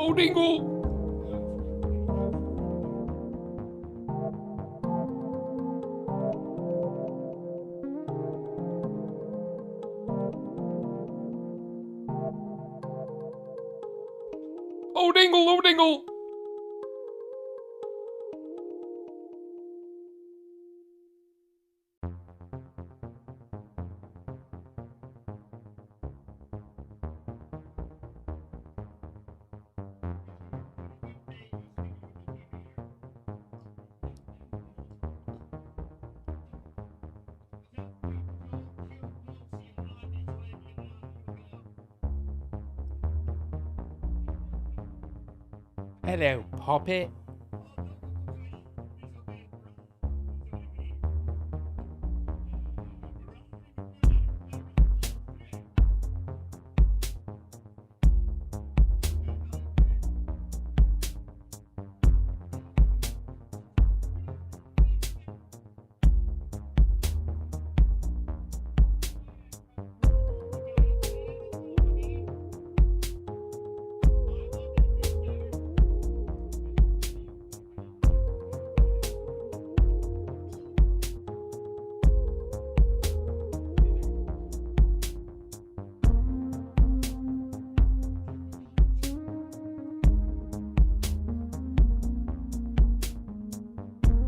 Oh, Dingle! Oh, Dingle! Oh, Dingle! Hello, Poppet.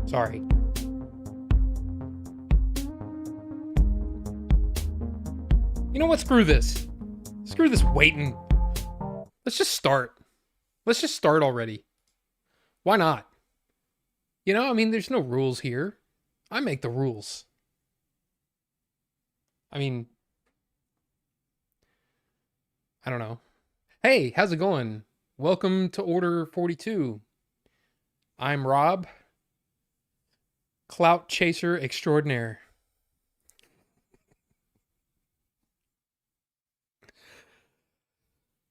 Sorry. You know what? Screw this. Screw this waiting. Let's just start. Let's just start already. Why not? You know, I mean, there's no rules here. I make the rules. I mean, I don't know. Hey, how's it going? Welcome to Order 42. I'm Rob, Clout Chaser Extraordinaire.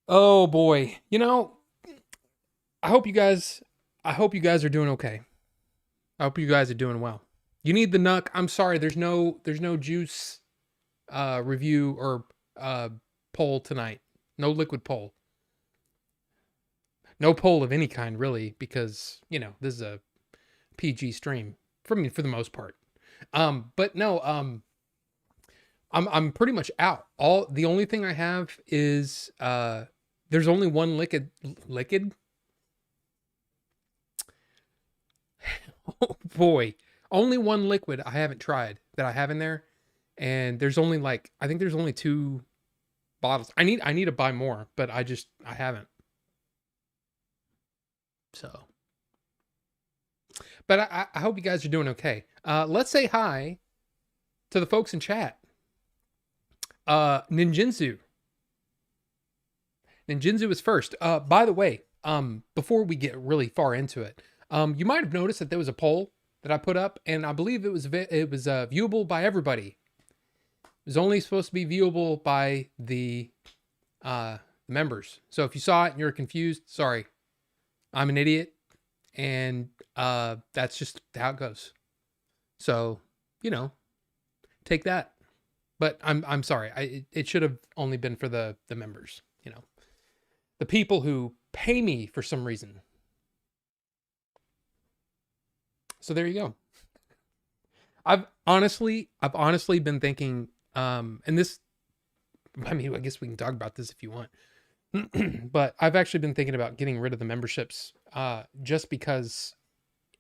Oh boy. You know, I hope you guys are doing okay. I hope you guys are doing well. You need the Nuck. I'm sorry, there's no juice review or poll tonight. No liquid poll. No poll of any kind, really, because, you know, this is a PG stream for me for the most part. But no, I'm pretty much out. The only thing I have is there's only one liquid. Oh boy, only one liquid I haven't tried that I have in there, and there's only I think there's only 2 bottles. I need to buy more, but I haven't. So, but I hope you guys are doing okay. Let's say hi to the folks in chat. Ninjinzu is first. By the way, before we get really far into it, you might have noticed that there was a poll that I put up, and I believe it was viewable by everybody. It was only supposed to be viewable by the members. So if you saw it and you're confused, sorry, I'm an idiot, and that's just how it goes. So, you know, take that. But I'm sorry. It should have only been for the members, you know. The people who pay me for some reason. So there you go. I've honestly been thinking, and this, I mean, I guess we can talk about this if you want. But I've actually been thinking about getting rid of the memberships, just because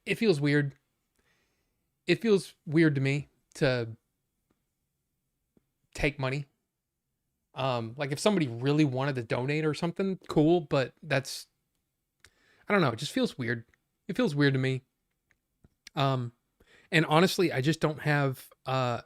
it feels weird. It feels weird to me to take money. Like if somebody really wanted to donate or something, cool, but that's, I don't know, it just feels weird. It feels weird to me. And honestly, I just don't have, at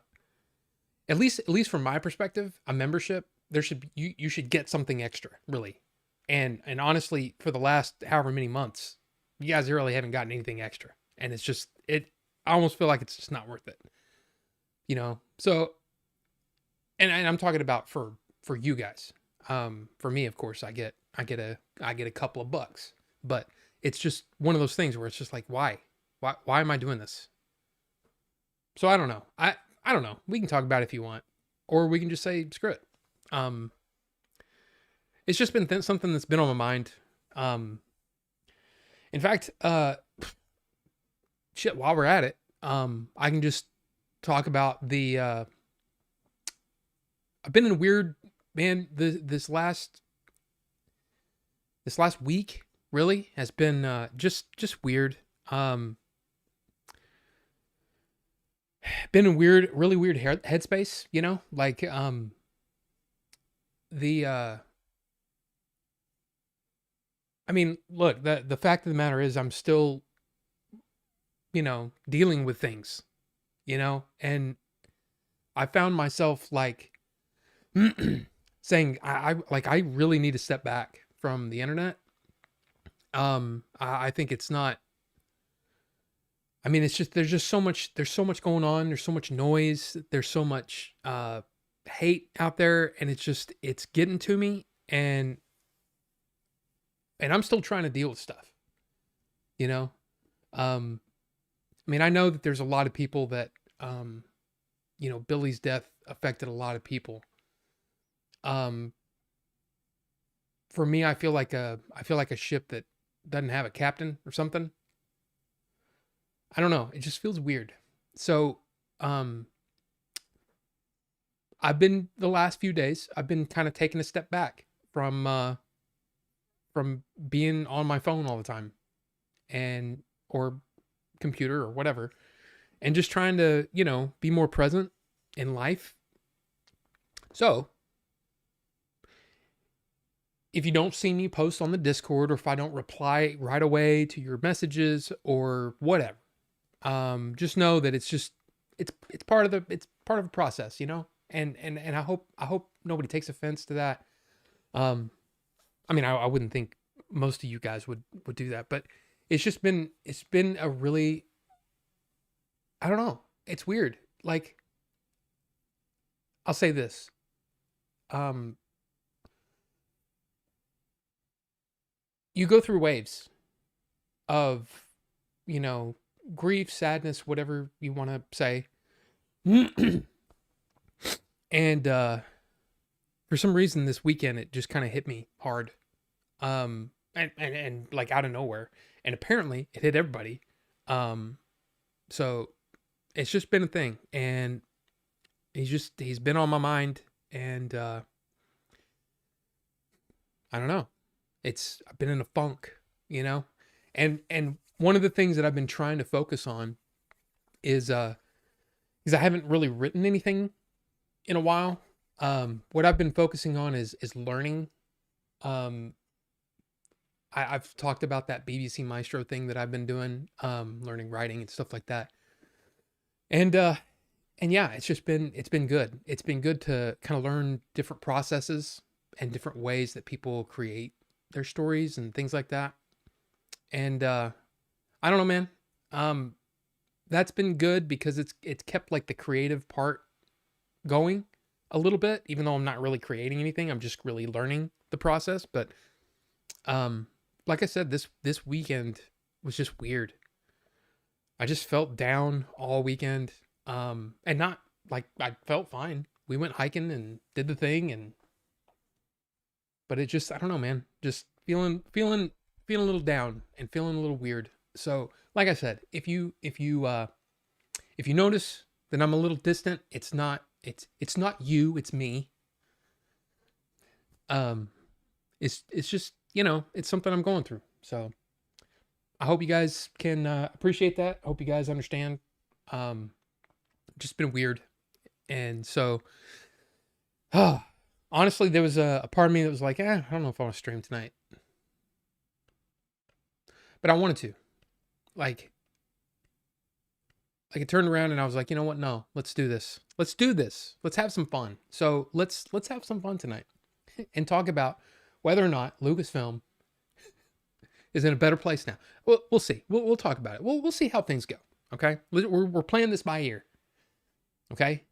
least from my perspective, a membership. There should be, you should get something extra, really. And honestly, for the last however many months, you guys really haven't gotten anything extra. And it's just, I almost feel like it's just not worth it. You know? So, and I'm talking about for you guys. For me, of course, I get a couple of bucks, but it's just one of those things where it's just like, why am I doing this? So I don't know. I don't know. We can talk about it if you want, or we can just say, screw it. It's just been something that's been on my mind. Um, in fact, shit, while we're at it, I can just talk about the, I've been in a weird, man, this last week really has been, just weird. Um, been in really weird headspace, you know, like, the, I mean, look, the fact of the matter is I'm still, you know, dealing with things, you know, and I found myself like saying I really need to step back from the internet. I think it's not, I mean, it's just there's so much going on, there's so much noise, there's so much hate out there, and it's getting to me, and I'm still trying to deal with stuff, you know? Um I mean, I know that there's a lot of people that, you know, Billy's death affected a lot of people. Um, for me, I feel like a ship that doesn't have a captain or something. I don't know. It just feels weird. So, um, I've been the last few days, I've been kind of taking a step back from being on my phone all the time and or computer or whatever, and just trying to, you know, be more present in life. So, if you don't see me post on the Discord, or if I don't reply right away to your messages or whatever, just know that it's part of it's part of a process, you know. And I hope nobody takes offense to that. Um, I mean, I wouldn't think most of you guys would do that, but it's been a really, I don't know, it's weird. Like, I'll say this. Um, you go through waves of, you know, grief, sadness, whatever you want to say. And for some reason this weekend it just kind of hit me hard. And like out of nowhere. And apparently it hit everybody. Um so it's just been a thing, and he's been on my mind, and I don't know. I've been in a funk, you know? And one of the things that I've been trying to focus on is is I haven't really written anything in a while. What I've been focusing on is learning. Um I've talked about that BBC Maestro thing that I've been doing, learning writing and stuff like that. And and yeah, it's been good. It's been good to kind of learn different processes and different ways that people create their stories and things like that. And I don't know, man. Um that's been good because it's kept like the creative part going a little bit, even though I'm not really creating anything. I'm just really learning the process. But um like I said, this weekend was just weird. I just felt down all weekend. And not like I felt fine. We went hiking and did the thing, and but it just, I don't know, man. Just feeling a little down and feeling a little weird. So, like I said, if you notice that I'm a little distant, it's not you, it's me. Um it's just, you know, it's something I'm going through. So, I hope you guys can appreciate that. I hope you guys understand. Um just been weird. And so, honestly, there was a part of me that was like, I don't know if I want to stream tonight. But I wanted to. Like, I turned around and I was like, you know what? No, let's do this. Let's do this. Let's have some fun. So let's have some fun tonight and talk about whether or not Lucasfilm is in a better place now. We'll see. We'll talk about it. We'll see how things go. Okay, we're playing this by ear. Okay,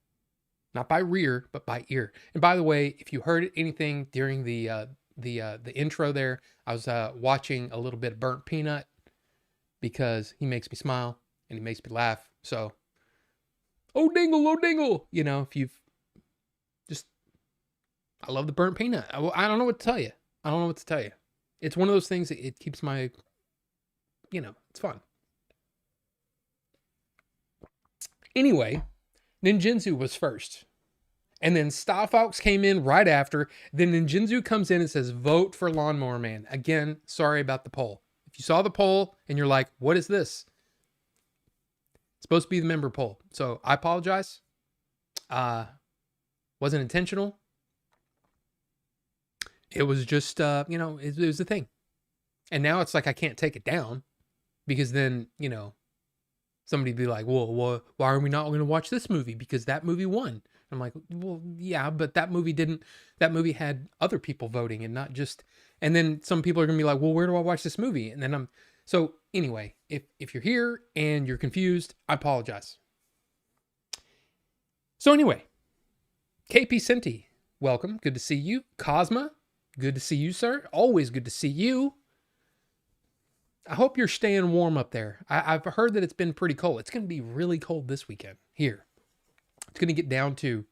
not by rear, but by ear. And by the way, if you heard anything during the intro there, I was watching a little bit of Burnt Peanut because he makes me smile and he makes me laugh. So, oh dingle, you know, if you've just, I love the Burnt Peanut. I don't know what to tell you. I don't know what to tell you. It's one of those things that it keeps my, it's fun. Anyway, Ninjinzu was first. And then Star Fox came in right after. Then Ninjinzu comes in and says, vote for Lawnmower Man. Again, sorry about the poll. If you saw the poll and you're like, what is this? It's supposed to be the member poll. So I apologize. Wasn't intentional. It was just, it was a thing. And now it's like I can't take it down because then, somebody'd be like, well, why are we not going to watch this movie? Because that movie won. I'm like, well, yeah, but that movie had other people voting and not just, and then some people are going to be like, well, where do I watch this movie? And then so anyway, if you're here and you're confused, I apologize. So anyway, KP Senti, welcome. Good to see you. Cosma, good to see you, sir. Always good to see you. I hope you're staying warm up there. I've heard that it's been pretty cold. It's going to be really cold this weekend here. It's going to get down to,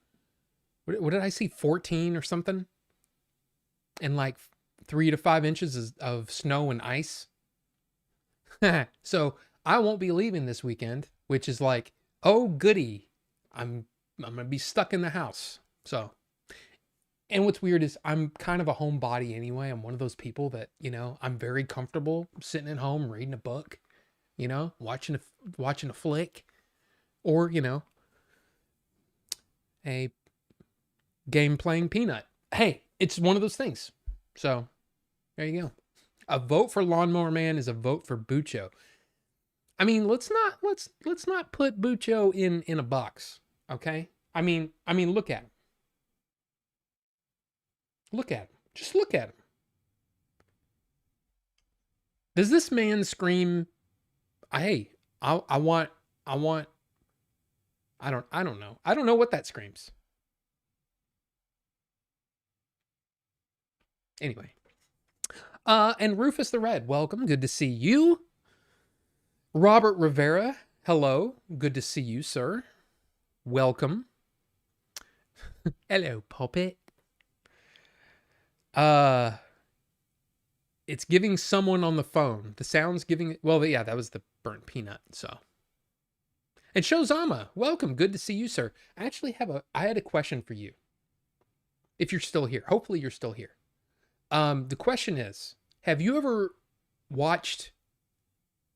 what did I see, 14 or something? And like 3 to 5 inches of snow and ice. So I won't be leaving this weekend, which is like, oh goody, I'm going to be stuck in the house. So, and what's weird is I'm kind of a homebody anyway. I'm one of those people that, I'm very comfortable sitting at home reading a book, watching a flick, or, a game playing peanut. Hey, it's one of those things. So there you go. A vote for Lawnmower Man is a vote for Bucho. I mean, let's not put Bucho in a box. Okay. I mean, look at him. Look at him. Just look at him. Does this man scream, hey, I want, I don't know. I don't know what that screams. Anyway. And Rufus the Red, welcome. Good to see you. Robert Rivera, hello. Good to see you, sir. Welcome. Hello, puppet. It's giving someone on the phone. The sound's giving, well, yeah, that was the burnt peanut, so. And Shozama, welcome. Good to see you, sir. I actually I had a question for you. If you're still here. Hopefully you're still here. The question is, have you ever watched,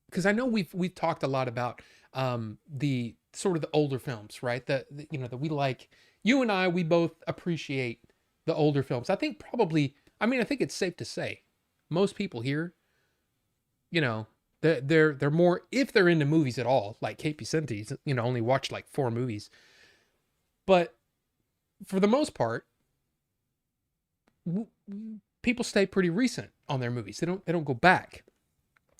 because I know we've talked a lot about the sort of the older films, right? That that we like. You and I, we both appreciate the older films. I think it's safe to say most people here, they're more, if they're into movies at all, like KP Senti's, only watched like 4 movies. But for the most part, people stay pretty recent on their movies. They don't go back.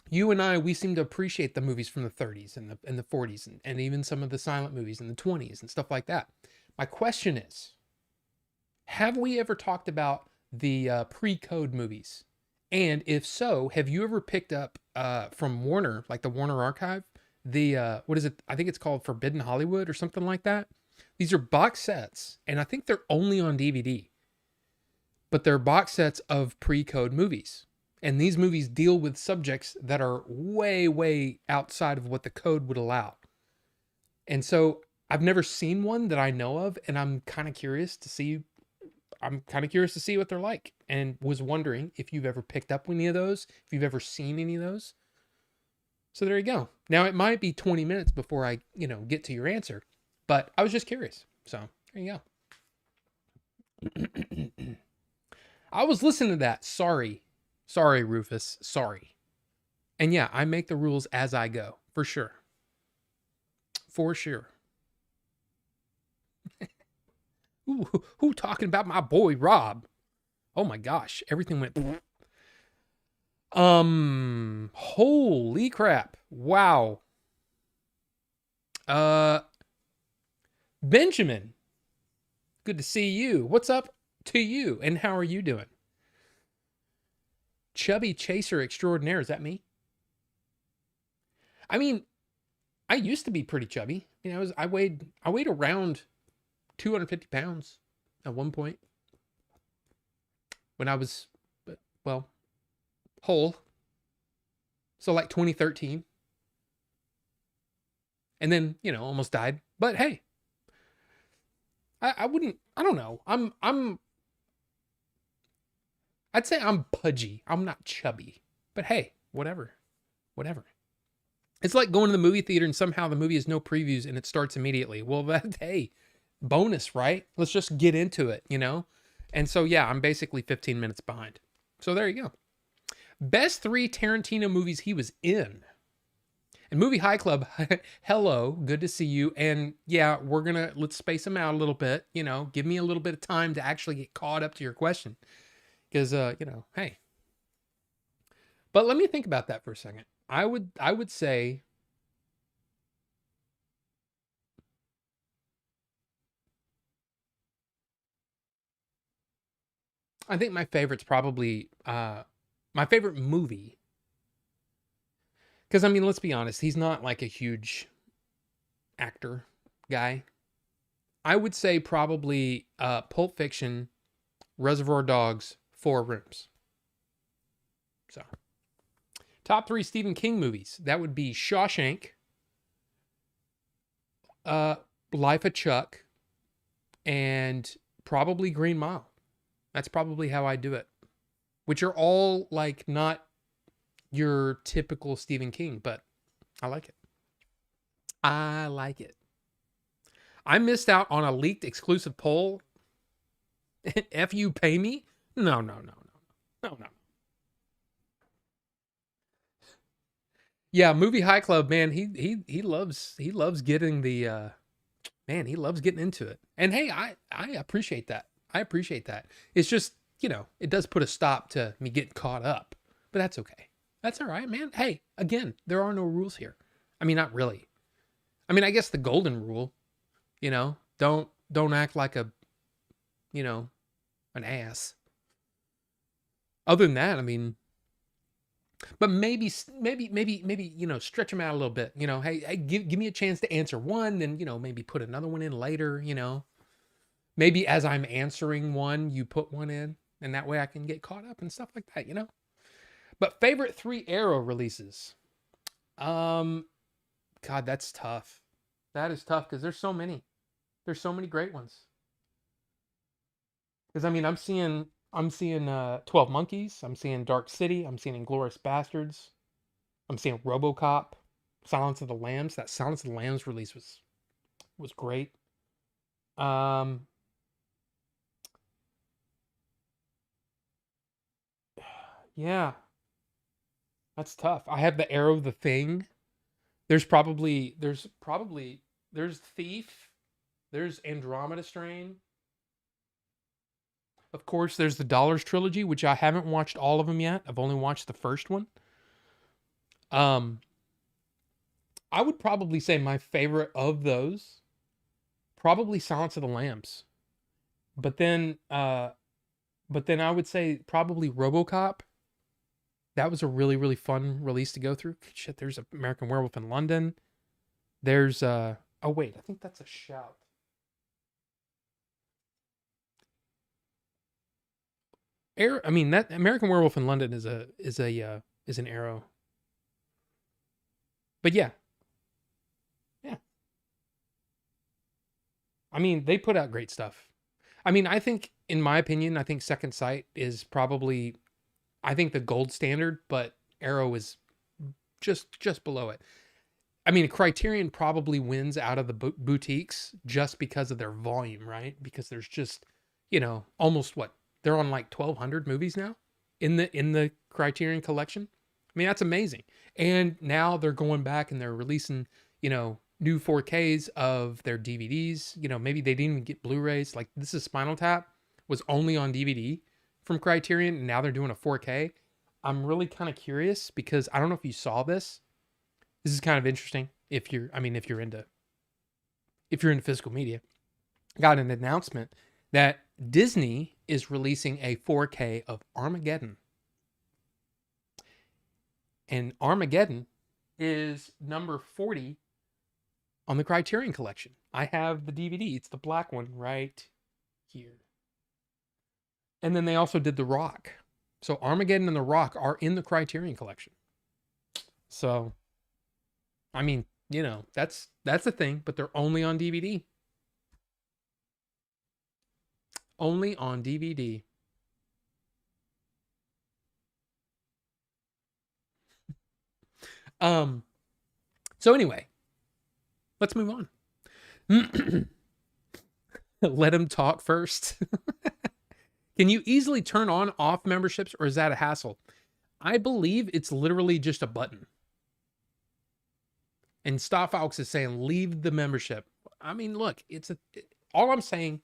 You and I, we seem to appreciate the movies from the 30s and the 40s and even some of the silent movies in the 20s and stuff like that. My question is, have we ever talked about the pre-code movies? And if so, have you ever picked up from Warner, like the Warner Archive, the what is it? I think it's called Forbidden Hollywood or something like that. These are box sets, and I think they're only on DVD. But they're box sets of pre-code movies. And these movies deal with subjects that are way, way outside of what the code would allow. And so I've never seen one that I know of, and I'm kind of curious to see what they're like, and was wondering if you've ever picked up any of those, if you've ever seen any of those. So there you go. Now it might be 20 minutes before I, get to your answer, but I was just curious. So there you go. I was listening to that. Sorry, Rufus. Sorry. And yeah, I make the rules as I go, for sure. For sure. Ooh, who talking about my boy Rob? Oh my gosh, everything went. Holy crap! Wow. Benjamin, good to see you. What's up to you? And how are you doing? Chubby Chaser Extraordinaire, is that me? I mean, I used to be pretty chubby. I weighed around 250 pounds at one point when I was, well, whole. So like 2013. And then, almost died. But hey, I wouldn't, I don't know. I'd say I'm pudgy. I'm not chubby. But hey, whatever. Whatever. It's like going to the movie theater and somehow the movie has no previews and it starts immediately. Well, hey, bonus, right? Let's just get into it, And so, yeah, I'm basically 15 minutes behind. So there you go. Best 3 Tarantino movies he was in. And Movie High Club, hello, good to see you. And yeah, let's space them out a little bit. Give me a little bit of time to actually get caught up to your question. Because, hey. But let me think about that for a second. I would say I think my favorite's probably my favorite movie. Because I mean, let's be honest, he's not like a huge actor guy. I would say probably Pulp Fiction, Reservoir Dogs, 4 Rooms. So, top 3 Stephen King movies. That would be Shawshank, Life of Chuck, and probably Green Mile. That's probably how I do it. Which are all like not your typical Stephen King, but I like it. I like it. I missed out on a leaked exclusive poll. F you pay me? No. Yeah, Movie High Club, man, he loves getting the he loves getting into it. And hey, I appreciate that. I appreciate that. It's just, it does put a stop to me getting caught up. But that's okay. That's all right, man. Hey, again, there are no rules here. I mean, not really. I mean, I guess the golden rule, don't act like an ass. Other than that, I mean, but maybe stretch them out a little bit. Hey, give me a chance to answer one, then maybe put another one in later. Maybe as I'm answering one, you put one in, and that way I can get caught up and stuff like that. But favorite 3 Arrow releases. God, that's tough. That is tough because there's so many. There's so many great ones. Because I mean, I'm seeing 12 Monkeys. I'm seeing Dark City. I'm seeing Inglourious Bastards. I'm seeing RoboCop. Silence of the Lambs. That Silence of the Lambs release was great. Yeah, that's tough. I have the Arrow the Thing. There's Thief. There's Andromeda Strain. Of course, there's the Dollars trilogy, which I haven't watched all of them yet. I've only watched the first one. I would probably say my favorite of those, probably Silence of the Lambs. But then I would say probably RoboCop. That was a really, really fun release to go through. Shit, there's American Werewolf in London. There's oh wait, I think that's a shout. I mean, that American Werewolf in London is an Arrow. But yeah. Yeah. I mean, they put out great stuff. I mean, I think in my opinion, I think Second Sight is probably the gold standard, but Arrow is just below it. I mean, Criterion probably wins out of the boutiques just because of their volume, right? Because there's just, almost what? They're on like 1,200 movies now in the Criterion collection. I mean, that's amazing. And now they're going back and they're releasing, new 4Ks of their DVDs. Maybe they didn't even get Blu-rays. Like this is Spinal Tap was only on DVD from Criterion, and now they're doing a 4K. I'm really kind of curious because I don't know if you saw this. This is kind of interesting if you're into physical media. Got an announcement that Disney is releasing a 4K of Armageddon. And Armageddon is number 40 on the Criterion collection. I have the DVD. It's the black one right here. And then they also did The Rock. So Armageddon and The Rock are in the Criterion Collection. So, I mean, that's the thing, but they're only on DVD. Only on DVD. So anyway, let's move on. Let him talk first. Can you easily turn on off memberships, or is that a hassle? I believe it's literally just a button. And Starfox is saying leave the membership. I mean, look, all I'm saying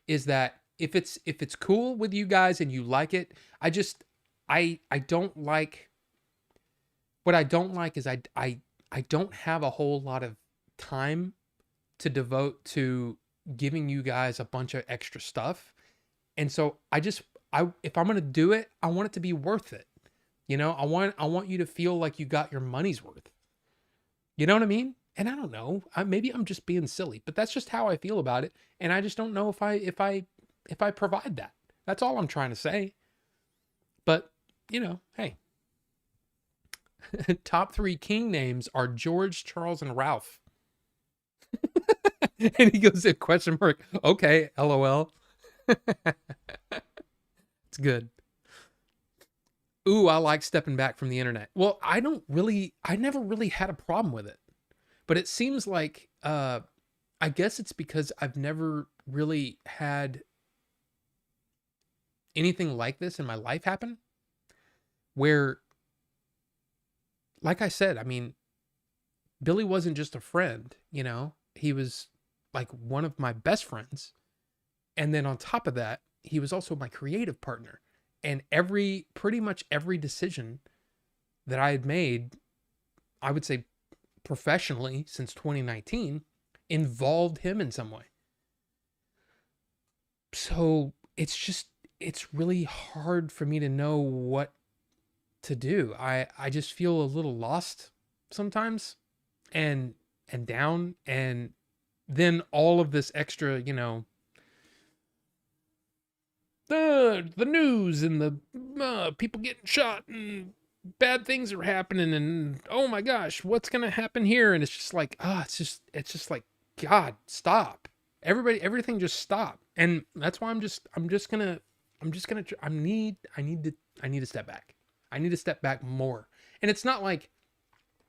is that if it's cool with you guys and you like it, I don't like, what I don't like is I don't have a whole lot of time to devote to giving you guys a bunch of extra stuff. And so if I'm going to do it, I want it to be worth it. I want you to feel like you got your money's worth. You know what I mean? And I don't know, maybe I'm just being silly, but that's just how I feel about it. And I just don't know if I provide that. That's all I'm trying to say. But, hey, top 3 king names are George, Charles, and Ralph. And he goes, question mark. Okay, LOL. It's good. Ooh, I like stepping back from the internet. Well, I never really had a problem with it. But it seems like, I guess it's because I've never really had anything like this in my life happen. Where, like I said, I mean, Billy wasn't just a friend, he was like one of my best friends. And then on top of that, he was also my creative partner. And pretty much every decision that I had made, I would say professionally since 2019, involved him in some way. So it's really hard for me to know what to do. I just feel a little lost sometimes and down. And then all of this extra, the news and the people getting shot and bad things are happening, and oh my gosh, what's gonna happen here? And it's just like, it's just like, God, stop. Everything just stop. And that's why I need to step back. I need to step back more. And it's not like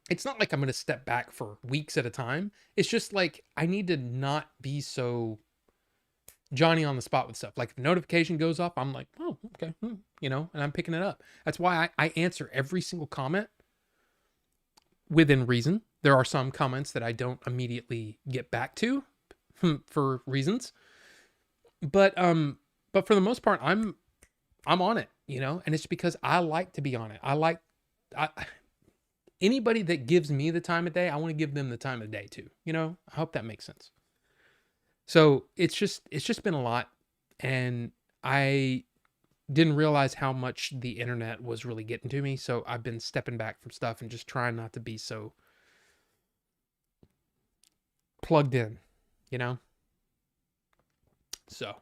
I'm gonna step back for weeks at a time. It's just like I need to not be so Johnny on the spot with stuff. Like if a notification goes up, I'm like, oh, okay, and I'm picking it up. That's why I answer every single comment within reason. There are some comments that I don't immediately get back to for reasons, but for the most part, I'm on it, and it's because I like to be on it. Anybody that gives me the time of day, I want to give them the time of day too. I hope that makes sense. So it's just been a lot, and I didn't realize how much the internet was really getting to me. So I've been stepping back from stuff and just trying not to be so plugged in, So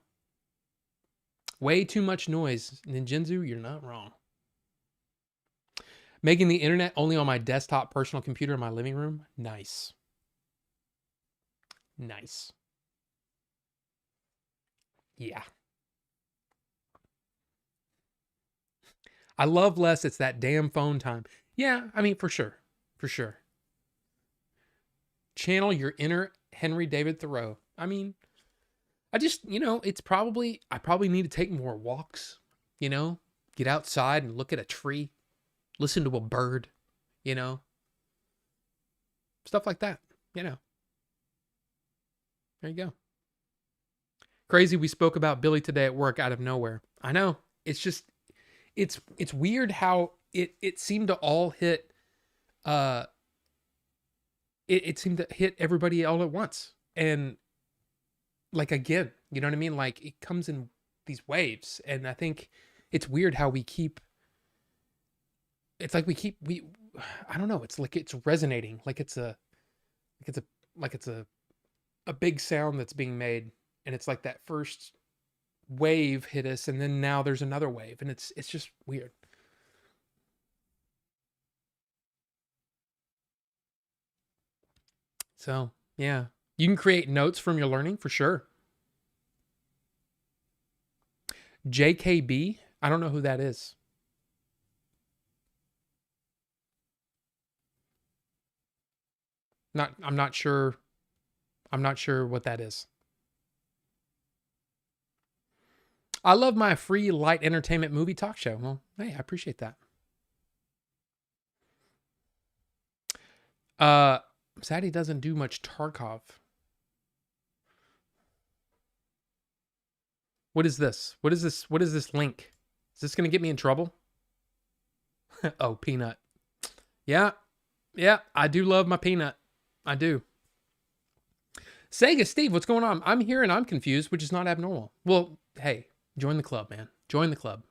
way too much noise. Ninjinzu, you're not wrong. Making the internet only on my desktop personal computer in my living room. Nice. Yeah. I love less. It's that damn phone time. Yeah, I mean, for sure. Channel your inner Henry David Thoreau. I mean, I just, I probably need to take more walks, get outside and look at a tree, listen to a bird, stuff like that, There you go. Crazy we spoke about Billy today at work out of nowhere. I know. It's just, it's weird how it seemed to all hit, it seemed to hit everybody all at once. And like, again, you know what I mean? Like it comes in these waves. And I think it's weird how I don't know. It's like, it's resonating. Like it's a big sound that's being made. And it's like that first wave hit us, and then now there's another wave, and it's just weird. So yeah, you can create notes from your learning for sure. JKB, I don't know who that is. I'm not sure. I'm not sure what that is. I love my free light entertainment movie talk show. Well, hey, I appreciate that. Sad he doesn't do much Tarkov. What is this? What is this? What is this link? Is this going to get me in trouble? Oh, peanut. Yeah. Yeah, I do love my peanut. I do. Sega Steve, what's going on? I'm here and I'm confused, which is not abnormal. Well, hey, join the club, man. Join the club.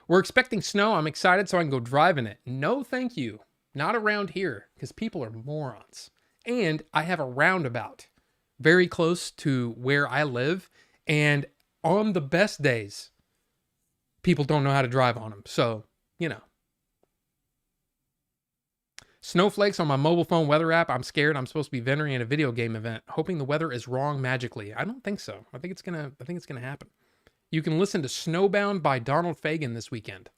We're expecting snow. I'm excited so I can go drive in it. No, thank you. Not around here, because people are morons. And I have a roundabout very close to where I live. And on the best days, people don't know how to drive on them. So, you know. Snowflakes on my mobile phone weather app. I'm scared. I'm supposed to be venturing at a video game event, hoping the weather is wrong magically. I don't think so. I think it's gonna happen. You can listen to Snowbound by Donald Fagen this weekend.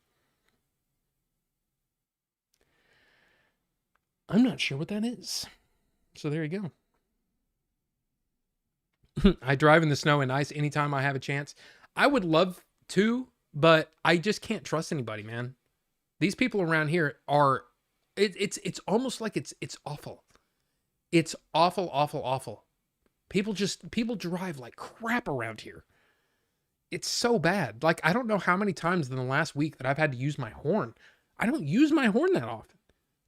I'm not sure what that is. So there you go. I drive in the snow and ice anytime I have a chance. I would love to, but I just can't trust anybody, man. These people around here are, it's almost like it's awful. It's awful, awful, awful. People drive like crap around here. It's so bad. Like, I don't know how many times in the last week that I've had to use my horn. I don't use my horn that often.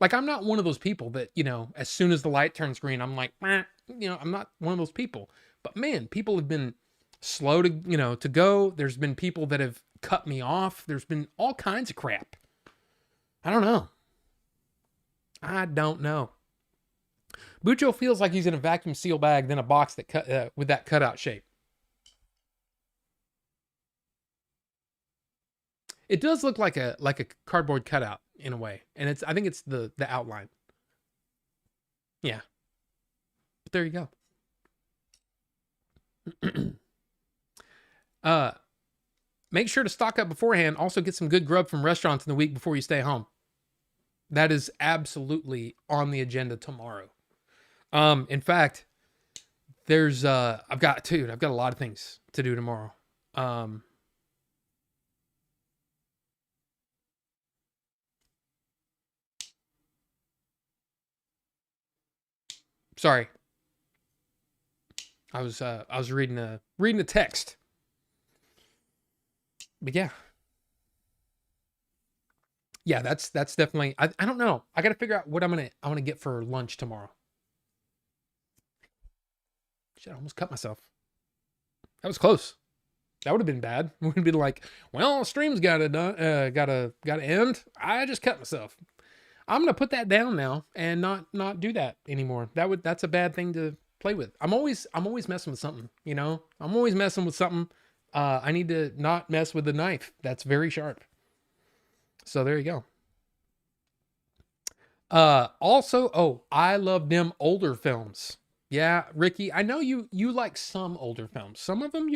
Like, I'm not one of those people that, you know, as soon as the light turns green, I'm like, you know, I'm not one of those people. But man, people have been slow to, you know, to go. There's been people that have cut me off. There's been all kinds of crap. I don't know. Bucho feels like he's in a vacuum seal bag, then a box that cut with that cutout shape. It does look like a cardboard cutout in a way, and I think it's the outline. Yeah, but there you go. Make sure to stock up beforehand. Also, get some good grub from restaurants in the week before you stay home. That is absolutely on the agenda tomorrow. In fact, there's I've got a lot of things to do tomorrow. Sorry. I was reading a text. But yeah. Yeah, that's definitely I don't know. I got to figure out what I'm going to get for lunch tomorrow. Shit, I almost cut myself. That was close. That would have been bad. Would have been like, well, stream's gotta end. I just cut myself. I'm gonna put that down now and not do that anymore. That's a bad thing to play with. I'm always messing with something, you know? I'm always messing with something. I need to not mess with the knife. That's very sharp. So there you go. Also, I love them older films. Yeah, Ricky, I know you like some older films. Some of them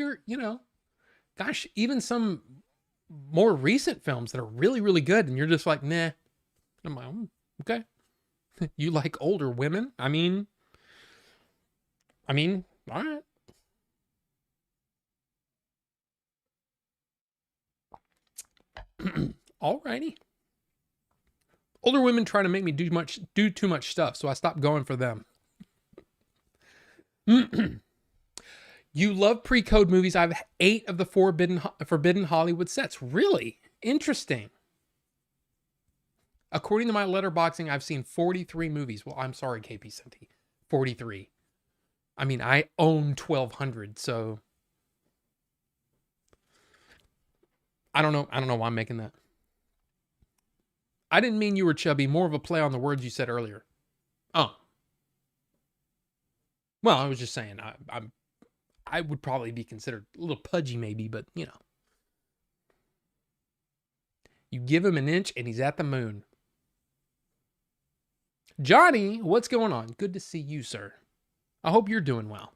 gosh, even some more recent films that are really, really good, and you're just like, nah. I'm like, okay. You like older women? I mean, all right. Alrighty. Older women try to make me do too much stuff, so I stopped going for them. You love pre-code movies. I have 8 of the Forbidden Hollywood sets. Really? Interesting. According to my letterboxing, I've seen 43 movies. Well, I'm sorry, KP Senti. 43. I mean, I own 1,200, so I don't know why I'm making that. I didn't mean you were chubby. More of a play on the words you said earlier. Oh. Well, I was just saying, I would probably be considered a little pudgy maybe, but you know. You give him an inch and he's at the moon. Johnny, what's going on? Good to see you, sir. I hope you're doing well.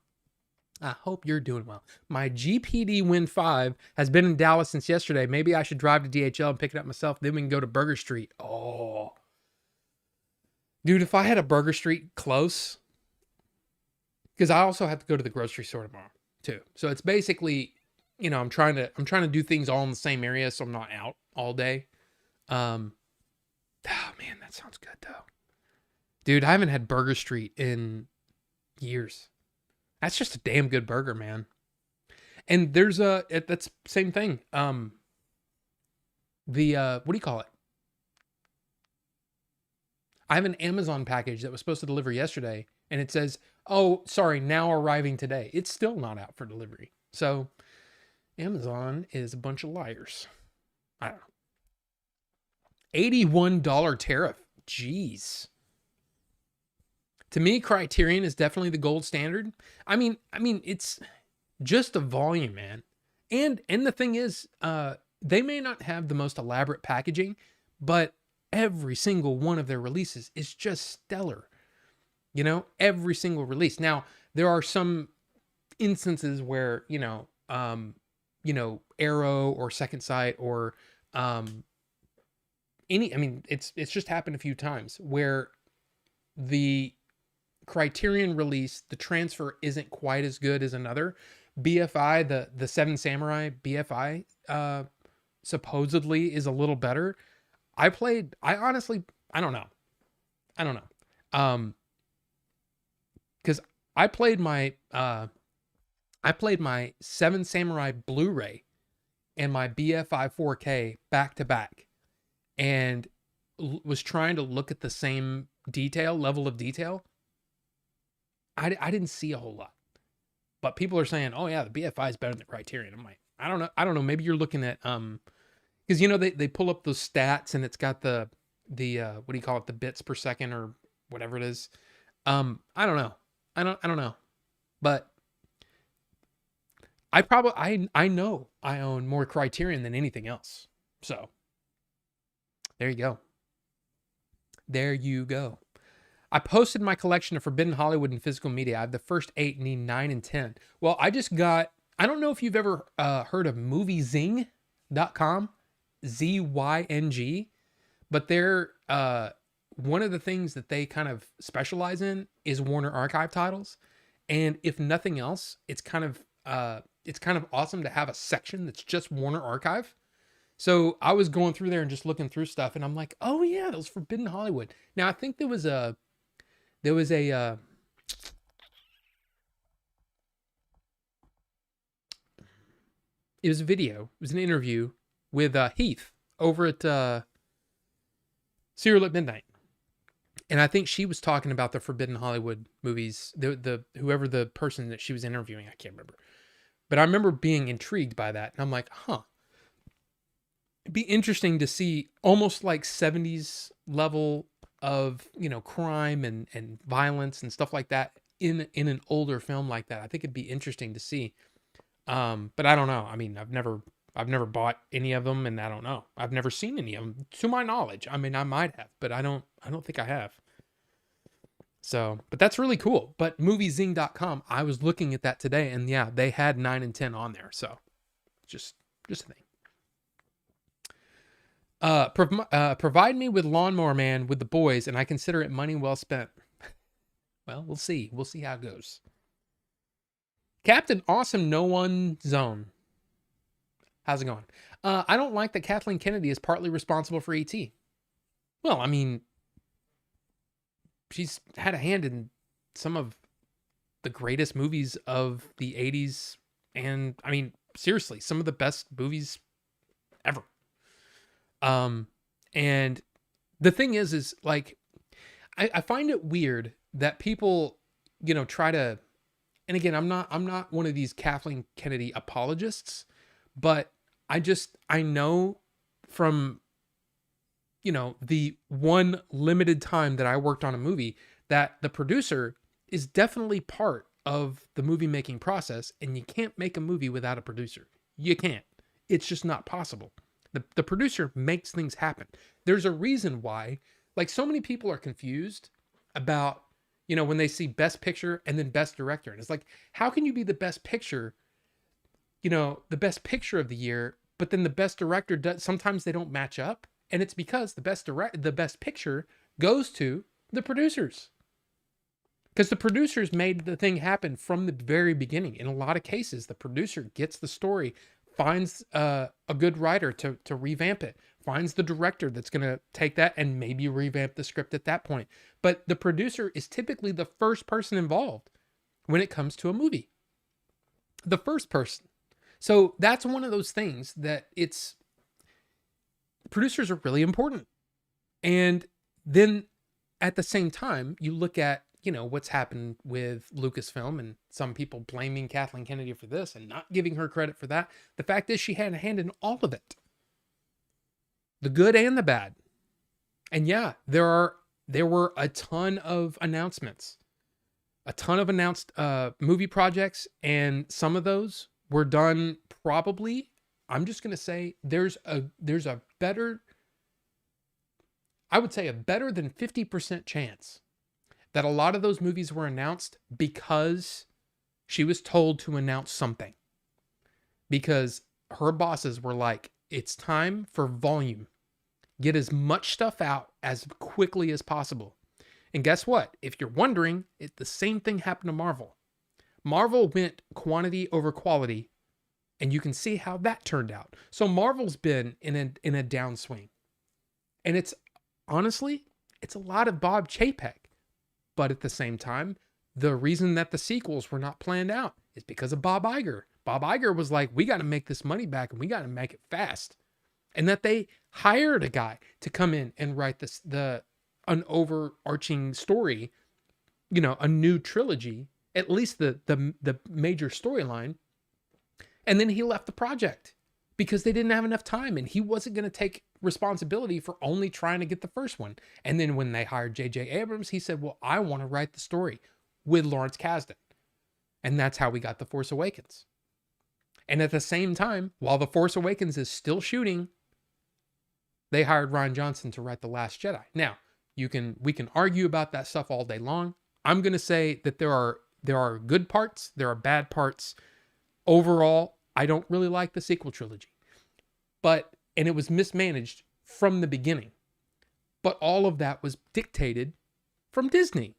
I hope you're doing well. My GPD Win 5 has been in Dallas since yesterday. Maybe I should drive to DHL and pick it up myself. Then we can go to Burger Street. Oh. Dude, if I had a Burger Street close, because I also have to go to the grocery store tomorrow too. So it's basically, you know, I'm trying to do things all in the same area so I'm not out all day. Oh man, that sounds good though. Dude, I haven't had Burger Street in years. That's just a damn good burger, man. And there's that's same thing. What do you call it? I have an Amazon package that was supposed to deliver yesterday, and it says, "Oh, sorry, now arriving today." It's still not out for delivery. So, Amazon is a bunch of liars. I don't know. $81 tariff. Jeez. To me, Criterion is definitely the gold standard. I mean, it's just a volume, man. And the thing is, they may not have the most elaborate packaging, but every single one of their releases is just stellar. You know, every single release. Now, there are some instances where, Arrow or Second Sight or it's just happened a few times where the Criterion release, the transfer isn't quite as good as another. BFI, the Seven Samurai BFI, supposedly is a little better. I honestly, I don't know. Because I played my Seven Samurai Blu-ray and my BFI 4K back to back, and was trying to look at the same level of detail. I didn't see a whole lot, but people are saying, "Oh yeah, the BFI is better than the Criterion." I'm like, I don't know. Maybe you're looking at because they pull up those stats and it's got the what do you call it, the bits per second or whatever it is. I don't know. I don't know, but I know I own more Criterion than anything else. So there you go. There you go. I posted my collection of Forbidden Hollywood in physical media. I have the first 8, need 9 and 10. Well, I don't know if you've ever heard of moviezing.com, ZYNG, but they're, one of the things that they kind of specialize in is Warner Archive titles. And if nothing else, it's kind of awesome to have a section that's just Warner Archive. So I was going through there and just looking through stuff, and I'm like, oh yeah, those Forbidden Hollywood. Now I think it was a video. It was an interview with Heath over at Serial at Midnight. And I think she was talking about the Forbidden Hollywood movies, the whoever the person that she was interviewing, I can't remember. But I remember being intrigued by that. And I'm like, it'd be interesting to see almost like 70s level of, crime and violence and stuff like that in an older film like that. I think it'd be interesting to see. But I don't know. I mean, I've never bought any of them, and I don't know. I've never seen any of them to my knowledge. I mean, I might have, but I don't think I have. So, but that's really cool. But moviezing.com, I was looking at that today, and yeah, they had 9 and 10 on there. So just a thing. Provide me with Lawnmower Man with the boys, and I consider it money well spent. Well, we'll see. We'll see how it goes. Captain Awesome No One Zone. How's it going? I don't like that Kathleen Kennedy is partly responsible for E.T. Well, I mean, she's had a hand in some of the greatest movies of the 80s. And I mean, seriously, some of the best movies ever. And the thing is like, I find it weird that people, try to, and again, I'm not one of these Kathleen Kennedy apologists, but I know from, the one limited time that I worked on a movie that the producer is definitely part of the movie making process, and you can't make a movie without a producer. You can't. It's just not possible. The producer makes things happen. There's a reason why, like, so many people are confused about, when they see best picture and then best director. And it's like, how can you be the best picture, the best picture of the year, but then the best director does, sometimes they don't match up. And it's because the best picture goes to the producers. Because the producers made the thing happen from the very beginning. In a lot of cases, the producer gets the story, finds a good writer to revamp it, finds the director that's going to take that and maybe revamp the script at that point. But the producer is typically the first person involved when it comes to a movie. The first person. So that's one of those things that producers are really important. And then at the same time, you look at, what's happened with Lucasfilm, and some people blaming Kathleen Kennedy for this and not giving her credit for that. The fact is, she had a hand in all of it, the good and the bad. And yeah, there were a ton of announcements, a ton of announced movie projects, and some of those were done probably. I'm just going to say there's a better, I would say a better than 50% chance that a lot of those movies were announced because she was told to announce something. Because her bosses were like, it's time for volume. Get as much stuff out as quickly as possible. And guess what? If you're wondering, the same thing happened to Marvel. Marvel went quantity over quality, and you can see how that turned out. So Marvel's been in a downswing. And it's honestly, it's a lot of Bob Chapek. But at the same time, the reason that the sequels were not planned out is because of Bob Iger. Bob Iger was like, we got to make this money back and we got to make it fast. And that they hired a guy to come in and write an overarching story, a new trilogy, at least the major storyline. And then he left the project because they didn't have enough time, and he wasn't going to take responsibility for only trying to get the first one. And then when they hired J.J. Abrams, he said, well, I want to write the story with Lawrence Kasdan. And that's how we got The Force Awakens. And at the same time, while The Force Awakens is still shooting, they hired Rian Johnson to write The Last Jedi. Now, we can argue about that stuff all day long. I'm going to say that there are good parts, there are bad parts. Overall, I don't really like the sequel trilogy. And it was mismanaged from the beginning. But all of that was dictated from Disney.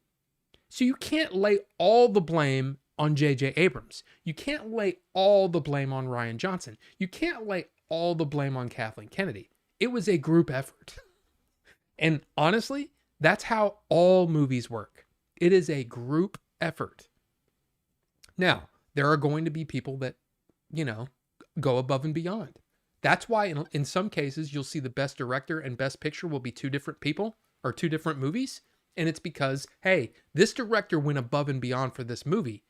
So you can't lay all the blame on J.J. Abrams. You can't lay all the blame on Rian Johnson. You can't lay all the blame on Kathleen Kennedy. It was a group effort. And honestly, that's how all movies work. It is a group effort. Now, there are going to be people that, go above and beyond. That's why in some cases, you'll see the best director and best picture will be two different people or two different movies. And it's because, hey, this director went above and beyond for this movie,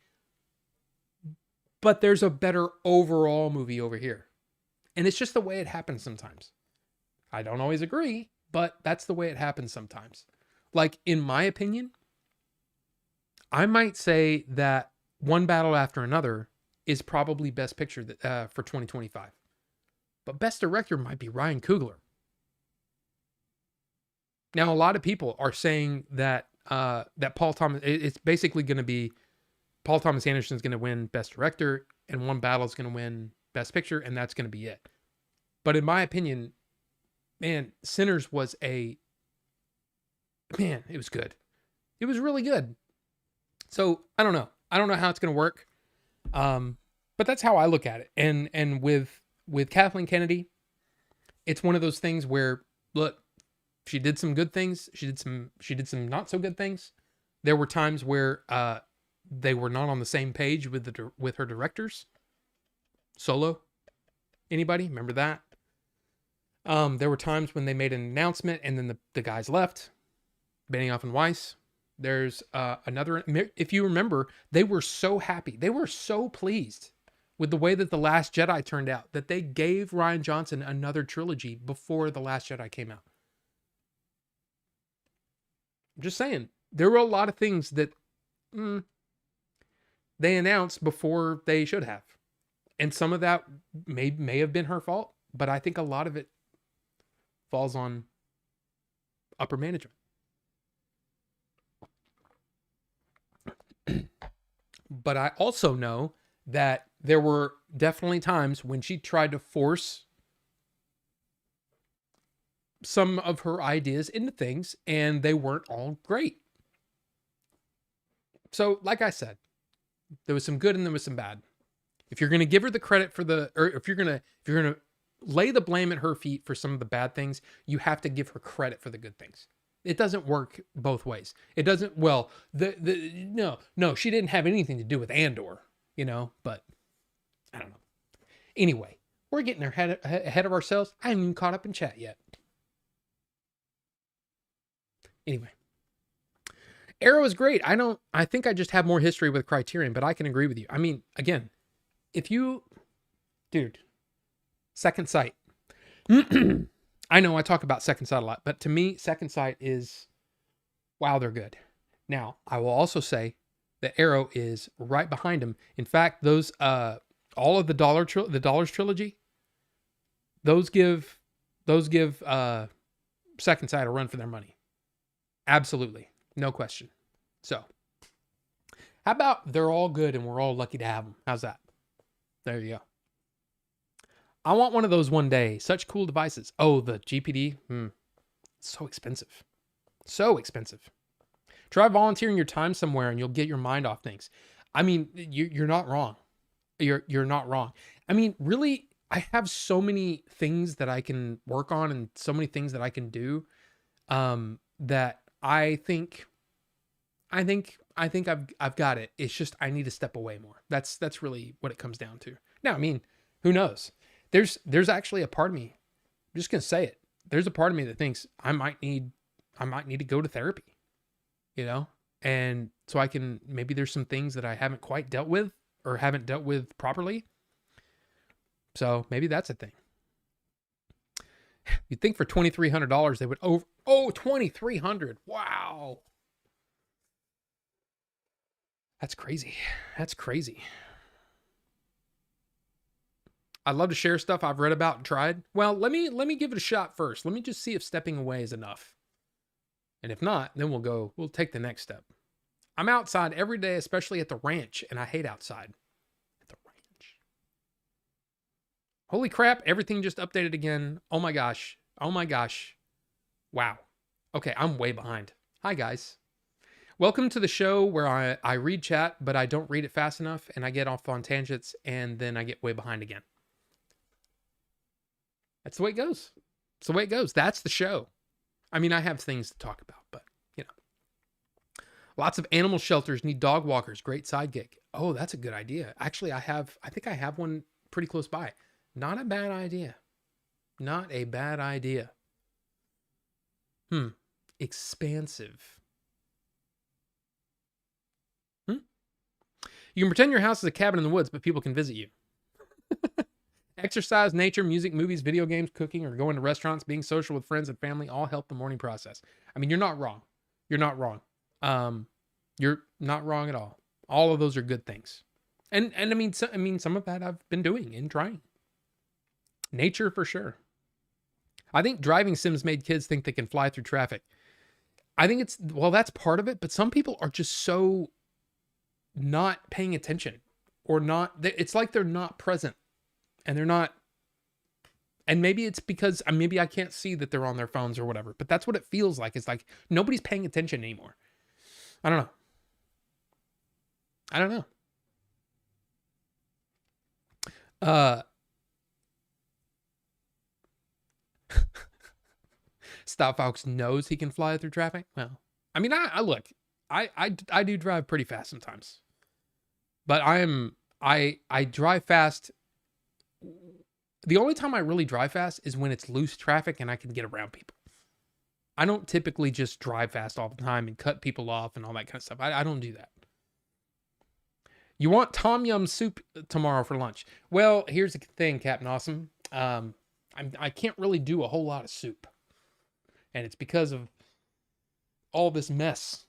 but there's a better overall movie over here. And it's just the way it happens sometimes. I don't always agree, but that's the way it happens sometimes. Like, in my opinion, I might say that One Battle After Another is probably best picture for 2025. But best director might be Ryan Coogler. Now, a lot of people are saying that Paul Thomas, it's basically going to be Paul Thomas Anderson's going to win best director, and One Battle is going to win best picture, and that's going to be it. But in my opinion, man, Sinners was it was good. It was really good. So I don't know. I don't know how it's going to work. But that's how I look at it. And with Kathleen Kennedy, it's one of those things where, look, she did some good things. She did some not so good things. There were times where they were not on the same page with her directors. Solo. Anybody remember that? There were times when they made an announcement and then the guys left. Benioff and Weiss. There's another, if you remember, they were so happy. They were so pleased with the way that The Last Jedi turned out that they gave Rian Johnson another trilogy before The Last Jedi came out. I'm just saying, there were a lot of things that they announced before they should have. And some of that may have been her fault, but I think a lot of it falls on upper management. But I also know that there were definitely times when she tried to force some of her ideas into things and they weren't all great. So, like I said, there was some good and there was some bad. If you're going to give her the credit for or if you're going to lay the blame at her feet for some of the bad things, you have to give her credit for the good things. It doesn't work both ways. It doesn't, well, no, she didn't have anything to do with Andor, but I don't know. Anyway, we're getting ahead of ourselves. I haven't even caught up in chat yet. Anyway, Arrow is great. I think I just have more history with Criterion, but I can agree with you. I mean, again, dude, Second Sight. I know I talk about Second Sight a lot, but to me, Second Sight is, wow, they're good. Now, I will also say that Arrow is right behind them. In fact, those, all of the Dollars trilogy, those give Second Sight a run for their money. Absolutely. No question. So, how about they're all good and we're all lucky to have them? How's that? There you go. I want one of those one day. Such cool devices. Oh, the GPD. So expensive. So expensive. Try volunteering your time somewhere and you'll get your mind off things. I mean, you're not wrong. You're not wrong. I mean, really, I have so many things that I can work on and so many things that I can do that I think I've got it. It's just I need to step away more. That's really what it comes down to. Now, I mean, who knows? There's actually a part of me, I'm just gonna say it. There's a part of me that thinks I might need to go to therapy, and so I can, maybe there's some things that I haven't quite dealt with or haven't dealt with properly. So maybe that's a thing. You'd think for $2,300 they would $2,300. Wow. That's crazy. That's crazy. I'd love to share stuff I've read about and tried. Well, let me give it a shot first. Let me just see if stepping away is enough. And if not, then we'll take the next step. I'm outside every day, especially at the ranch, and I hate outside. At the ranch. Holy crap, everything just updated again. Oh my gosh. Oh my gosh. Wow. Okay, I'm way behind. Hi guys. Welcome to the show where I read chat, but I don't read it fast enough and I get off on tangents and then I get way behind again. That's the way it goes. It's the way it goes. That's the show. I mean, I have things to talk about, but lots of animal shelters need dog walkers. Great side gig. Oh, that's a good idea. Actually, I think I have one pretty close by. Not a bad idea. Not a bad idea. Expansive. You can pretend your house is a cabin in the woods, but people can visit you. Exercise, nature, music, movies, video games, cooking, or going to restaurants, being social with friends and family all help the morning process. I mean, you're not wrong. You're not wrong. You're not wrong at all. All of those are good things. And I mean, some of that I've been doing and trying. Nature for sure. I think driving sims made kids think they can fly through traffic. I think that's part of it, but some people are just so not paying attention or not, it's like they're not present and they're not, and maybe it's because maybe I can't see that they're on their phones or whatever, but that's what it feels like. It's like nobody's paying attention anymore. I don't know. Stout Fox knows he can fly through traffic. Well, I mean, I look, I do drive pretty fast sometimes, but I drive fast. The only time I really drive fast is when it's loose traffic and I can get around people. I don't typically just drive fast all the time and cut people off and all that kind of stuff. I don't do that. You want Tom Yum soup tomorrow for lunch? Well, here's the thing, Captain Awesome. I can't really do a whole lot of soup. And it's because of all this mess,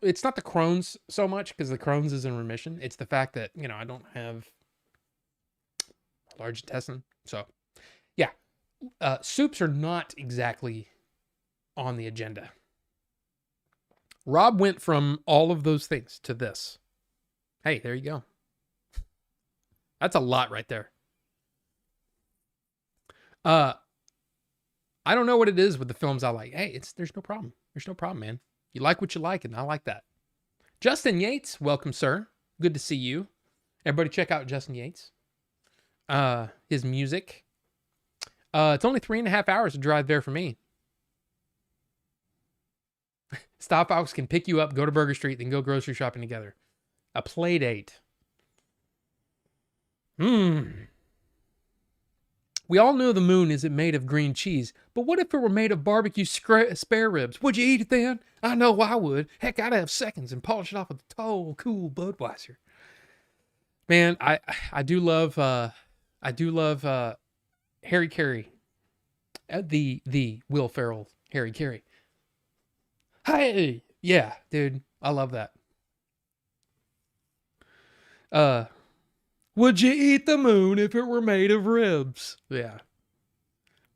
It's not the Crohn's so much, because the Crohn's is in remission. It's the fact that, I don't have large intestine. So yeah, soups are not exactly on the agenda. Rob went from all of those things to this. Hey, there you go. That's a lot right there. I don't know what it is with the films I like. Hey, there's no problem. There's no problem, man. You like what you like, and I like that. Justin Yates, welcome, sir. Good to see you. Everybody check out Justin Yates. His music. It's only 3.5 hours to drive there for me. Stop Fox can pick you up, go to Burger Street, then go grocery shopping together. A play date. We all know the moon isn't made of green cheese, but what if it were made of barbecue spare ribs? Would you eat it then? I know I would. Heck, I'd have seconds and polish it off with a tall, cool Budweiser. Man, I do love Harry Carey. The Will Ferrell Harry Carey. Hey, yeah, dude, I love that. Would you eat the moon if it were made of ribs? Yeah.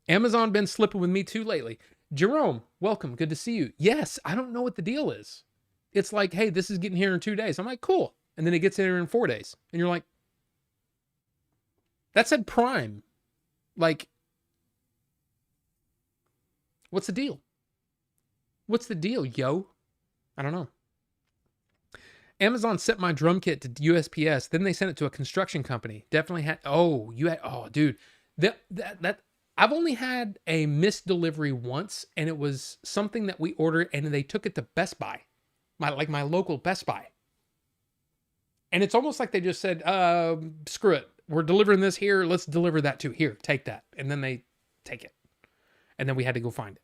Amazon been slipping with me too lately. Jerome, welcome. Good to see you. Yes, I don't know what the deal is. It's like, hey, this is getting here in 2 days. I'm like, cool. And then it gets here in 4 days. And you're like, that said Prime. Like, what's the deal? What's the deal, yo? I don't know. Amazon sent my drum kit to USPS. Then they sent it to a construction company. Definitely had. Oh, dude. That I've only had a missed delivery once, and it was something that we ordered, and they took it to Best Buy, my local Best Buy. And it's almost like they just said, screw it. We're delivering this here. Let's deliver that too. Here, take that. And then they take it. And then we had to go find it.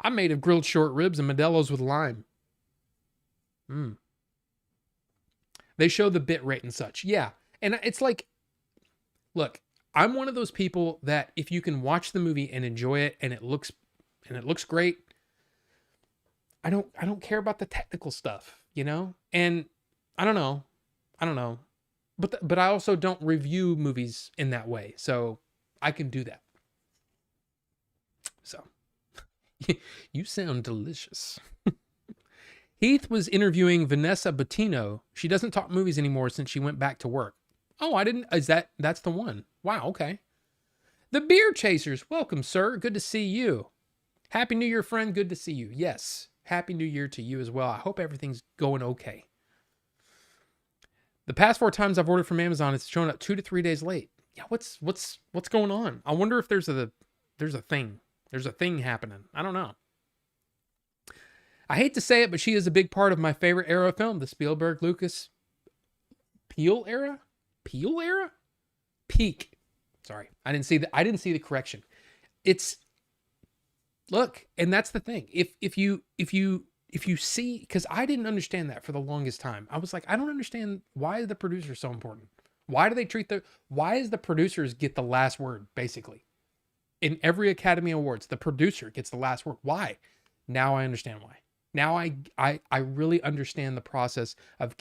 I'm made of grilled short ribs and Modelo's with lime. They show the bit rate and such. Yeah. And it's like, look, I'm one of those people that if you can watch the movie and enjoy it and it looks great, I don't care about the technical stuff, And I don't know. But I also don't review movies in that way. So I can do that. So you sound delicious. Heath was interviewing Vanessa Bottino. She doesn't talk movies anymore since she went back to work. Oh, that's the one. Wow, okay. The Beer Chasers, welcome, sir. Good to see you. Happy New Year, friend. Good to see you. Yes, Happy New Year to you as well. I hope everything's going okay. The past 4 times I've ordered from Amazon, it's showing up 2 to 3 days late. Yeah, what's going on? I wonder if there's a thing. There's a thing happening. I don't know. I hate to say it, but she is a big part of my favorite era of film, the Spielberg, Lucas, Peele era? Peele era? Peak. Sorry. I didn't see the correction. Look, and that's the thing. If you see, because I didn't understand that for the longest time. I was like, I don't understand, why is the producer so important? Why do they why does the producers get the last word, basically? In every Academy Awards, the producer gets the last word. Why? Now I understand why. Now I really understand the process of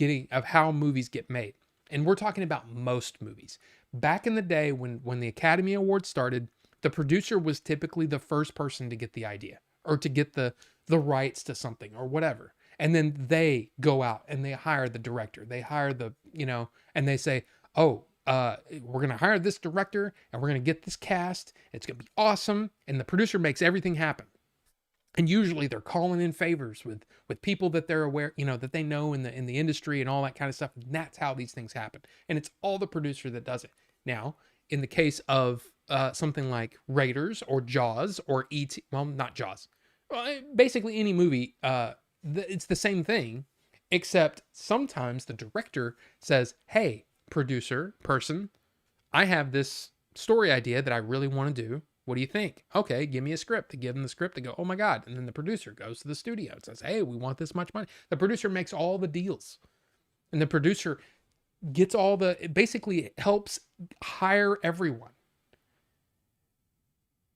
how movies get made. And we're talking about most movies. Back in the day when the Academy Awards started, the producer was typically the first person to get the idea or to get the rights to something or whatever. And then they go out and they hire the director. They hire and they say, oh, we're going to hire this director and we're going to get this cast. It's going to be awesome. And the producer makes everything happen. And usually they're calling in favors with people that they're aware, that they know in the industry and all that kind of stuff. And that's how these things happen. And it's all the producer that does it. Now, in the case of something like Raiders or Jaws or E.T., well, not Jaws, basically any movie, it's the same thing, except sometimes the director says, hey, producer person, I have this story idea that I really want to do. What do you think? Okay, give me a script. They give them the script. They go, oh my God. And then the producer goes to the studio and says, hey, we want this much money. The producer makes all the deals. And the producer gets basically helps hire everyone.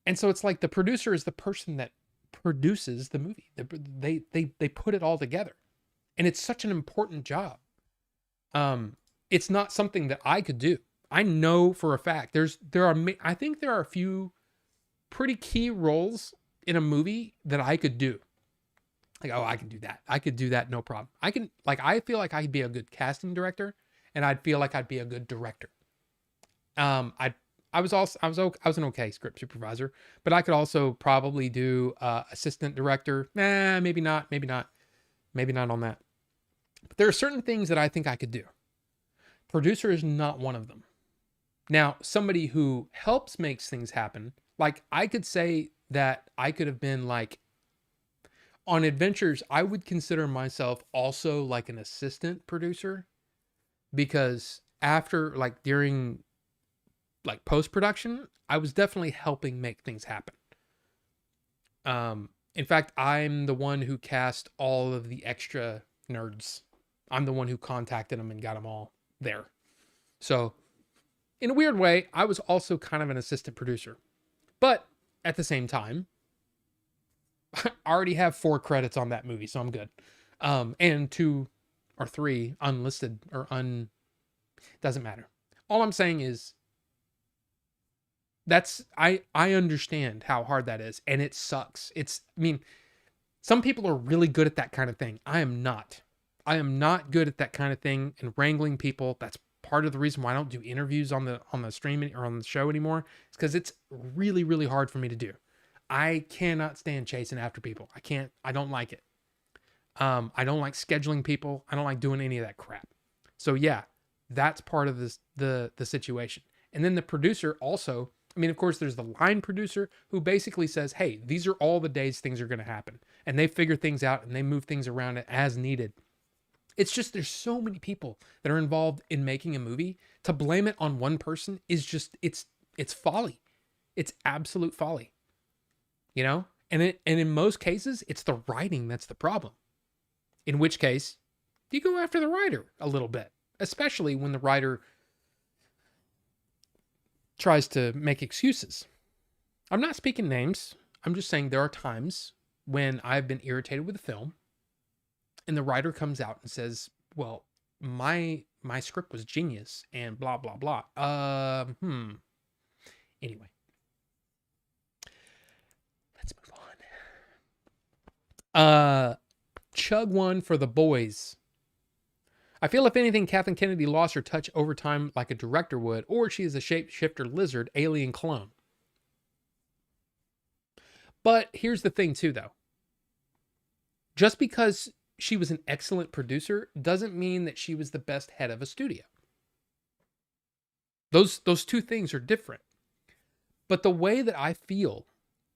And so it's like the producer is the person that produces the movie. They put it all together, and it's such an important job. It's not something that I could do. I know for a fact I think there are a few pretty key roles in a movie that I could do. Like, oh, I can do that. I could do that, no problem. I feel like I could be a good casting director, and I'd feel like I'd be a good director. I was an okay script supervisor, but I could also probably do assistant director. Maybe not on that. But there are certain things that I think I could do. Producer is not one of them. Now, somebody who helps makes things happen, like I could say that I could have been like on Adventures, I would consider myself also like an assistant producer, because after, like, during like post-production, I was definitely helping make things happen. In fact, I'm the one who cast all of the extra nerds. I'm the one who contacted them and got them all there. So in a weird way, I was also kind of an assistant producer, but at the same time, I already have 4 credits on that movie, so I'm good. And 2 or 3 unlisted or doesn't matter. All I'm saying is I understand how hard that is, and it sucks. Some people are really good at that kind of thing. I am not good at that kind of thing and wrangling people. That's part of the reason why I don't do interviews on the streaming or on the show anymore. It's because it's really, really hard for me to do. I cannot stand chasing after people. I don't like it. I don't like scheduling people. I don't like doing any of that crap. So yeah, that's part of the situation. And then the producer also, of course, there's the line producer who basically says, hey, these are all the days things are going to happen. And they figure things out and they move things around as needed. It's just, there's so many people that are involved in making a movie. To blame it on one person is just, it's folly. It's absolute folly. And in most cases, it's the writing that's the problem. In which case, you go after the writer a little bit, especially when the writer tries to make excuses. I'm not speaking names. I'm just saying there are times when I've been irritated with a film and the writer comes out and says, well, my script was genius and blah, blah, blah. Anyway, let's move on. Chug one for the boys. I feel if anything, Kathleen Kennedy lost her touch over time like a director would, or she is a shapeshifter lizard alien clone. But here's the thing too, though. Just because she was an excellent producer doesn't mean that she was the best head of a studio. Those two things are different. But the way that I feel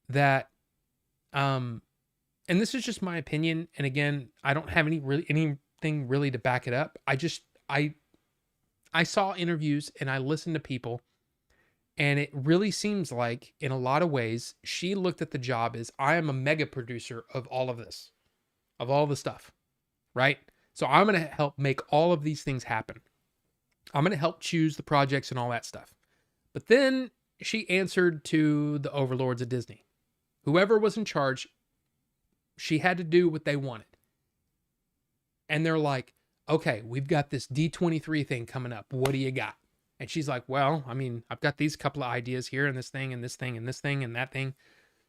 that, and this is just my opinion, and again, I don't have anything really to back it up. I saw interviews and I listened to people, and it really seems like in a lot of ways, she looked at the job as, I am a mega producer of all of this, of all the stuff, right? So I'm going to help make all of these things happen. I'm going to help choose the projects and all that stuff. But then she answered to the overlords of Disney. Whoever was in charge, she had to do what they wanted. And they're like, okay, we've got this D23 thing coming up. What do you got? And she's like, well, I've got these couple of ideas here, and this thing, and this thing, and this thing, and that thing.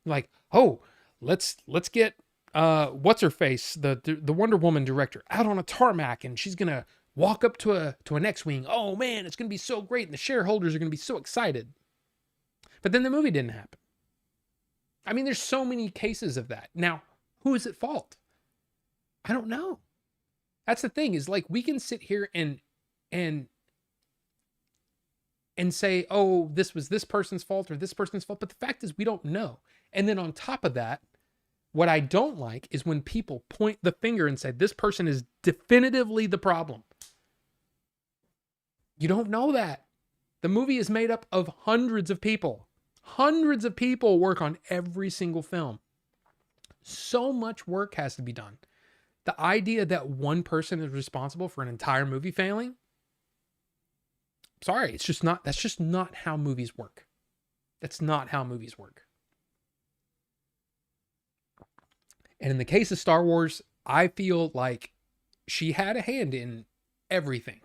Like, oh, let's get what's her face, the Wonder Woman director, out on a tarmac, and she's gonna walk up to an X-wing. Oh man, it's gonna be so great, and the shareholders are gonna be so excited. But then the movie didn't happen. There's so many cases of that. Now, who is at fault? I don't know. That's the thing, is like, we can sit here and say, oh, this was this person's fault or this person's fault. But the fact is, we don't know. And then on top of that, what I don't like is when people point the finger and say, this person is definitively the problem. You don't know that. The movie is made up of hundreds of people. Hundreds of people work on every single film. So much work has to be done. The idea that one person is responsible for an entire movie failing, sorry, that's just not how movies work. That's not how movies work. And in the case of Star Wars, I feel like she had a hand in everything.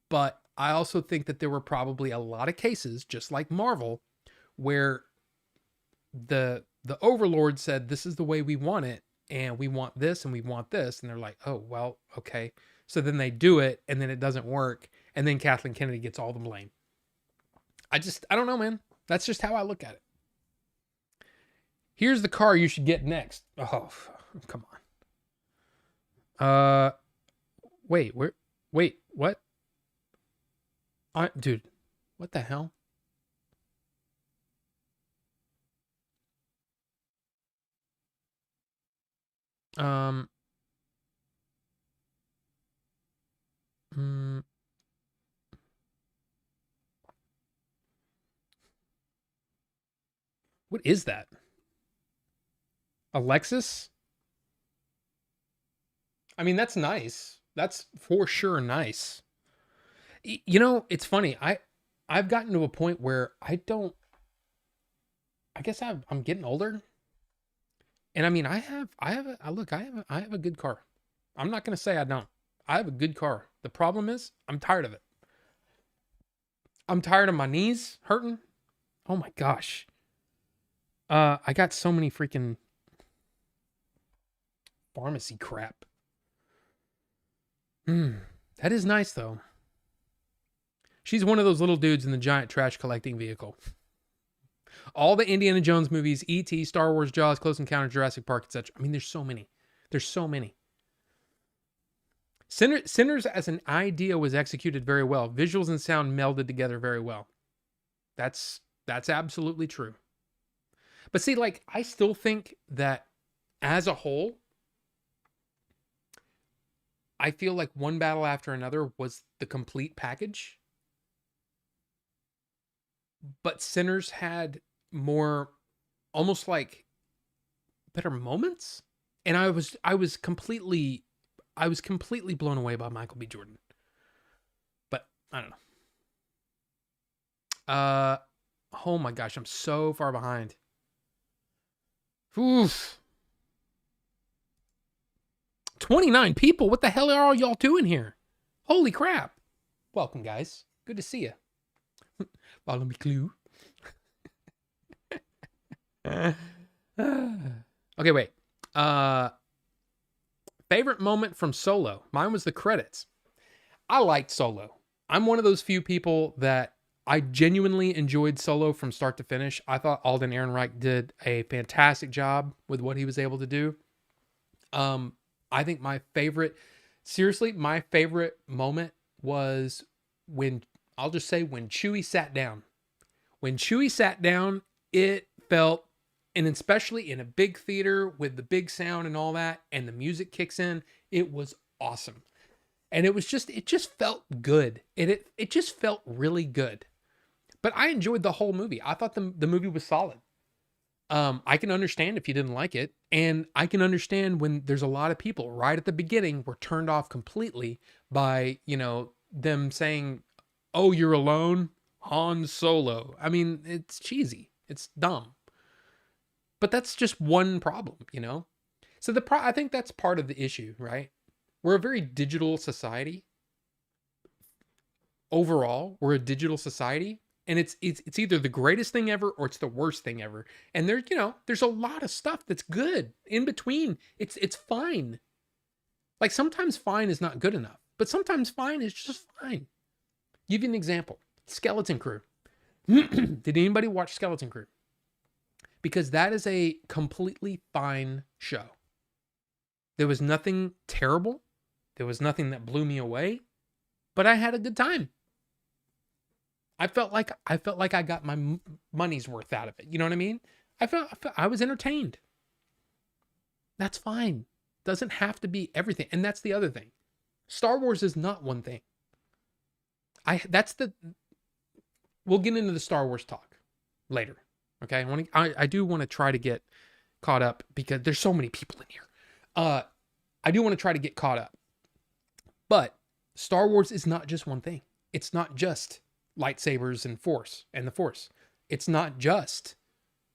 But I also think that there were probably a lot of cases, just like Marvel, where the overlord said, this is the way we want it, and we want this and we want this, and they're like, oh well, okay. So then they do it, and then it doesn't work, and then Kathleen Kennedy gets all the blame. I don't know, man. That's just how I look at it. Here's the car you should get next. Oh, come on. Wait, what? Dude, what the hell? Um, mm, what is that? Alexis? I mean, that's nice. That's for sure nice. You know, it's funny. I've gotten to a point where I guess I'm getting older. And I mean, I have a good car. I'm not going to say I don't. I have a good car. The problem is I'm tired of it. I'm tired of my knees hurting. Oh my gosh. I got so many freaking pharmacy crap. That is nice though. She's one of those little dudes in the giant trash collecting vehicle. All the Indiana Jones movies, E.T., Star Wars, Jaws, Close Encounter, Jurassic Park, etc. I mean, there's so many. There's so many. Sinners as an idea was executed very well. Visuals and sound melded together very well. That's absolutely true. But see, like, I still think that as a whole, I feel like One Battle After Another was the complete package. But Sinners had more, almost like better moments. And I was completely blown away by Michael B. Jordan. But I don't know. Oh my gosh, I'm so far behind. Oof. 29 people. What the hell are all y'all doing here? Holy crap. Welcome, guys. Good to see you. Follow me, Clue. Okay, wait. Favorite moment from Solo. Mine was the credits. I liked Solo. I'm one of those few people that I genuinely enjoyed Solo from start to finish. I thought Alden Ehrenreich did a fantastic job with what he was able to do. I think my favorite moment was when Chewie sat down. When Chewie sat down, it felt, and especially in a big theater with the big sound and all that, and the music kicks in, it was awesome. And it just felt good. It just felt really good. But I enjoyed the whole movie. I thought the movie was solid. I can understand if you didn't like it. And I can understand when there's a lot of people right at the beginning were turned off completely by, them saying, oh, you're alone? Han Solo. I mean, it's cheesy. It's dumb. But that's just one problem, So I think that's part of the issue, right? We're a very digital society. Overall, we're a digital society. And it's either the greatest thing ever or it's the worst thing ever. And there's a lot of stuff that's good in between. It's fine. Like sometimes fine is not good enough, but sometimes fine is just fine. Give you an example. Skeleton Crew. Did anybody watch Skeleton Crew? Because that is a completely fine show. There was nothing terrible. There was nothing that blew me away, but I had a good time. I felt like I got my money's worth out of it. You know what I mean? I was entertained. That's fine. Doesn't have to be everything. And that's the other thing. Star Wars is not one thing. We'll get into the Star Wars talk later. Okay? I do want to try to get caught up because there's so many people in here. I do want to try to get caught up. But Star Wars is not just one thing. It's not just lightsabers and the Force. It's not just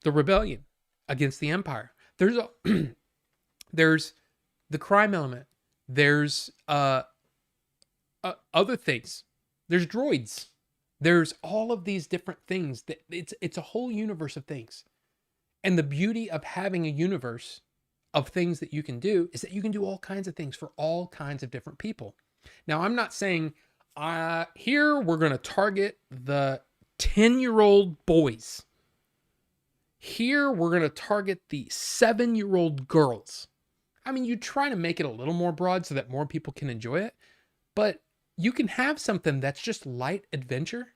the rebellion against the Empire. There's There's the crime element. There's other things. There's droids. There's all of these different things that it's a whole universe of things. And the beauty of having a universe of things that you can do is that you can do all kinds of things for all kinds of different people. Now, I'm not saying here we're going to target the 10-year-old boys. Here we're going to target the 7-year-old girls. I mean, you try to make it a little more broad so that more people can enjoy it, but you can have something that's just light adventure,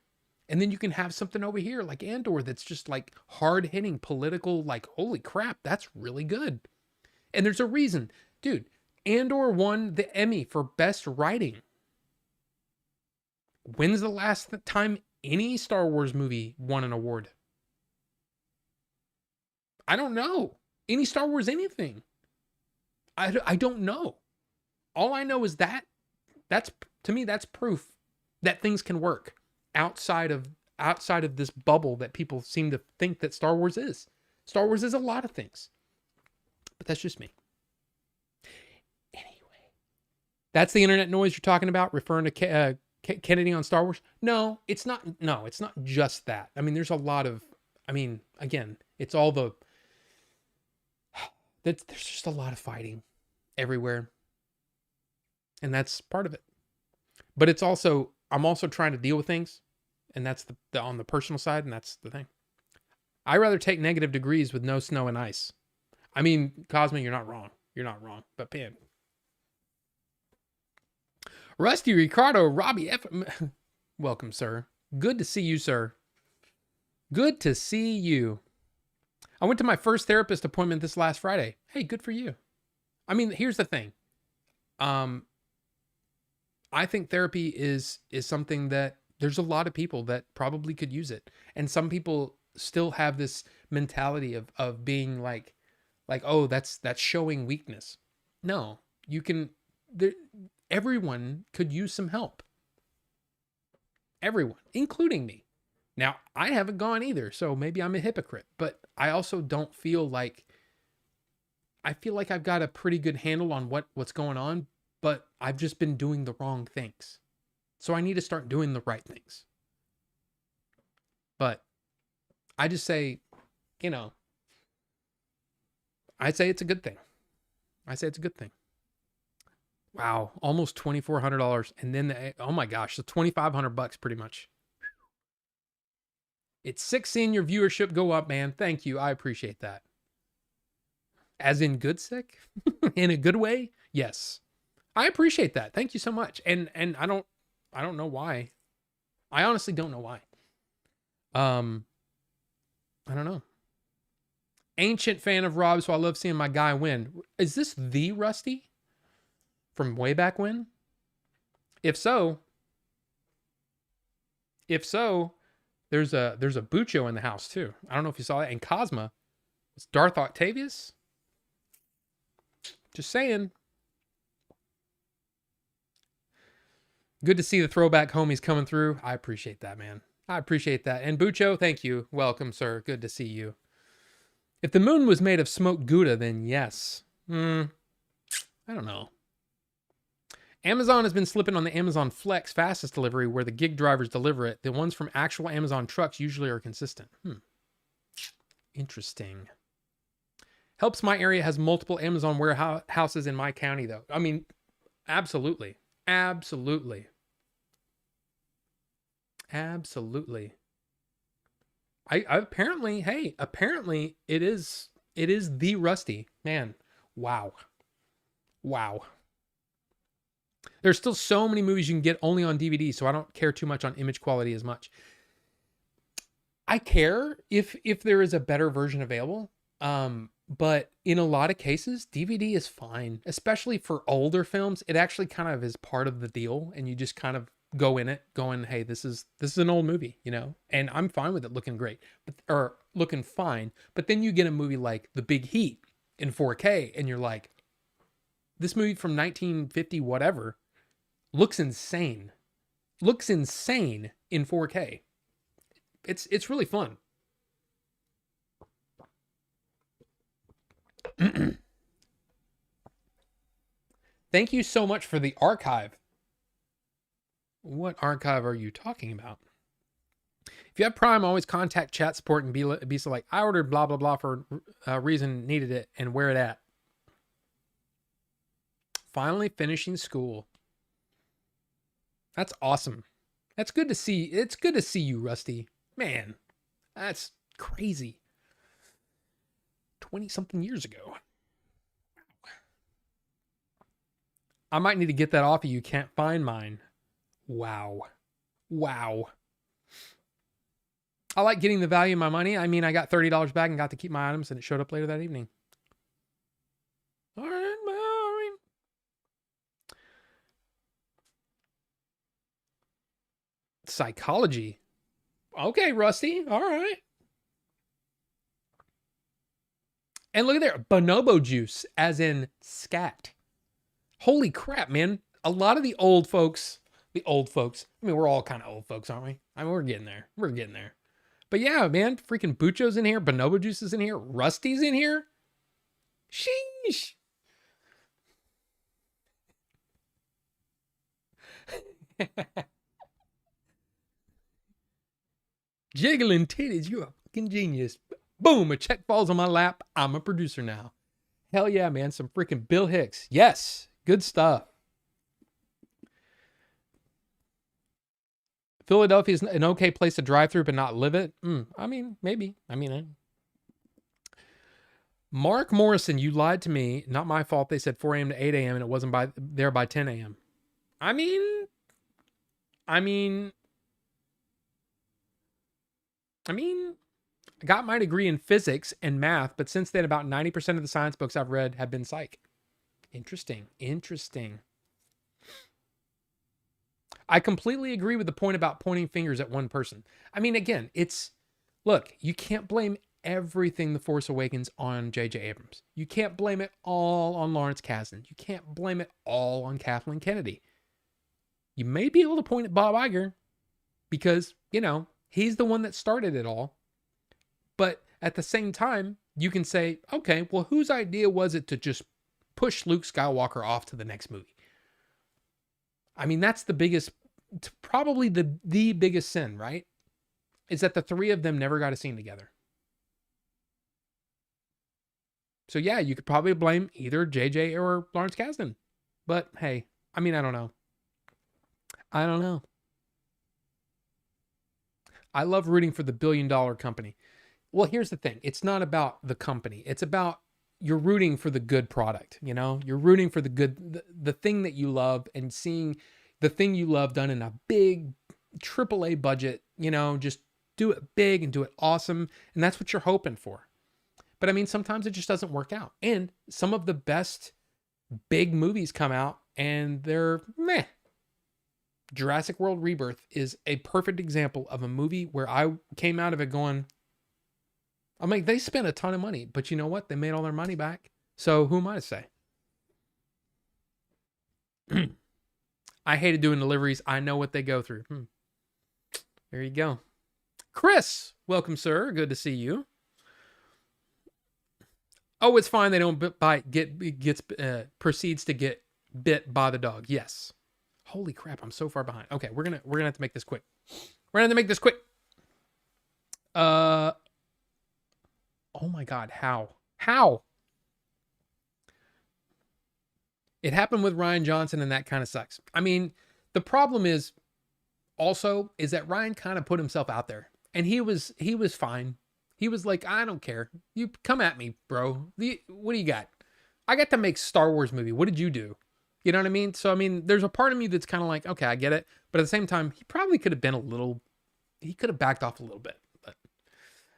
and then you can have something over here like Andor that's just like hard-hitting political, like, holy crap, that's really good. And there's a reason. Dude, Andor won the Emmy for Best Writing. When's the last time any Star Wars movie won an award? I don't know. Any Star Wars anything. I don't know. All I know is that's to me, that's proof that things can work outside of this bubble that people seem to think that Star Wars is. Star Wars is a lot of things. But that's just me. Anyway, that's the internet noise you're talking about, referring to Kennedy on Star Wars. No, it's not. No, it's not just that. I mean, there's a lot of. I mean, again, it's all the. There's just a lot of fighting everywhere, and that's part of it. But it's also, I'm also trying to deal with things, and that's the on the personal side, and that's the thing. I'd rather take negative degrees with no snow and ice. I mean, Cosmo, you're not wrong. You're not wrong. But Pam. Rusty Ricardo, Robbie F. Welcome, sir. Good to see you, sir. Good to see you. I went to my first therapist appointment this last Friday. Hey, good for you. I mean, here's the thing. I think therapy is something that there's a lot of people that probably could use it. And some people still have this mentality of being like, oh, that's showing weakness. No, you can, everyone could use some help. Everyone, including me. Now, I haven't gone either, so maybe I'm a hypocrite, but I also don't feel like, I feel like I've got a pretty good handle on what's going on, but I've just been doing the wrong things. So I need to start doing the right things. But I just say, I say it's a good thing. I say it's a good thing. Wow, almost $2,400, and then oh my gosh, so $2,500 pretty much. It's 6 seeing your viewership go up, man. Thank you, I appreciate that. As in good sick, in a good way. Yes, I appreciate that. Thank you so much. And I don't know why. I honestly don't know why. I don't know. Ancient fan of Rob, so I love seeing my guy win. Is this the Rusty from way back when? If so, there's a Bucho in the house too. I don't know if you saw that. And Cosma, it's Darth Octavius. Just saying. Good to see the throwback homies coming through. I appreciate that, man. I appreciate that. And Bucho, thank you. Welcome, sir. Good to see you. If the moon was made of smoked Gouda, then yes. I don't know. Amazon has been slipping on the Amazon Flex fastest delivery where the gig drivers deliver it. The ones from actual Amazon trucks usually are consistent. Interesting. Helps my area has multiple Amazon warehouses in my county, though. I mean, absolutely. Absolutely. Absolutely. I apparently it is the Rusty. Man, wow. There's still so many movies you can get only on DVD, so I don't care too much on image quality as much. I care if there is a better version available, but in a lot of cases, DVD is fine, especially for older films. It actually kind of is part of the deal, and you just kind of go in it going, hey, this is an old movie, and I'm fine with it looking great, or looking fine. But then you get a movie like The Big Heat in 4K, and you're like, this movie from 1950 whatever looks insane in 4K. It's really fun. Thank you so much for the archive. What archive are you talking about? If you have Prime, always contact chat support and be so like, I ordered blah, blah, blah for a reason, needed it, and where it at. Finally finishing school. That's awesome. That's good to see. It's good to see you, Rusty. Man, that's crazy. 20-something years ago. I might need to get that off of you. Can't find mine. Wow. Wow. I like getting the value of my money. I mean, I got $30 back and got to keep my items, and it showed up later that evening. All right, Maureen. Psychology. Okay, Rusty. All right. And look at there. Bonobo juice, as in scat. Holy crap, man. A lot of the old folks, I mean, we're all kind of old folks, aren't we? I mean, we're getting there. We're getting there. But yeah, man, freaking Bucho's in here. Bonobo juice is in here. Rusty's in here. Sheesh. Jiggling titties, you're a fucking genius. Boom, a check falls on my lap. I'm a producer now. Hell yeah, man. Some freaking Bill Hicks. Yes, good stuff. Philadelphia is an okay place to drive through, but not live it. I mean, maybe. Mark Morrison, you lied to me. Not my fault. They said 4 a.m. to 8 a.m. and it wasn't there by 10 a.m. I mean, I got my degree in physics and math, but since then, about 90% of the science books I've read have been psych. Interesting. I completely agree with the point about pointing fingers at one person. I mean, again, look, you can't blame everything The Force Awakens on J.J. Abrams. You can't blame it all on Lawrence Kasdan. You can't blame it all on Kathleen Kennedy. You may be able to point at Bob Iger because, he's the one that started it all. But at the same time, you can say, okay, well, whose idea was it to just push Luke Skywalker off to the next movie? I mean, that's the biggest, probably the biggest sin, right? Is that the three of them never got a scene together. So yeah, you could probably blame either JJ or Lawrence Kasdan. But hey, I mean, I don't know. I love rooting for the billion-dollar company. Well, here's the thing. It's not about the company. It's about you're rooting for the good product, You're rooting for the good, the thing that you love, and seeing the thing you love done in a big AAA budget, just do it big and do it awesome. And that's what you're hoping for. But I mean, sometimes it just doesn't work out. And some of the best big movies come out and they're meh. Jurassic World Rebirth is a perfect example of a movie where I came out of it going, I'm like, they spent a ton of money, but you know what? They made all their money back. So who am I to say? I hated doing deliveries. I know what they go through. There you go. Chris, welcome, sir. Good to see you. Oh, it's fine. They don't proceeds to get bit by the dog. Yes. Holy crap! I'm so far behind. Okay, we're gonna have to make this quick. Oh my God, how? It happened with Ryan Johnson, and that kind of sucks. I mean, the problem is that Ryan kind of put himself out there, and he was fine. He was like, I don't care. You come at me, bro. What do you got? I got to make Star Wars movie. What did you do? You know what I mean? So, I mean, there's a part of me that's kind of like, okay, I get it. But at the same time, he probably could have he could have backed off a little bit. But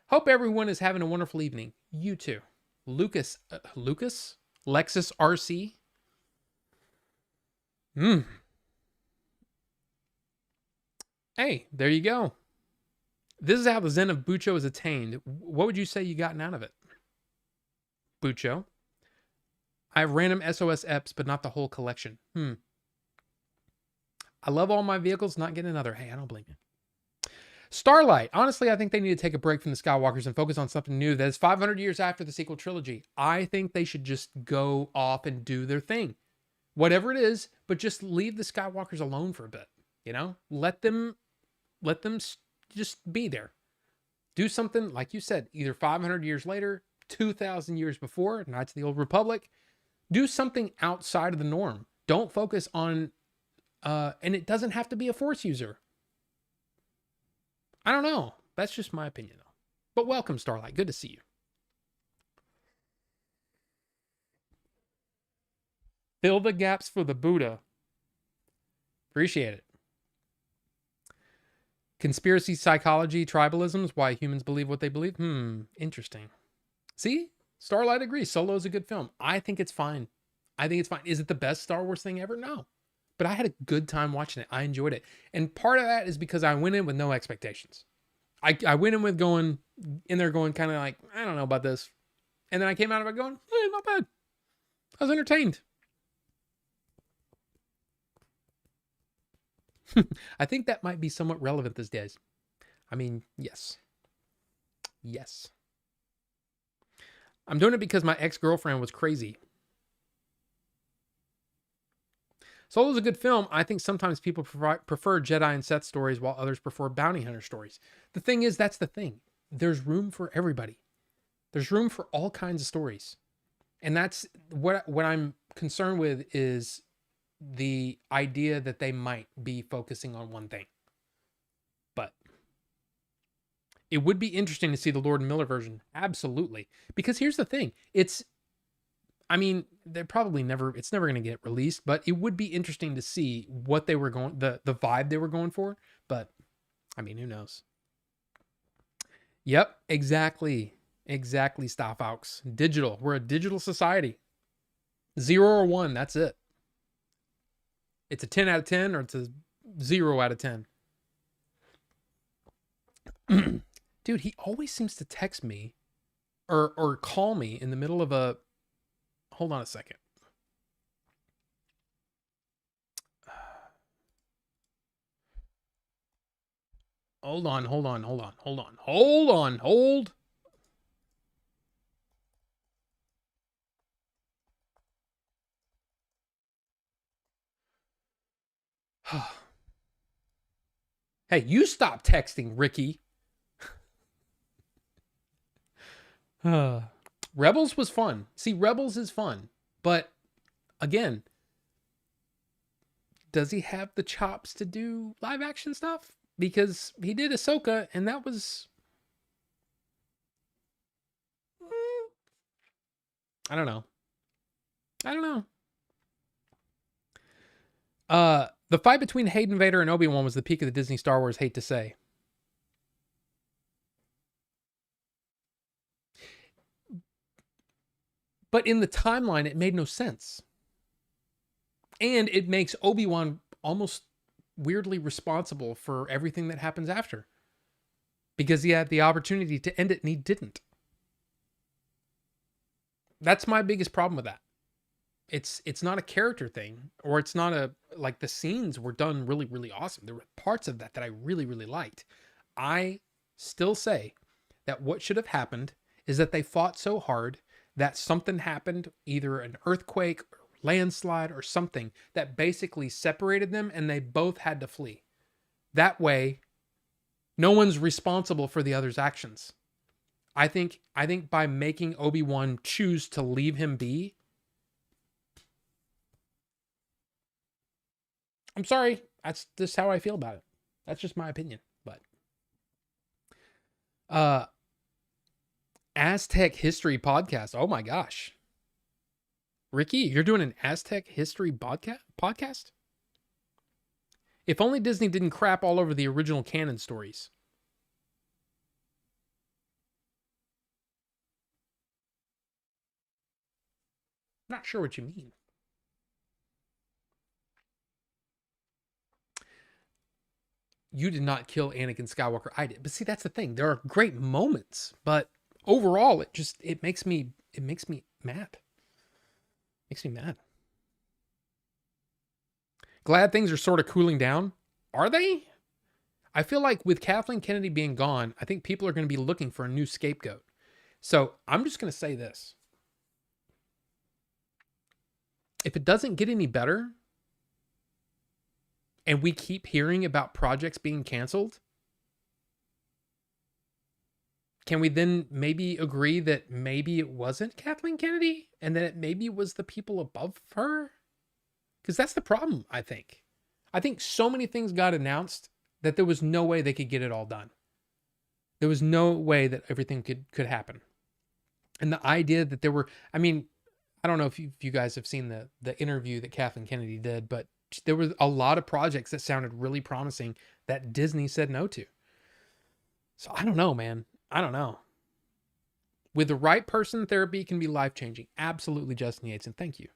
hope everyone is having a wonderful evening. You too. Lexus RC. Hey, there you go. This is how the Zen of Bucho is attained. What would you say you gotten out of it? Bucho. I have random SOS EPs, but not the whole collection. I love all my vehicles, not getting another. Hey, I don't blame you. Starlight. Honestly, I think they need to take a break from the Skywalkers and focus on something new that is 500 years after the sequel trilogy. I think they should just go off and do their thing. whatever it is, but just leave the Skywalkers alone for a bit. You know, let them just be there. Do something like you said, either 500 years later, 2,000 years before, Knights of the Old Republic. Do something outside of the norm. Don't focus on, and it doesn't have to be a Force user. I don't know. That's just my opinion, though. But welcome, Starlight. Good to see you. Fill the gaps for the Buddha. Appreciate it. Conspiracy psychology, tribalisms, why humans believe what they believe. Interesting. See? Starlight agrees. Solo is a good film. I think it's fine. Is it the best Star Wars thing ever? No. But I had a good time watching it. I enjoyed it. And part of that is because I went in with no expectations. I went in with going kind of like, I don't know about this. And then I came out of it going, not bad. I was entertained. I think that might be somewhat relevant these days. I mean, yes. Yes. I'm doing it because my ex-girlfriend was crazy. Solo's a good film. I think sometimes people prefer Jedi and Sith stories while others prefer bounty hunter stories. The thing is, that's the thing. There's room for everybody. There's room for all kinds of stories. And that's what I'm concerned with is the idea that they might be focusing on one thing. But it would be interesting to see the Lord and Miller version. Absolutely. Because here's the thing. It's never going to get released, but it would be interesting to see what they were going, the vibe they were going for. But I mean, who knows? Yep, exactly. Exactly, Staffaux. Digital. We're a digital society. 0 or 1, that's it. It's a 10 out of 10 or it's a 0 out of 10. Dude, he always seems to text me or call me in the middle of a... Hold on a second. Hold on. Hey, you stop texting, Ricky. Rebels was fun. See, Rebels is fun. But again, does he have the chops to do live action stuff? Because he did Ahsoka and that was... I don't know. The fight between Hayden Vader and Obi-Wan was the peak of the Disney Star Wars, hate to say. But in the timeline, it made no sense. And it makes Obi-Wan almost weirdly responsible for everything that happens after. Because he had the opportunity to end it and he didn't. That's my biggest problem with that. It's not a character thing, or it's not like the scenes were done really, really awesome. There were parts of that I really, really liked. I still say that what should have happened is that they fought so hard that something happened, either an earthquake or landslide or something that basically separated them and they both had to flee. That way, no one's responsible for the other's actions. I think by making Obi-Wan choose to leave him be, I'm sorry, that's just how I feel about it. That's just my opinion. But Aztec History Podcast. Oh my gosh. Ricky, you're doing an Aztec History podcast? If only Disney didn't crap all over the original canon stories. Not sure what you mean. You did not kill Anakin Skywalker. I did. But see, that's the thing. There are great moments, but overall, it makes me mad. Makes me mad. Glad things are sort of cooling down. Are they? I feel like with Kathleen Kennedy being gone, I think people are going to be looking for a new scapegoat. So I'm just going to say this. if it doesn't get any better and we keep hearing about projects being canceled, can we then maybe agree that maybe it wasn't Kathleen Kennedy and that it maybe was the people above her? Because that's the problem, I think. I think so many things got announced that there was no way they could get it all done. There was no way that everything could happen. And the idea that there were, I mean, I don't know if you guys have seen the interview that Kathleen Kennedy did, but there was a lot of projects that sounded really promising that Disney said no to. So I don't know, man. I don't know. With the right person, therapy can be life-changing. Absolutely, Justin Yates, and thank you.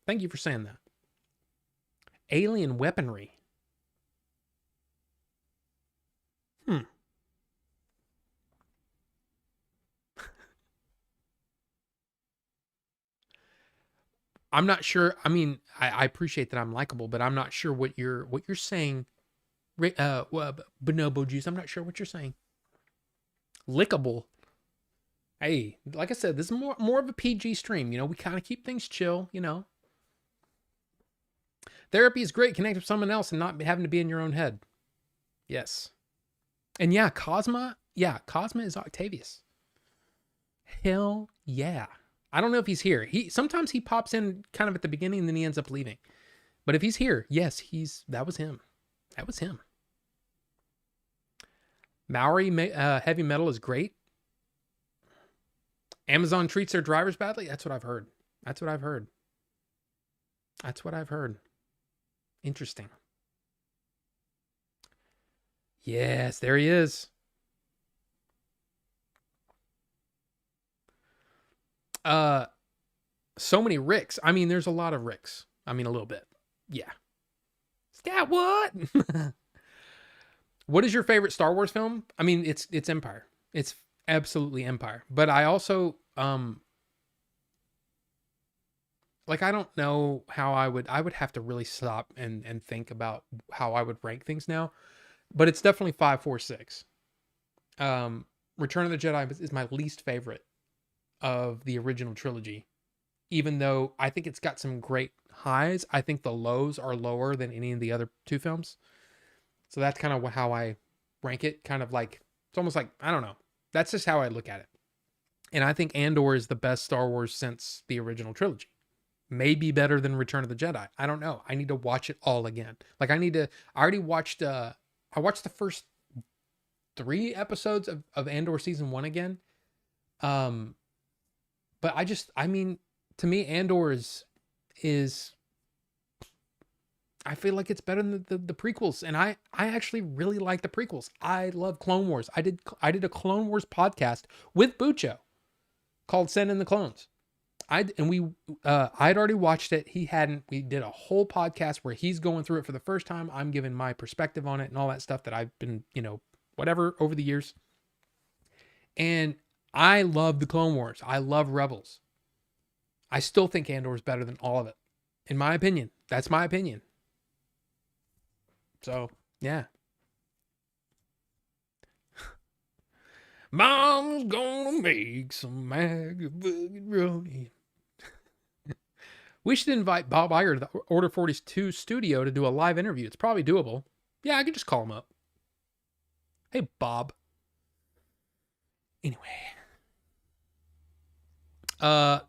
Thank you for saying that. Alien weaponry. I'm not sure. I mean, I appreciate that I'm likable, but I'm not sure what you're saying. Bonobo juice. I'm not sure what you're saying. Lickable. Hey, like I said, this is more of a PG stream. You know, we kind of keep things chill. You know, therapy is great. Connect with someone else and not having to be in your own head. Yes. And yeah, Cosma. Yeah, Cosma is Octavius. Hell yeah. I don't know if he's here. Sometimes he pops in kind of at the beginning and then he ends up leaving. But if he's here, yes, that was him. That was him. Maori heavy metal is great. Amazon treats their drivers badly. That's what I've heard. That's what I've heard. That's what I've heard. Interesting. Yes, there he is. So many Ricks. I mean, there's a lot of Ricks. I mean, a little bit. Yeah. Scat what? What is your favorite Star Wars film? I mean, it's Empire. It's absolutely Empire. But I also like, I don't know how I would have to really stop and think about how I would rank things now. But it's definitely 5, 4, 6. Return of the Jedi is my least favorite of the original trilogy. Even though I think it's got some great highs, I think the lows are lower than any of the other two films. So that's kind of how I rank it. Kind of like, it's almost like, I don't know. That's just how I look at it. And I think Andor is the best Star Wars since the original trilogy. Maybe better than Return of the Jedi. I don't know. I need to watch it all again. Like I already watched, I watched the first 3 episodes of Andor season 1 again. But I mean, to me, Andor is I feel like it's better than the prequels. And I actually really like the prequels. I love Clone Wars. I did a Clone Wars podcast with Bucho called Send in the Clones. I'd already watched it. He hadn't. We did a whole podcast where he's going through it for the first time. I'm giving my perspective on it and all that stuff that I've been, whatever over the years. And I love the Clone Wars. I love Rebels. I still think Andor is better than all of it. In my opinion. That's my opinion. So, yeah. Mom's gonna make some macaroni. We should invite Bob Iger to the Order 42 studio to do a live interview. It's probably doable. Yeah, I could just call him up. Hey, Bob. Anyway. I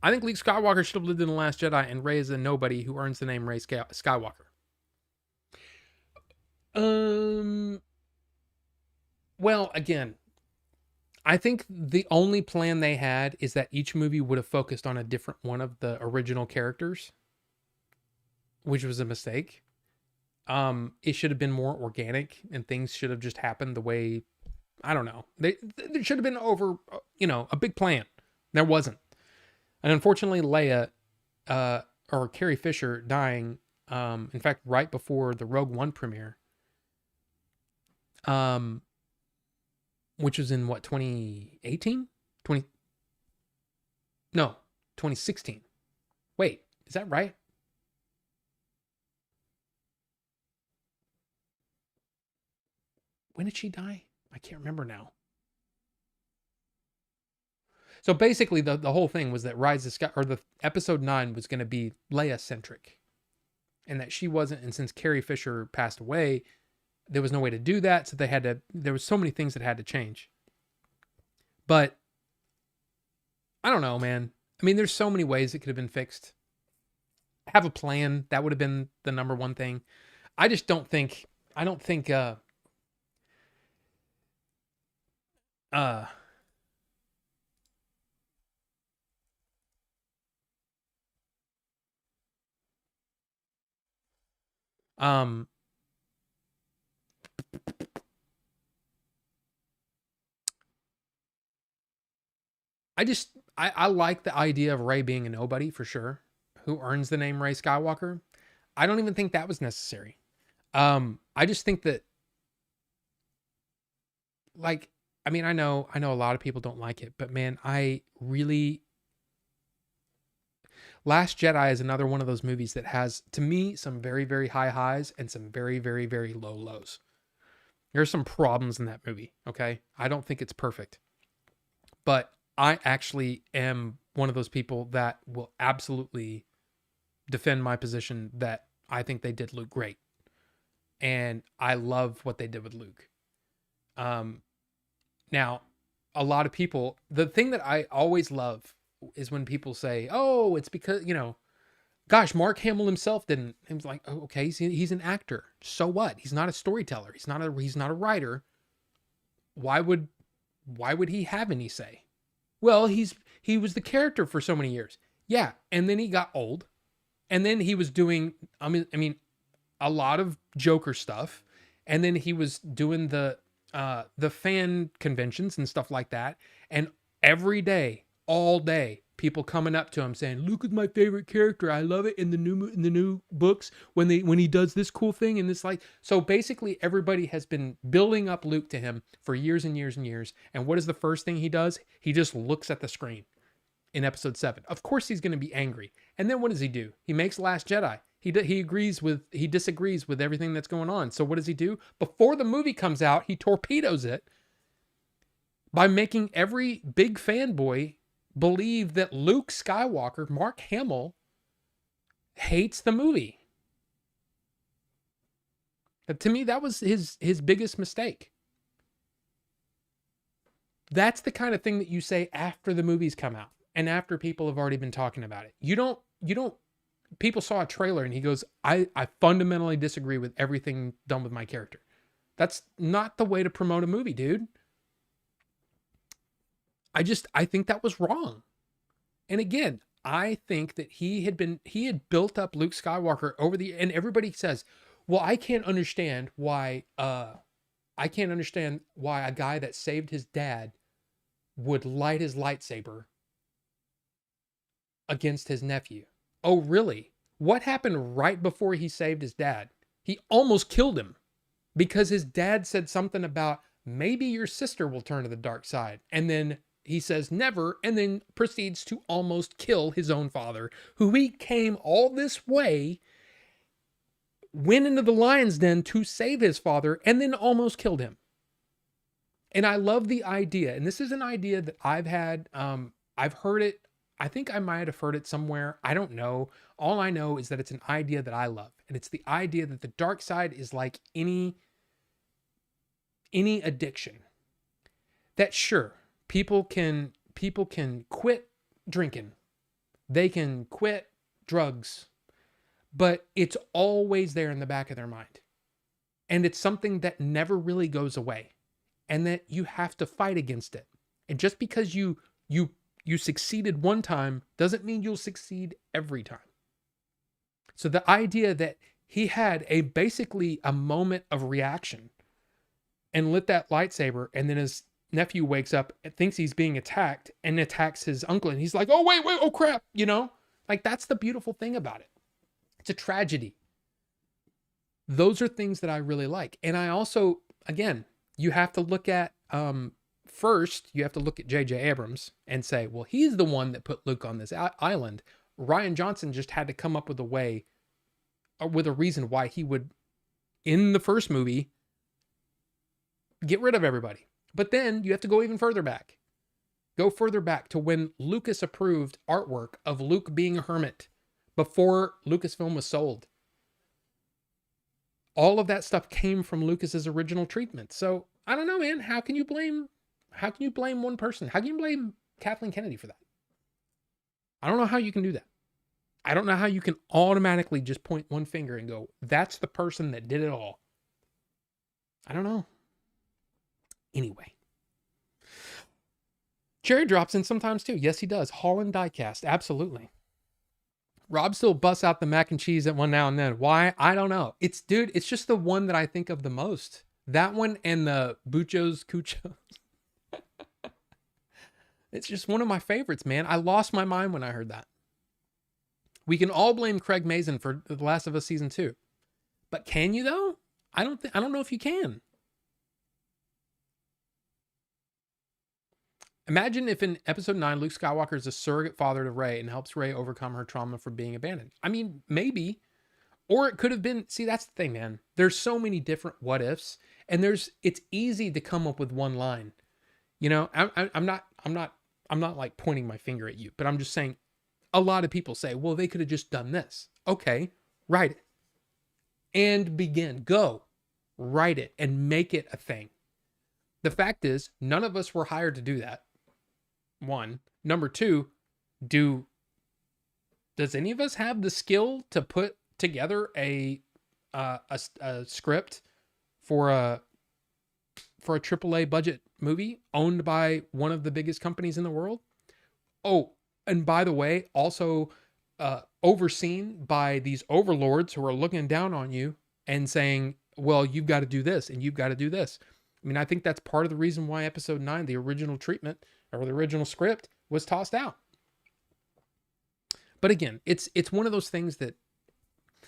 think Luke Skywalker should have lived in The Last Jedi, and Rey is a nobody who earns the name Rey Skywalker. Well, again, I think the only plan they had is that each movie would have focused on a different one of the original characters, which was a mistake. It should have been more organic and things should have just happened the way, I don't know. There should have been a big plan. There wasn't. And unfortunately, Leia, or Carrie Fisher dying, in fact, right before the Rogue One premiere, which was in 2018? 2016. Wait, is that right? When did she die? I can't remember now. So basically, the whole thing was that Rise of Sky, or the episode 9 was going to be Leia centric, and that she wasn't. And since Carrie Fisher passed away, there was no way to do that. So they had to. There was so many things that had to change. But I don't know, man. I mean, there's so many ways it could have been fixed. Have a plan. That would have been the number one thing. I just don't think. I don't think. Uh. Um. I like the idea of Rey being a nobody for sure, who earns the name Rey Skywalker. I don't even think that was necessary. I just think that, like, I mean, I know a lot of people don't like it, but man, I really, Last Jedi is another one of those movies that has, to me, some very, very high highs and some very, very, very low lows. There's some problems in that movie, okay? I don't think it's perfect. But I actually am one of those people that will absolutely defend my position that I think they did Luke great. And I love what they did with Luke. Now, a lot of people, the thing that I always love is when people say, oh, it's because, gosh, Mark Hamill himself didn't. He was like, oh, okay, he's an actor. So what? He's not a storyteller. He's not a writer. Why would he have any say? Well, he was the character for so many years. Yeah, and then he got old. And then he was doing I mean a lot of Joker stuff, and then he was doing the fan conventions and stuff like that, and every day, all day, people coming up to him saying, Luke is my favorite character. I love it in the new books when he does this cool thing. And it's like, so basically everybody has been building up Luke to him for years and years and years. And what is the first thing he does? He just looks at the screen in episode 7. Of course he's going to be angry. And then what does he do? He makes Last Jedi. He disagrees with everything that's going on. So what does he do? Before the movie comes out, he torpedoes it by making every big fanboy believe that Luke Skywalker, Mark Hamill, hates the movie. But to me, that was his biggest mistake. That's the kind of thing that you say after the movies come out and after people have already been talking about it. You don't people saw a trailer and he goes, I fundamentally disagree with everything done with my character. That's not the way to promote a movie, dude. I think that was wrong. And again, I think that he had built up Luke Skywalker and everybody says, well, I can't understand why a guy that saved his dad would light his lightsaber against his nephew. Oh, really? What happened right before he saved his dad? He almost killed him because his dad said something about maybe your sister will turn to the dark side. And then he says never, and then proceeds to almost kill his own father, who he came all this way, went into the lion's den to save his father, and then almost killed him. And I love the idea. And this is an idea that I've had. I've heard it. I think I might have heard it somewhere. I don't know. All I know is that it's an idea that I love. And it's the idea that the dark side is like any addiction. That sure, people can quit drinking. They can quit drugs. But it's always there in the back of their mind. And it's something that never really goes away. And that you have to fight against it. And just because you succeeded one time doesn't mean you'll succeed every time. So the idea that he had basically a moment of reaction and lit that lightsaber, and then his nephew wakes up and thinks he's being attacked and attacks his uncle, and he's like, oh wait, oh crap, like that's the beautiful thing about it. It's a tragedy. Those are things that I really like. And I also, again, you have to look at first, you have to look at J.J. Abrams and say, well, he's the one that put Luke on this island. Rian Johnson just had to come up with a way, or with a reason why he would, in the first movie, get rid of everybody. But then you have to go even further back. Go further back to when Lucas approved artwork of Luke being a hermit before Lucasfilm was sold. All of that stuff came from Lucas's original treatment. So I don't know, man. How can you blame one person? How can you blame Kathleen Kennedy for that? I don't know how you can do that. I don't know how you can automatically just point one finger and go, that's the person that did it all. I don't know. Anyway. Jerry drops in sometimes too. Yes, he does. Holland Diecast. Absolutely. Rob still busts out the mac and cheese at one now and then. Why? I don't know. It's just the one that I think of the most. That one and the Buchos Cuchos. It's just one of my favorites, man. I lost my mind when I heard that. We can all blame Craig Mazin for The Last of Us Season 2. But can you though? I don't know if you can. Imagine if in episode 9, Luke Skywalker is a surrogate father to Rey and helps Rey overcome her trauma for being abandoned. I mean, maybe. Or it could have been, see, that's the thing, man. There's so many different what ifs, and it's easy to come up with one line. You know, I'm not like pointing my finger at you, but I'm just saying a lot of people say, well, they could have just done this. Okay, write it. And begin. Go. Write it and make it a thing. The fact is, none of us were hired to do that. One. Number two, does any of us have the skill to put together a script for a AAA budget movie owned by one of the biggest companies in the world? Oh, and by the way, also overseen by these overlords who are looking down on you and saying, well, you've got to do this and you've got to do this. I mean, I think that's part of the reason why episode 9, the original treatment or the original script, was tossed out. But again, it's one of those things that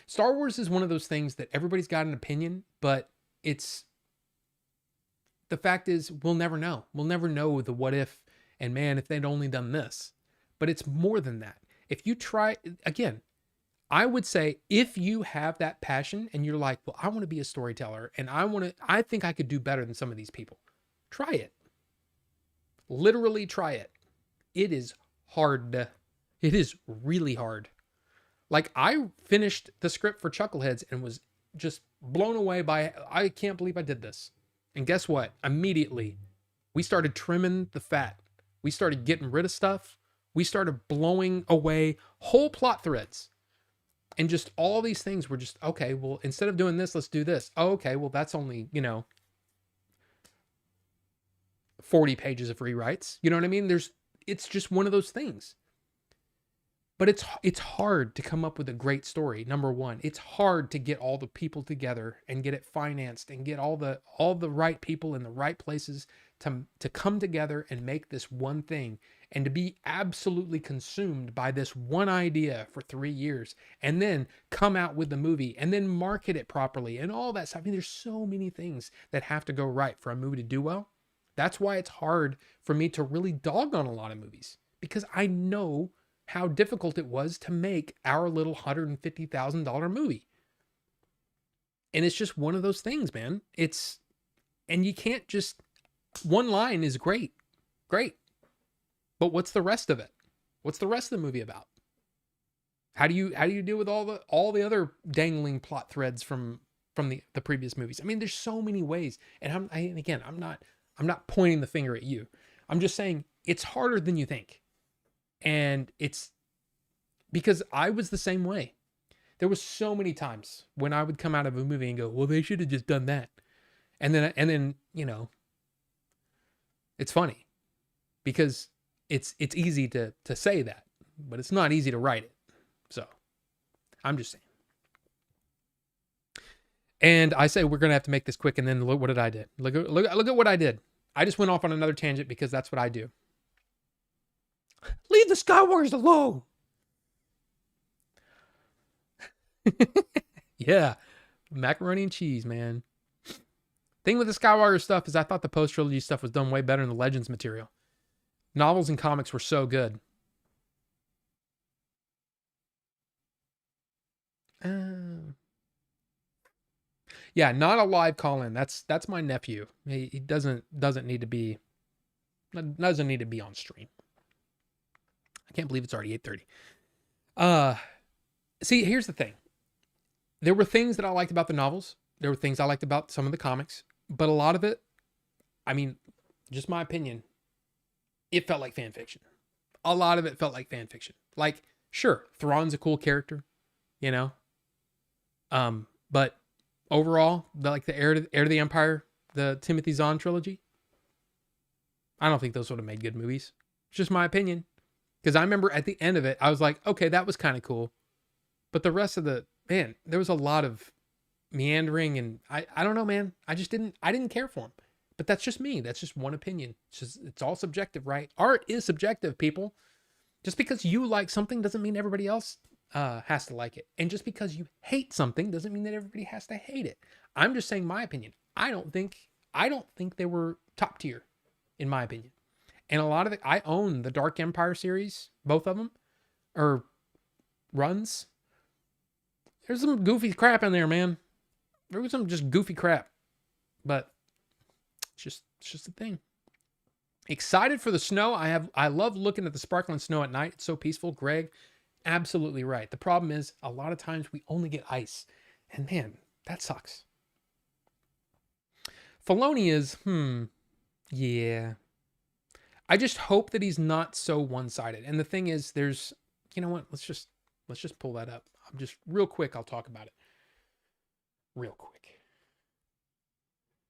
Star Wars is one of those things that everybody's got an opinion, but the fact is we'll never know. We'll never know the what if, and man, if they'd only done this. But it's more than that. If you try, again, I would say if you have that passion and you're like, well, I want to be a storyteller and I think I could do better than some of these people. Try it. Literally try it. It is hard. It is really hard. Like, I finished the script for Chuckleheads and was just blown away by, I can't believe I did this. And guess what? Immediately, we started trimming the fat. We started getting rid of stuff. We started blowing away whole plot threads. And just all these things were just, okay, well, instead of doing this, let's do this. Oh, okay, well, that's only, 40 pages of rewrites. You know what I mean? It's just one of those things. But it's hard to come up with a great story. Number one, it's hard to get all the people together and get it financed and get all the right people in the right places to come together and make this one thing, and to be absolutely consumed by this one idea for 3 years and then come out with the movie and then market it properly and all that stuff. I mean, there's so many things that have to go right for a movie to do well. That's why it's hard for me to really dog on a lot of movies, because I know how difficult it was to make our little $150,000 movie. And it's just one of those things, man. And you can't just, one line is great. But what's the rest of it? What's the rest of the movie about? How do you deal with all the other dangling plot threads from the previous movies? I mean, there's so many ways. And I'm not pointing the finger at you. I'm just saying it's harder than you think. And it's because I was the same way. There was so many times when I would come out of a movie and go, well, they should have just done that. And then, it's funny because it's easy to say that, but it's not easy to write it. So I'm just saying. And I say, we're going to have to make this quick. And then look what did I did. Look at what I did. I just went off on another tangent because that's what I do. Leave the Skywalkers alone. Yeah. Macaroni and cheese, man. Thing with the Skywalker stuff is I thought the post-trilogy stuff was done way better than the Legends material. Novels and comics were so good. Yeah, not a live call-in. That's my nephew. He doesn't need to be, It doesn't need to be on stream. I can't believe it's already 8:30. See, here's the thing. There were things that I liked about the novels. There were things I liked about some of the comics, but a lot of it, I mean, just my opinion, it felt like fan fiction. A lot of it felt like fan fiction. Like, sure, Thrawn's a cool character, you know, but overall, the Heir to the Empire, the Timothy Zahn trilogy, I don't think those would have made good movies. It's just my opinion. Because I remember at the end of it, I was like, okay, that was kind of cool. But the rest of man, there was a lot of meandering, and I don't know, man. I didn't care for him. But that's just me. That's just one opinion. It's all subjective, right? Art is subjective, people. Just because you like something doesn't mean everybody else has to like it. And just because you hate something doesn't mean that everybody has to hate it. I'm just saying my opinion. I don't think they were top tier, in my opinion. And a lot of I own the Dark Empire series, both of them, or runs. There's some goofy crap in there, man. There was some just goofy crap, but it's just a thing. Excited for the snow. I love looking at the sparkling snow at night. It's so peaceful. Greg, absolutely right. The problem is a lot of times we only get ice, and man, that sucks. Filoni is, yeah. I just hope that he's not so one-sided. And the thing is, you know what? Let's just pull that up. I'm just real quick. I'll talk about it real quick.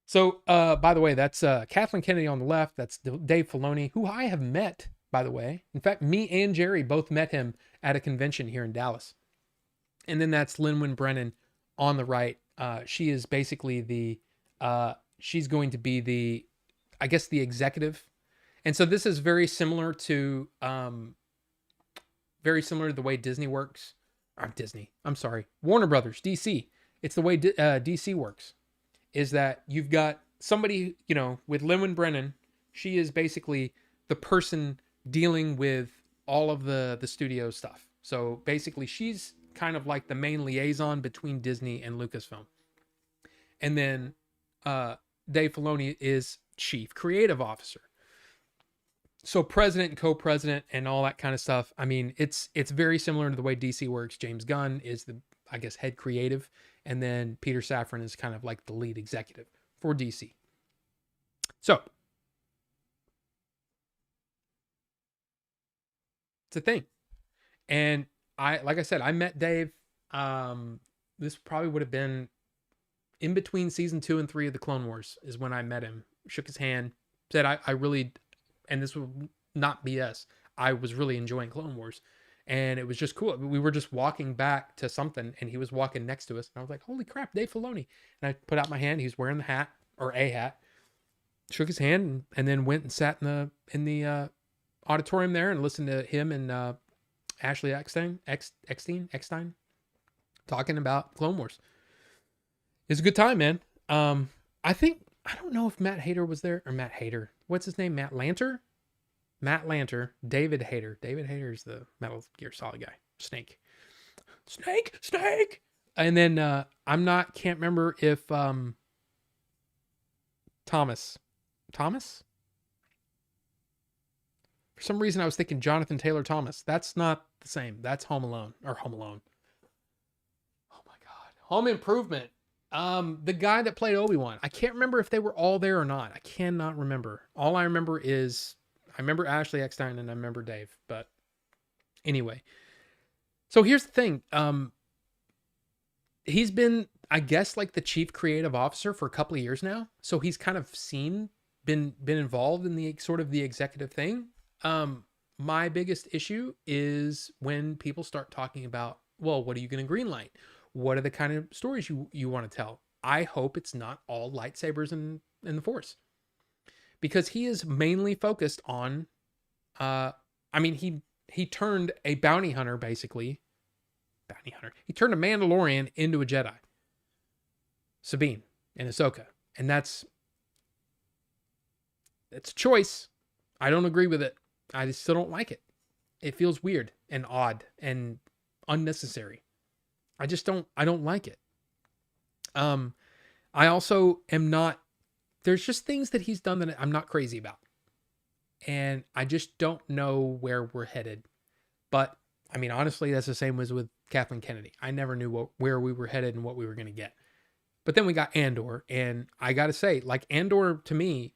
So, by the way, that's Kathleen Kennedy on the left. That's Dave Filoni, who I have met, by the way. In fact, me and Jerry both met him at a convention here in Dallas. And then that's Lynwen Brennan on the right. She is basically she's going to be the executive. And so this is very similar to the way Disney works. I'm sorry. Warner Brothers, DC. It's the way DC works. Is that you've got somebody, with Lynwen Brennan, she is basically the person dealing with all of the studio stuff. So basically she's kind of like the main liaison between Disney and Lucasfilm. And then Dave Filoni is chief creative officer. So president and co-president and all that kind of stuff. I mean, it's very similar to the way DC works. James Gunn is the, head creative. And then Peter Safran is kind of like the lead executive for DC. So it's a thing. And like I said, I met Dave. This probably would have been in between season 2 and 3 of the Clone Wars is when I met him, shook his hand, said, I really, and this was not BS, I was really enjoying Clone Wars. And it was just cool. We were just walking back to something and he was walking next to us. And I was like, holy crap, Dave Filoni. And I put out my hand. He was wearing the hat, or a hat, shook his hand, and then went and sat in the auditorium there and listened to him and Ashley Eckstein talking about Clone Wars. It's a good time, man. I don't know if Matt Hader was there, or Matt Hader. What's his name? Matt Lanter, David Hader. David Hader is the Metal Gear Solid guy. Snake. And then can't remember if Thomas. For some reason I was thinking Jonathan Taylor Thomas. That's not the same. That's Home Alone. Oh my God. Home Improvement. The guy that played Obi-Wan. I can't remember if they were all there or not. I cannot remember. All I remember is I remember Ashley Eckstein and I remember Dave. But anyway. So here's the thing. He's been, I guess, like the chief creative officer for a couple of years now. So he's kind of been involved in the sort of the executive thing. My biggest issue is when people start talking about, well, what are you going to greenlight? What are the kind of stories you want to tell? I hope it's not all lightsabers and the Force. Because he is mainly focused on, he turned a bounty hunter, basically. He turned a Mandalorian into a Jedi. Sabine and Ahsoka. And it's a choice. I don't agree with it. I still don't like it. It feels weird and odd and unnecessary. I don't like it. I also am not, there's just things that he's done that I'm not crazy about. and I just don't know where we're headed. But I mean, honestly, that's the same as with Kathleen Kennedy. I never knew where we were headed and what we were going to get. But then we got Andor, and I got to say, like, Andor to me,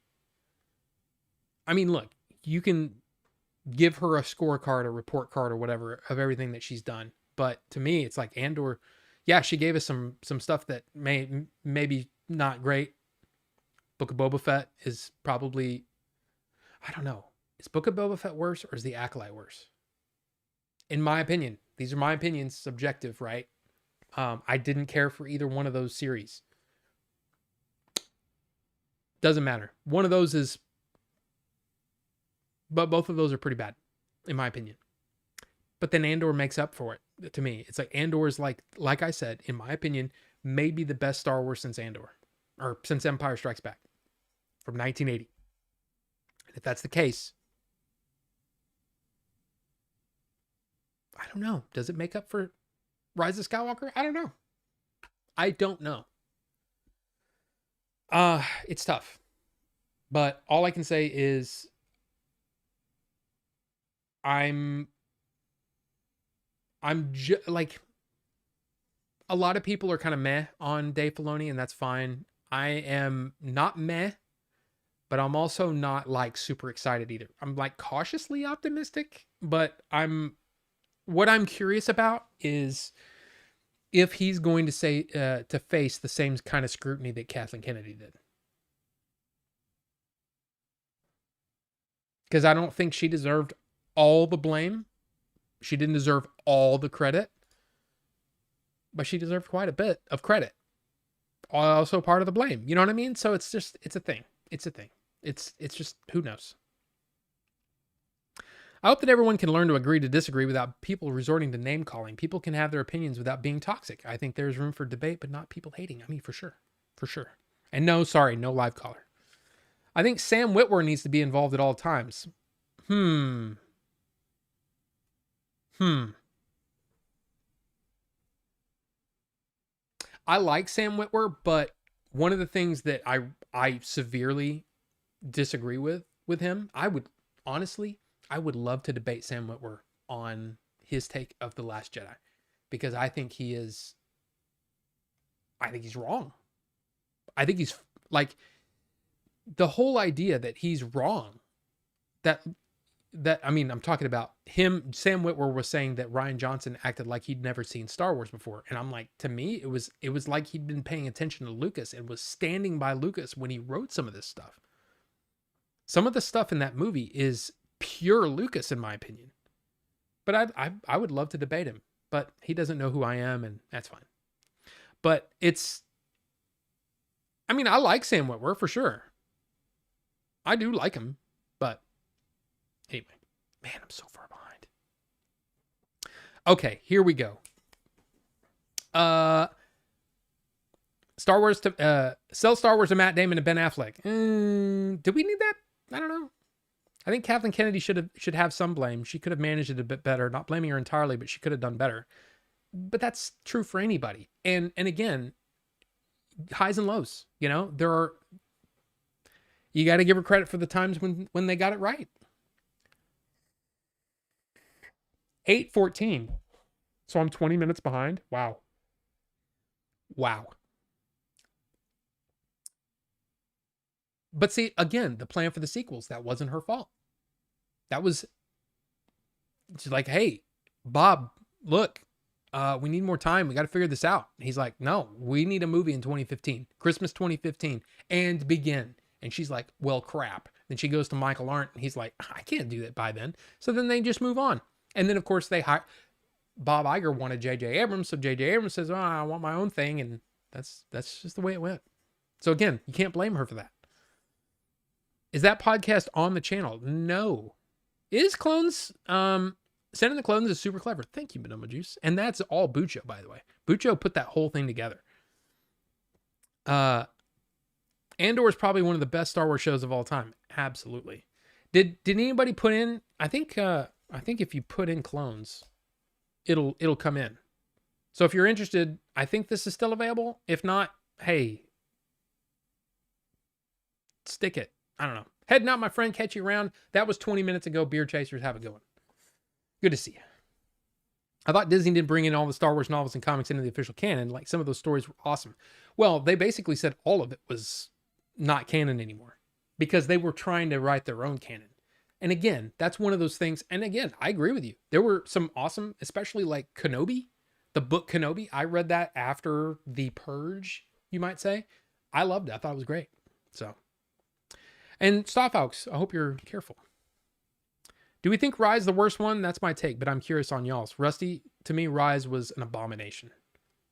I mean, look, you can give her a scorecard, a report card, or whatever of everything that she's done. But to me, it's like Andor, yeah, she gave us some stuff that maybe not great. Book of Boba Fett is probably, I don't know. Is Book of Boba Fett worse or is The Acolyte worse? In my opinion, these are my opinions, subjective, right? I didn't care for either one of those series. Doesn't matter. One of those is, but both of those are pretty bad, in my opinion. But then Andor makes up for it to me. It's like Andor is like I said, in my opinion, maybe the best Star Wars since Andor, or since Empire Strikes Back from 1980. And if that's the case, I don't know. Does it make up for Rise of Skywalker? I don't know. I don't know. It's tough. But all I can say is I'm like, a lot of people are kind of meh on Dave Filoni, and that's fine. I am not meh, but I'm also not like super excited either. I'm like cautiously optimistic, but what I'm curious about is if he's going to say to face the same kind of scrutiny that Kathleen Kennedy did. Because I don't think she deserved all the blame. She didn't deserve all the credit, but she deserved quite a bit of credit. Also part of the blame. You know what I mean? So it's a thing. It's a thing. It's just, who knows? I hope that everyone can learn to agree to disagree without people resorting to name calling. People can have their opinions without being toxic. I think there's room for debate, but not people hating. I mean, for sure. For sure. And no live caller. I think Sam Witwer needs to be involved at all times. I like Sam Witwer, but one of the things that I severely disagree with him, I would love to debate Sam Witwer on his take of The Last Jedi, because I think he's wrong. I think he's like, the whole idea that he's wrong, that I mean, I'm talking about him. Sam Witwer was saying that Rian Johnson acted like he'd never seen Star Wars before. And I'm like, to me, it was like he'd been paying attention to Lucas and was standing by Lucas when he wrote some of this stuff. Some of the stuff in that movie is pure Lucas, in my opinion. But I would love to debate him, but he doesn't know who I am, and that's fine. But I mean, I like Sam Witwer for sure. I do like him, but anyway, man, I'm so far behind. Okay, here we go. Star Wars to sell Star Wars to Matt Damon and Ben Affleck. Do we need that? I don't know. I think Kathleen Kennedy should have some blame. She could have managed it a bit better. Not blaming her entirely, but she could have done better. But that's true for anybody. And again, highs and lows. You know, you got to give her credit for the times when they got it right. 8:14. So I'm 20 minutes behind. Wow. But see, again, the plan for the sequels, that wasn't her fault. That was she's like, hey, Bob, look, we need more time. We got to figure this out. And he's like, no, we need a movie in 2015, Christmas 2015, and begin. And she's like, well, crap. Then she goes to Michael Arndt, and he's like, I can't do that by then. So then they just move on. And then, of course, Bob Iger wanted J.J. Abrams. So J.J. Abrams says, oh, I want my own thing. And that's just the way it went. So again, you can't blame her for that. Is that podcast on the channel? No. Is Clones, Sending the Clones is super clever. Thank you, Bonoma Juice. And that's all Bucho, by the way. Bucho put that whole thing together. Andor is probably one of the best Star Wars shows of all time. Absolutely. Did anybody put in, I think if you put in Clones, it'll come in. So if you're interested, I think this is still available. If not, hey, stick it. I don't know. Heading out, my friend. Catch you around. That was 20 minutes ago. Beer Chasers, have a good one. Good to see you. I thought Disney didn't bring in all the Star Wars novels and comics into the official canon. Like, some of those stories were awesome. Well, they basically said all of it was not canon anymore because they were trying to write their own canon. And again, that's one of those things. And again, I agree with you. There were some awesome, especially like Kenobi, the book Kenobi. I read that after The Purge, you might say. I loved it. I thought it was great. So, and Starfalks, I hope you're careful. Do we think Rise the worst one? That's my take, but I'm curious on y'all's. Rusty, to me, Rise was an abomination.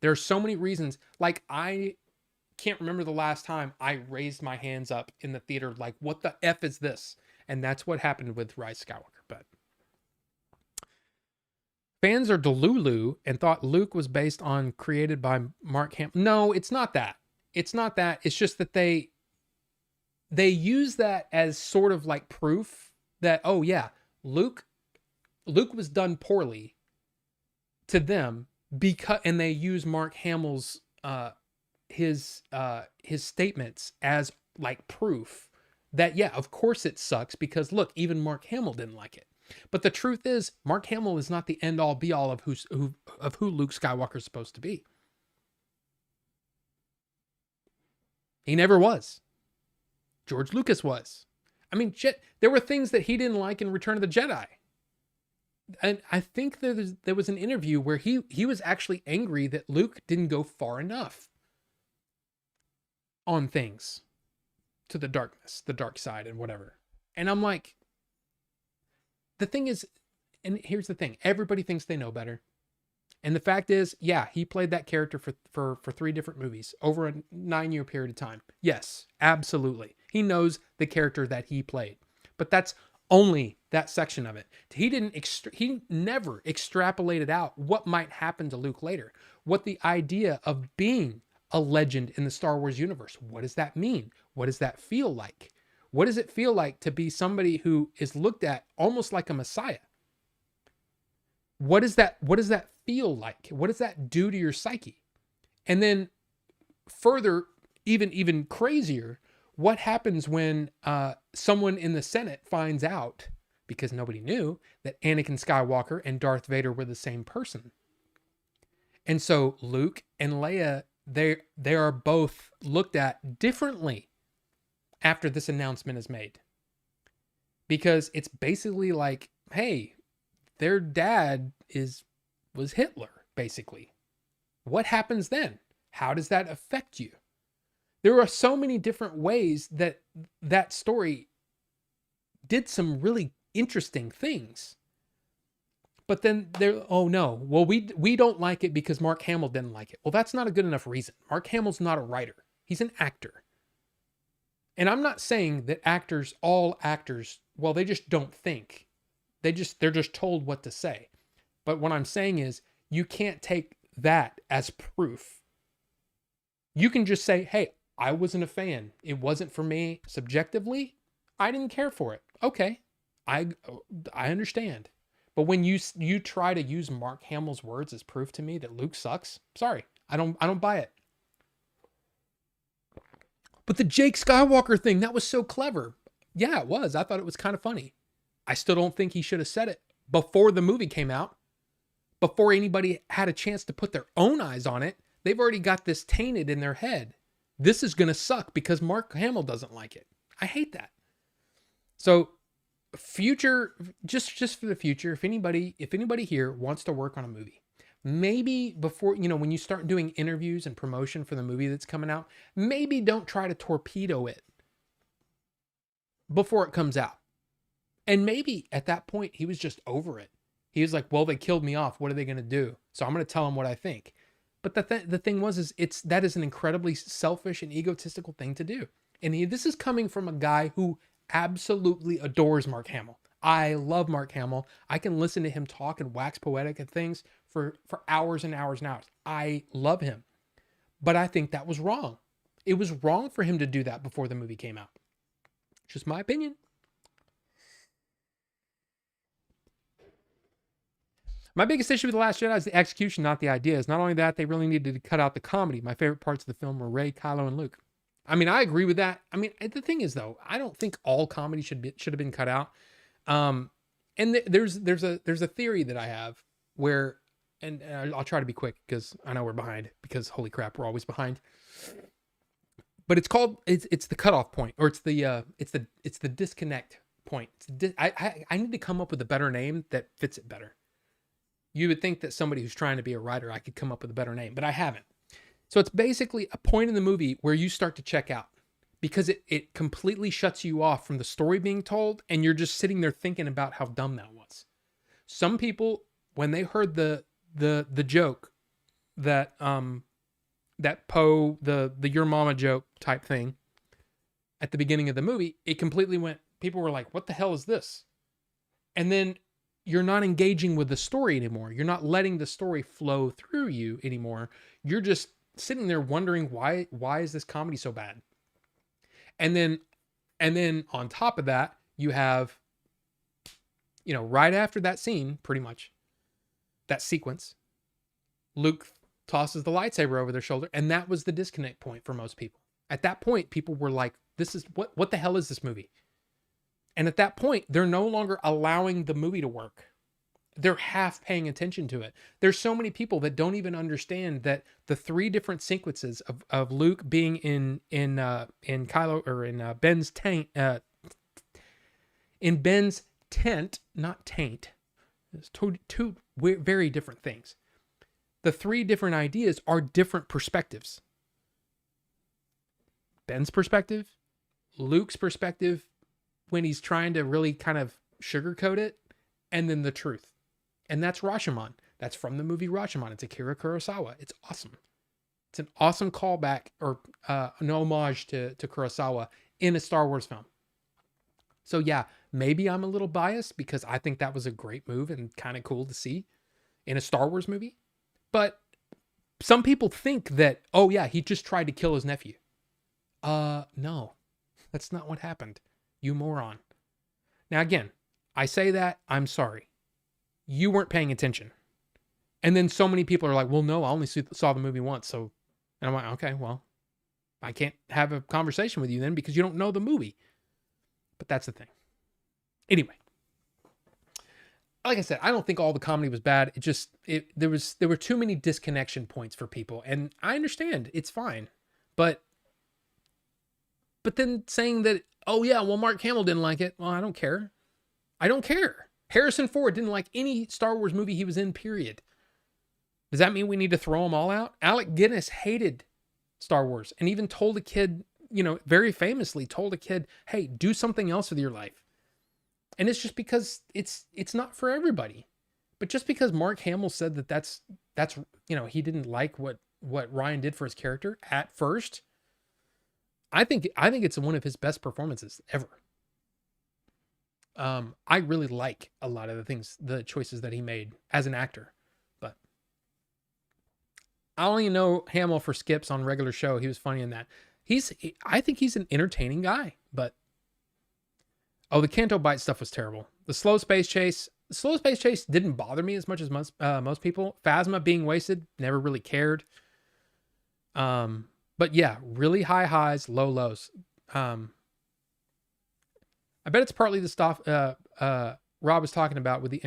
There are so many reasons. Like, I can't remember the last time I raised my hands up in the theater like, what the F is this? And that's what happened with Rise Skywalker. But fans are delulu and thought Luke was based on created by Mark Hamill. No, it's not that. It's not that. It's just that they use that as sort of like proof that, oh yeah, Luke was done poorly to them because, and they use Mark Hamill's his statements as like proof that, yeah, of course it sucks because look, even Mark Hamill didn't like it. But the truth is, Mark Hamill is not the end all be all of who Luke Skywalker is supposed to be. He never was. George Lucas was. I mean, there were things that he didn't like in Return of the Jedi. And I think there was an interview where he was actually angry that Luke didn't go far enough on things to the darkness, the dark side and whatever. And I'm like, the thing is, and here's the thing, everybody thinks they know better. And the fact is, yeah, he played that character for 3 different movies over a 9-year period of time. Yes, absolutely. He knows the character that he played, but that's only that section of it. He never extrapolated out what might happen to Luke later. What the idea of being a legend in the Star Wars universe, what does that mean? What does that feel like? What does it feel like to be somebody who is looked at almost like a messiah? What does that feel like? What does that do to your psyche? And then further, even crazier, what happens when someone in the Senate finds out, because nobody knew, that Anakin Skywalker and Darth Vader were the same person? And so Luke and Leia, they are both looked at differently after this announcement is made. Because it's basically like, hey, their dad was Hitler, basically. What happens then? How does that affect you? There are so many different ways that story did some really interesting things. But then oh no, well, we don't like it because Mark Hamill didn't like it. Well, that's not a good enough reason. Mark Hamill's not a writer. He's an actor. And I'm not saying that all actors, well, they just don't think. They're just told what to say. But what I'm saying is, you can't take that as proof. You can just say, hey, I wasn't a fan. It wasn't for me subjectively. I didn't care for it. Okay. I understand. But when you try to use Mark Hamill's words as proof to me that Luke sucks, sorry, I don't buy it. But the Jake Skywalker thing, that was so clever. Yeah, it was. I thought it was kind of funny. I still don't think he should have said it before the movie came out. Before anybody had a chance to put their own eyes on it, they've already got this tainted in their head. This is going to suck because Mark Hamill doesn't like it. I hate that. So future, just for the future, if anybody here wants to work on a movie, maybe before, when you start doing interviews and promotion for the movie that's coming out, maybe don't try to torpedo it before it comes out. And maybe at that point, he was just over it. He was like, well, they killed me off. What are they going to do? So I'm going to tell them what I think. But the thing was, that is an incredibly selfish and egotistical thing to do. And this is coming from a guy who absolutely adores Mark Hamill. I love Mark Hamill. I can listen to him talk and wax poetic and things for hours and hours and hours. I love him. But I think that was wrong. It was wrong for him to do that before the movie came out. Just my opinion. My biggest issue with The Last Jedi is the execution, not the ideas. Not only that, they really needed to cut out the comedy. My favorite parts of the film were Rey, Kylo, and Luke. I mean, I agree with that. I mean, the thing is though, I don't think all comedy should have been cut out. Um, and there's a theory that I have where, and I'll try to be quick because I know we're behind, because holy crap, we're always behind. But it's the cutoff point, or it's the disconnect point. I need to come up with a better name that fits it better. You would think that somebody who's trying to be a writer, I could come up with a better name, but I haven't. So it's basically a point in the movie where you start to check out, because it completely shuts you off from the story being told, and you're just sitting there thinking about how dumb that was. Some people, when they heard the joke that that Poe, the your mama joke type thing at the beginning of the movie, it completely went, people were like, what the hell is this? And then you're not engaging with the story anymore. You're not letting the story flow through you anymore. You're just sitting there wondering, why is this comedy so bad? And then on top of that, you have, right after that scene, pretty much that sequence, Luke tosses the lightsaber over their shoulder, and that was the disconnect point for most people. At that point, people were like, this is what the hell is this movie? And at that point, they're no longer allowing the movie to work. They're half paying attention to it. There's so many people that don't even understand that the three different sequences of Luke being in Kylo, or in Ben's tent, not taint. It's two very different things. The three different ideas are different perspectives. Ben's perspective, Luke's perspective when he's trying to really kind of sugarcoat it, and then the truth. And that's Rashomon. That's from the movie Rashomon. It's Akira Kurosawa. It's awesome. It's an awesome callback, or an homage to Kurosawa in a Star Wars film. So yeah, maybe I'm a little biased because I think that was a great move and kind of cool to see in a Star Wars movie. But some people think that, oh yeah, he just tried to kill his nephew. No, that's not what happened. You moron. Now again, I say that, I'm sorry. You weren't paying attention. And then so many people are like, well, no, I only saw the movie once. So, and I'm like, okay, well, I can't have a conversation with you then because you don't know the movie. But that's the thing. Anyway, like I said, I don't think all the comedy was bad. There were too many disconnection points for people, and I understand, it's fine. But then saying that, oh yeah, well, Mark Hamill didn't like it. Well, I don't care. I don't care. Harrison Ford didn't like any Star Wars movie he was in, period. Does that mean we need to throw them all out? Alec Guinness hated Star Wars and even told a kid, very famously told a kid, hey, do something else with your life. And it's just because it's not for everybody. But just because Mark Hamill said that's he didn't like what Ryan did for his character at first, I think it's one of his best performances ever. I really like a lot of the choices that he made as an actor, but I only know Hamill for Skips on regular show. He was funny in that. I think he's an entertaining guy, but the Canto Bite stuff was terrible. The slow space chase didn't bother me as much as most people. Phasma being wasted, never really cared. But yeah, really high highs, low lows. I bet it's partly the stuff Rob was talking about with the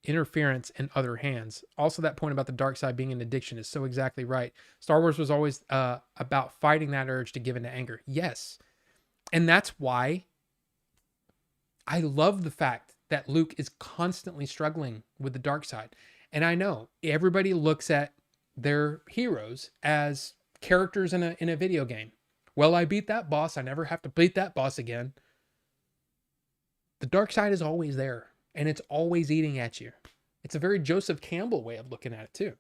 interference in other hands. Also, that point about the dark side being an addiction is so exactly right. Star Wars was always about fighting that urge to give in to anger. Yes. And that's why I love the fact that Luke is constantly struggling with the dark side. And I know everybody looks at their heroes as characters in a video game. Well, I beat that boss. I never have to beat that boss again. The dark side is always there, and it's always eating at you. It's a very Joseph Campbell way of looking at it too.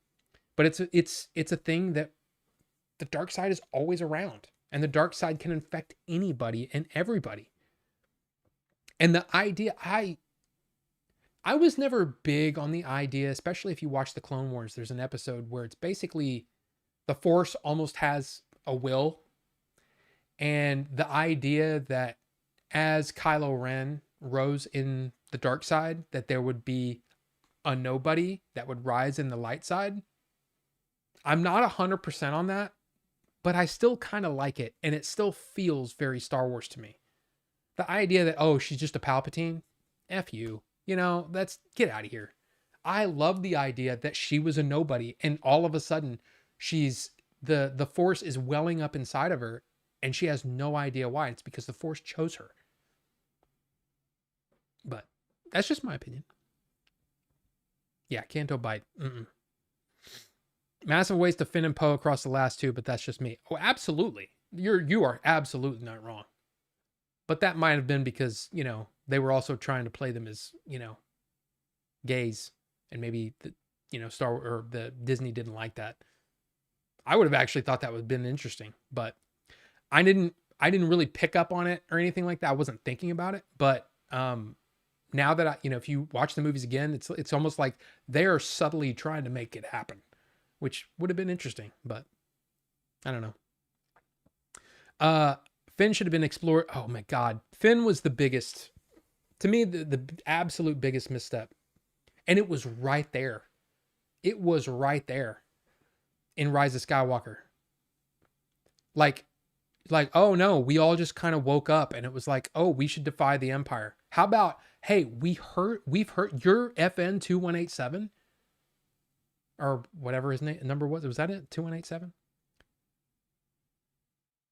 But it's a thing that the dark side is always around, and the dark side can infect anybody and everybody. And the idea, I was never big on the idea, especially if you watch the Clone Wars. There's an episode where it's basically the Force almost has a will. And the idea that as Kylo Ren rose in the dark side, that there would be a nobody that would rise in the light side. I'm not 100% on that, but I still kind of like it, and it still feels very Star Wars to me. The idea that, oh, she's just a Palpatine, F you. You know, that's, get out of here. I love the idea that she was a nobody, and all of a sudden she's, the Force is welling up inside of her, and she has no idea why. It's because the Force chose her. But that's just my opinion. Yeah, Canto Bite. Massive waste of Finn and Poe across the last two, but that's just me. Oh, absolutely. You are absolutely not wrong. But that might have been because, you know, they were also trying to play them as, you know, gays, and maybe the, you know, Star Wars or the Disney didn't like that. I would have actually thought that would have been interesting, but I didn't really pick up on it or anything like that. I wasn't thinking about it, but now that you know, if you watch the movies again, it's almost like they are subtly trying to make it happen, which would have been interesting, but I don't know. Finn should have been explored. Oh my God. Finn was the biggest, to me, the absolute biggest misstep. And it was right there. It was right there in Rise of Skywalker. Like, oh no, we all just kind of woke up and it was like, oh, we should defy the Empire. How about, hey, we've heard your FN 2187 or whatever his number was. Was that it? 2187?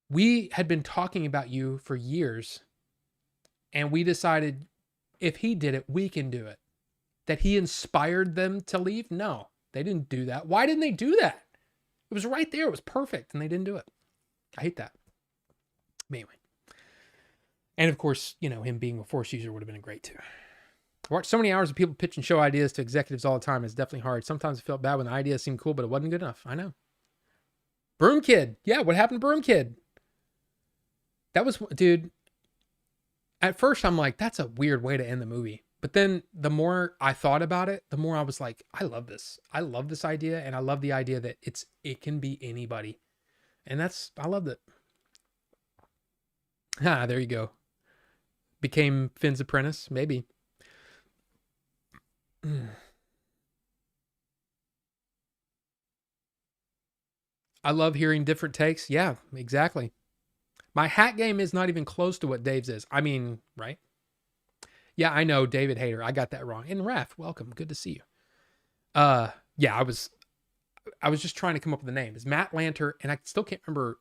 We had been talking about you for years, and we decided if he did it, we can do it. That he inspired them to leave? No, they didn't do that. Why didn't they do that? It was right there. It was perfect, and they didn't do it. I hate that. But anyway. And of course, you know, him being a Force user would have been great too. I watched so many hours of people pitch and show ideas to executives all the time. It's definitely hard. Sometimes I felt bad when the idea seemed cool, but it wasn't good enough. I know. Broom Kid. Yeah, what happened to Broom Kid? That was, dude, at first I'm like, that's a weird way to end the movie. But then the more I thought about it, the more I was like, I love this. I love this idea. And I love the idea that it can be anybody. And I loved it. Ah, there you go. Became Finn's apprentice, maybe. I love hearing different takes. Yeah, exactly. My hat game is not even close to what Dave's is. I mean, right? Yeah, I know, David Hayter. I got that wrong. And Raph, welcome. Good to see you. Yeah, I was just trying to come up with a name. It's Matt Lanter, and I still can't remember.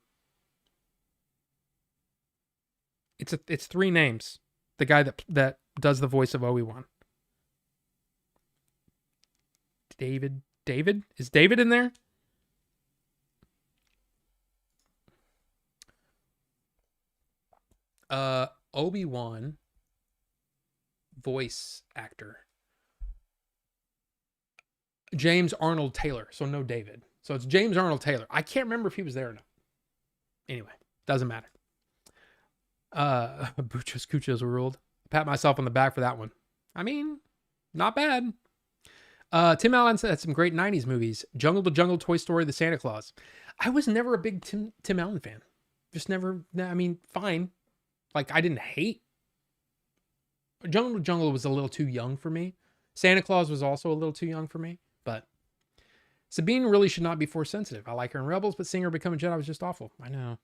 It's three names. The guy that does the voice of Obi-Wan. David? Is David in there? Obi-Wan voice actor. James Arnold Taylor. So no David. So it's James Arnold Taylor. I can't remember if he was there or not. Anyway, doesn't matter. Buchos Cuchos ruled. Pat myself on the back for that one. I mean, not bad. Tim Allen said some great 90s movies. Jungle to Jungle, Toy Story, The Santa Claus. I was never a big Tim Allen fan. Just never, I mean, fine. Like, I didn't hate. Jungle to Jungle was a little too young for me. Santa Claus was also a little too young for me. But Sabine really should not be Force sensitive. I like her in Rebels, but seeing her become a Jedi was just awful. I know.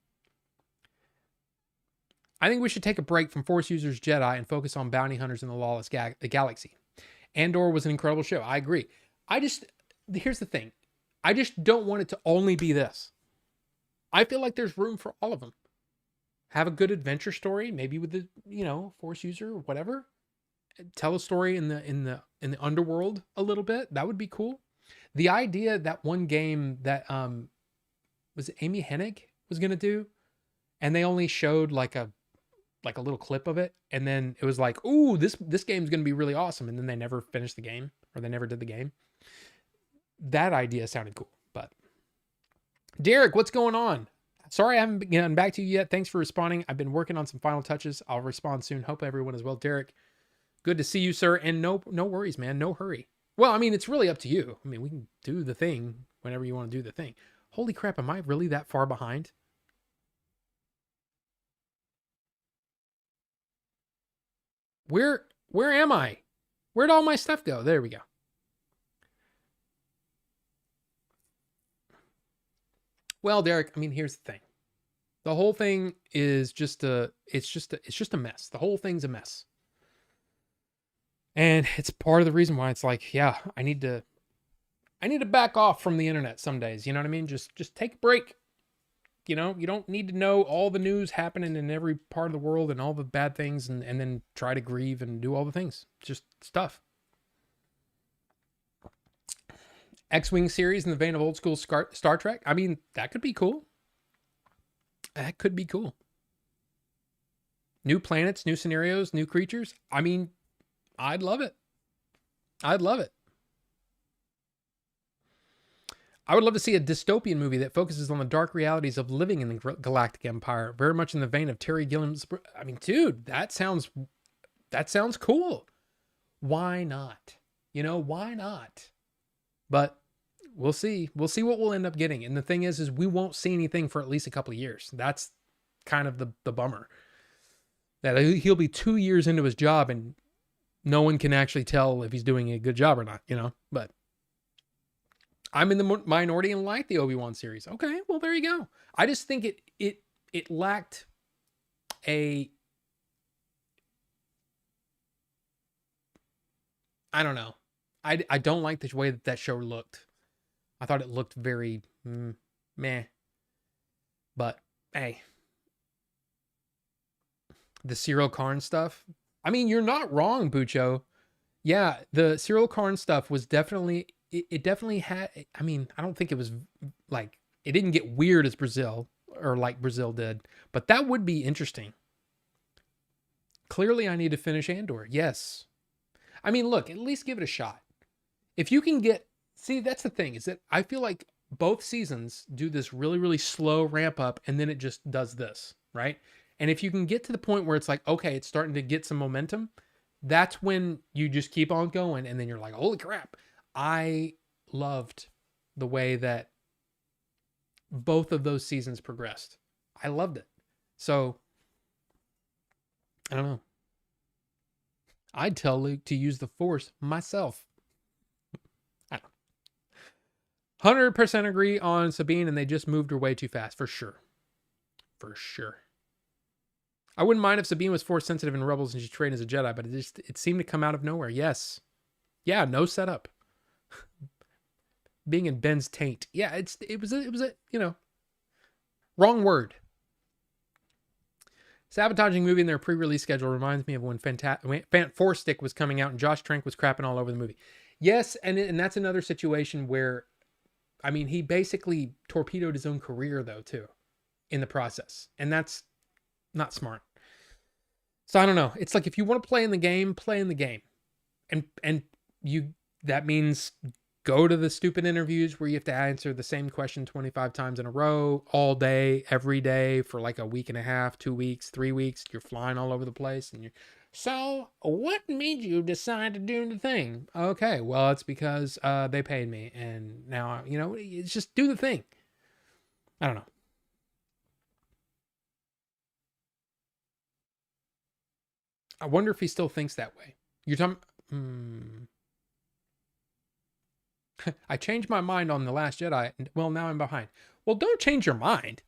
I think we should take a break from Force users Jedi and focus on bounty hunters in the lawless galaxy. Andor was an incredible show. I agree. Here's the thing. I just don't want it to only be this. I feel like there's room for all of them. Have a good adventure story, maybe with the, you know, Force user or whatever. Tell a story in the underworld a little bit. That would be cool. The idea that one game that was it Amy Hennig was gonna do, and they only showed like a little clip of it, and then it was like, ooh, this game's gonna be really awesome, and then they never finished the game, or they never did the game. That idea sounded cool. But Derek, what's going on? Sorry I haven't gotten back to you yet. Thanks for responding. I've been working on some final touches. I'll respond soon. Hope everyone is well. Derek, good to see you, sir. And no worries, man. No hurry. Well, I mean, it's really up to you. I mean, we can do the thing whenever you want to do the thing. Holy crap, am I really that far behind? Where am I? Where'd all my stuff go? There we go. Well, Derek, I mean, here's the thing. The whole thing is it's just a mess. The whole thing's a mess. And it's part of the reason why it's like, yeah, I need to back off from the internet some days. You know what I mean? Just take a break. You know, you don't need to know all the news happening in every part of the world and all the bad things and then try to grieve and do all the things. Just stuff. X-Wing series in the vein of old school Star Trek. I mean, that could be cool. That could be cool. New planets, new scenarios, new creatures. I mean, I'd love it. I'd love it. I would love to see a dystopian movie that focuses on the dark realities of living in the Galactic Empire, very much in the vein of Terry Gilliam's. I mean, dude, that sounds cool. Why not? You know, why not? But we'll see. We'll see what we'll end up getting. And the thing is we won't see anything for at least a couple of years. That's kind of the bummer. That he'll be 2 years into his job and no one can actually tell if he's doing a good job or not, you know? But I'm in the minority and like the Obi-Wan series. Okay, well, there you go. I just think it lacked I don't know. I don't like the way that show looked. I thought it looked very meh. But hey, the Cyril Karn stuff. I mean, you're not wrong, Bucho. Yeah, the Cyril Karn stuff was definitely. It definitely had. I mean, I don't think it was like it didn't get weird as Brazil or like Brazil did, but that would be interesting. Clearly, I need to finish Andor. Yes. I mean, look, at least give it a shot. If you can see, that's the thing, is that I feel like both seasons do this really, really slow ramp up and then it just does this, right? And if you can get to the point where it's like, okay, it's starting to get some momentum, that's when you just keep on going. And then you're like, holy crap. I loved the way that both of those seasons progressed. I loved it. So, I don't know. I'd tell Luke to use the Force myself. I don't know. 100% agree on Sabine, and they just moved her way too fast, for sure. For sure. I wouldn't mind if Sabine was Force sensitive in Rebels and she trained as a Jedi, but it seemed to come out of nowhere. Yes. Yeah, no setup. Being in Ben's taint. Yeah, it was a, you know, wrong word. Sabotaging movie in their pre-release schedule reminds me of when Force Stick was coming out and Josh Trank was crapping all over the movie. Yes, and that's another situation where, I mean, he basically torpedoed his own career though too, in the process, and that's not smart. So I don't know. It's like if you want to play in the game, play in the game, and that means go to the stupid interviews where you have to answer the same question 25 times in a row, all day, every day for like a week and a half, 2 weeks, 3 weeks. You're flying all over the place. And so what made you decide to do the thing? Okay, well, it's because they paid me. And now, you know, it's just do the thing. I don't know. I wonder if he still thinks that way. You're talking... I changed my mind on The Last Jedi. Well, now I'm behind. Well, don't change your mind.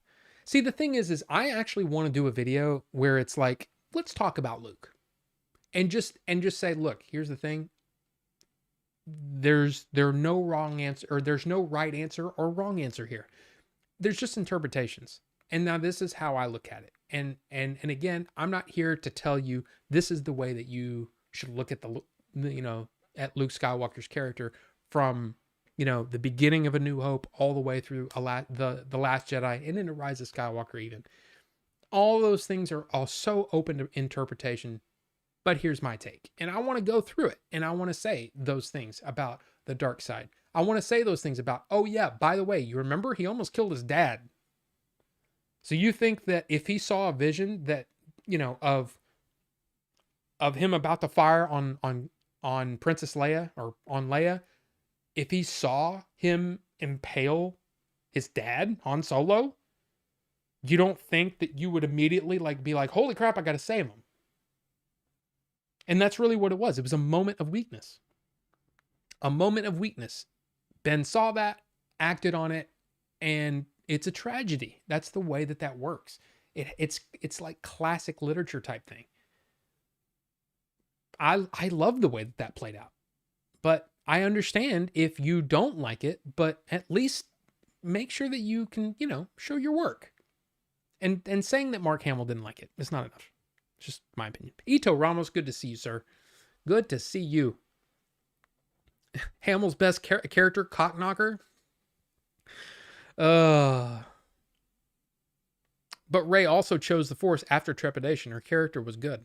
See, the thing is I actually want to do a video where it's like, let's talk about Luke. And just say, look, here's the thing. There's no wrong answer, or there's no right answer or wrong answer here. There's just interpretations. And now this is how I look at it. And again, I'm not here to tell you this is the way that you should look at at Luke Skywalker's character from, you know, the beginning of A New Hope all the way through the Last Jedi and into Rise of Skywalker even. All those things are all so open to interpretation, but here's my take. And I want to go through it, and I want to say those things about the dark side. I want to say those things about, oh yeah, by the way, you remember he almost killed his dad. So you think that if he saw a vision that, you know, of him about to fire on Princess Leia or on Leia, if he saw him impale his dad, Han Solo, you don't think that you would immediately be like, holy crap, I got to save him. And that's really what it was. It was a moment of weakness. A moment of weakness. Ben saw that, acted on it, and It's a tragedy. That's the way that works. It's like classic literature type thing. I love the way that played out. But I understand if you don't like it, but at least make sure that you can, show your work. And saying that Mark Hamill didn't like it is not enough. It's just my opinion. Ito Ramos, good to see you, sir. Good to see you. Hamill's best character, Cockknocker. But Rey also chose the Force after trepidation. Her character was good.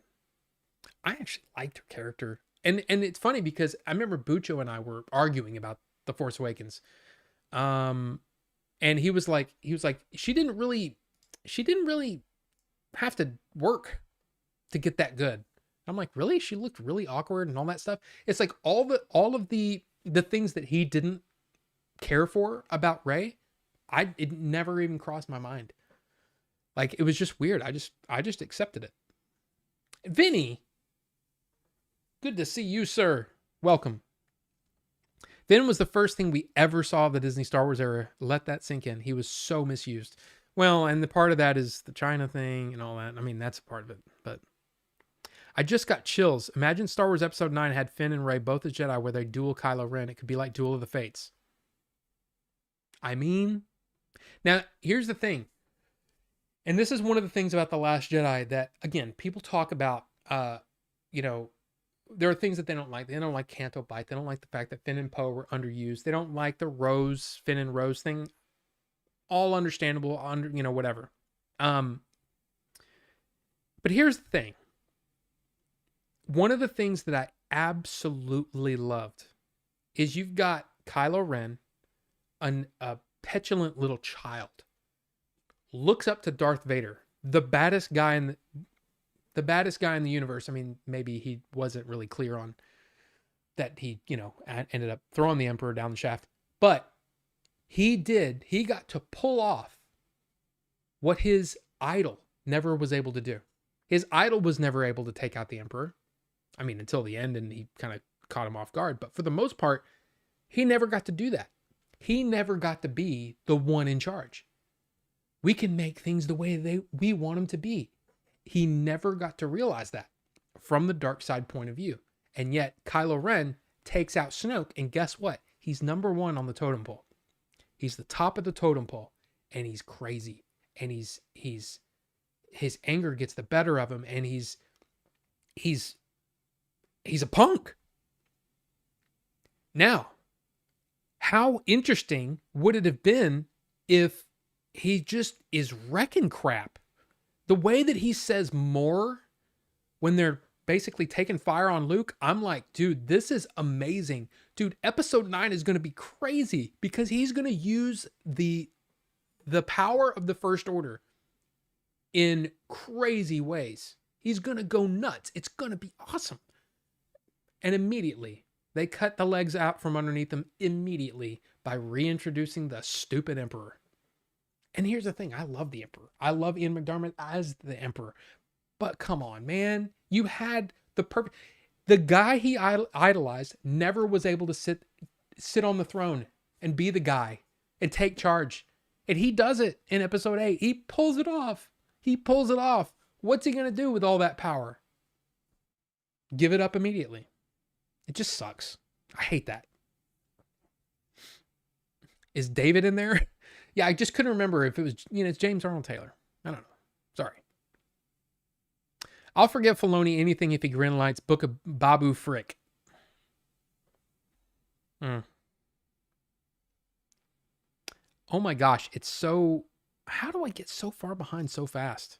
I actually liked her character. And it's funny because I remember Bucho and I were arguing about The Force Awakens. And he was like, she didn't really have to work to get that good. I'm like, really? She looked really awkward and all that stuff. It's like all of the things that he didn't care for about Rey, it never even crossed my mind. Like, it was just weird. I just accepted it. Vinny, good to see you, sir. Welcome. Finn was the first thing we ever saw of the Disney Star Wars era. Let that sink in. He was so misused. Well, and the part of that is the China thing and all that. I mean, that's a part of it. But I just got chills. Imagine Star Wars Episode 9 had Finn and Rey both as Jedi where they duel Kylo Ren. It could be like Duel of the Fates. I mean, now, here's the thing. And this is one of the things about The Last Jedi that, again, people talk about, there are things that they don't like. They don't like Canto Bight. They don't like the fact that Finn and Poe were underused. They don't like the Finn and Rose thing. All understandable, whatever. But here's the thing. One of the things that I absolutely loved is you've got Kylo Ren, a petulant little child, looks up to Darth Vader, the baddest guy in the universe. I mean, maybe he wasn't really clear on that. He, ended up throwing the Emperor down the shaft, but he got to pull off what his idol never was able to do. His idol was never able to take out the Emperor. I mean, until the end, and he kind of caught him off guard. But for the most part, he never got to do that. He never got to be the one in charge. We can make things the way we want them to be. He never got to realize that from the dark side point of view. And yet, Kylo Ren takes out Snoke, and guess what? He's number one on the totem pole. He's the top of the totem pole, and he's crazy. And his anger gets the better of him, and he's a punk. Now, how interesting would it have been if he just is wrecking crap? The way that he says more when they're basically taking fire on Luke, I'm like, dude, this is amazing. Dude, episode 9 is going to be crazy because he's going to use the power of the First Order in crazy ways. He's going to go nuts. It's going to be awesome. And immediately, they cut the legs out from underneath them immediately by reintroducing the stupid Emperor. And here's the thing. I love the Emperor. I love Ian McDiarmid as the Emperor. But come on, man. You had the guy he idolized never was able to sit on the throne and be the guy and take charge. And he does it in episode 8. He pulls it off. What's he going to do with all that power? Give it up immediately. It just sucks. I hate that. Is David in there? Yeah, I just couldn't remember if it was, it's James Arnold Taylor. I don't know. Sorry. I'll forgive Filoni anything if he greenlights Book of Babu Frick. Oh my gosh, it's so... How do I get so far behind so fast?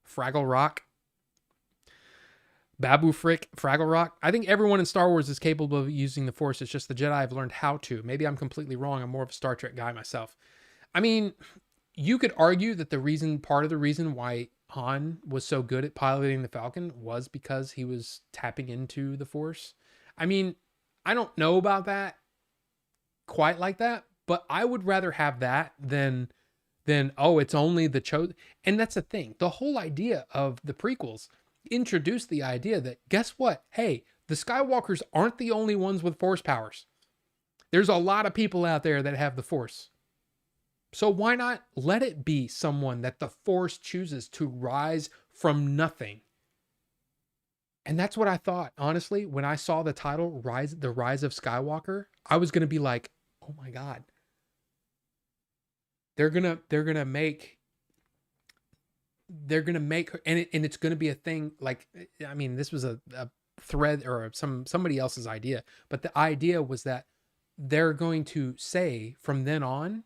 Fraggle Rock. Babu Frick, Fraggle Rock. I think everyone in Star Wars is capable of using the Force. It's just the Jedi have learned how to. Maybe I'm completely wrong. I'm more of a Star Trek guy myself. I mean, you could argue that part of the reason why Han was so good at piloting the Falcon was because he was tapping into the Force. I mean, I don't know about that quite like that, but I would rather have that than it's only the chosen. And that's the thing. The whole idea of the prequels introduced the idea that, guess what? Hey, the Skywalkers aren't the only ones with Force powers. There's a lot of people out there that have the Force. So why not let it be someone that the Force chooses to rise from nothing? And that's what I thought. Honestly, when I saw the title The Rise of Skywalker, I was going to be like, "Oh my god. They're going to make her, and it's going to be a thing like, I mean, this was a thread or somebody else's idea, but the idea was that they're going to say from then on,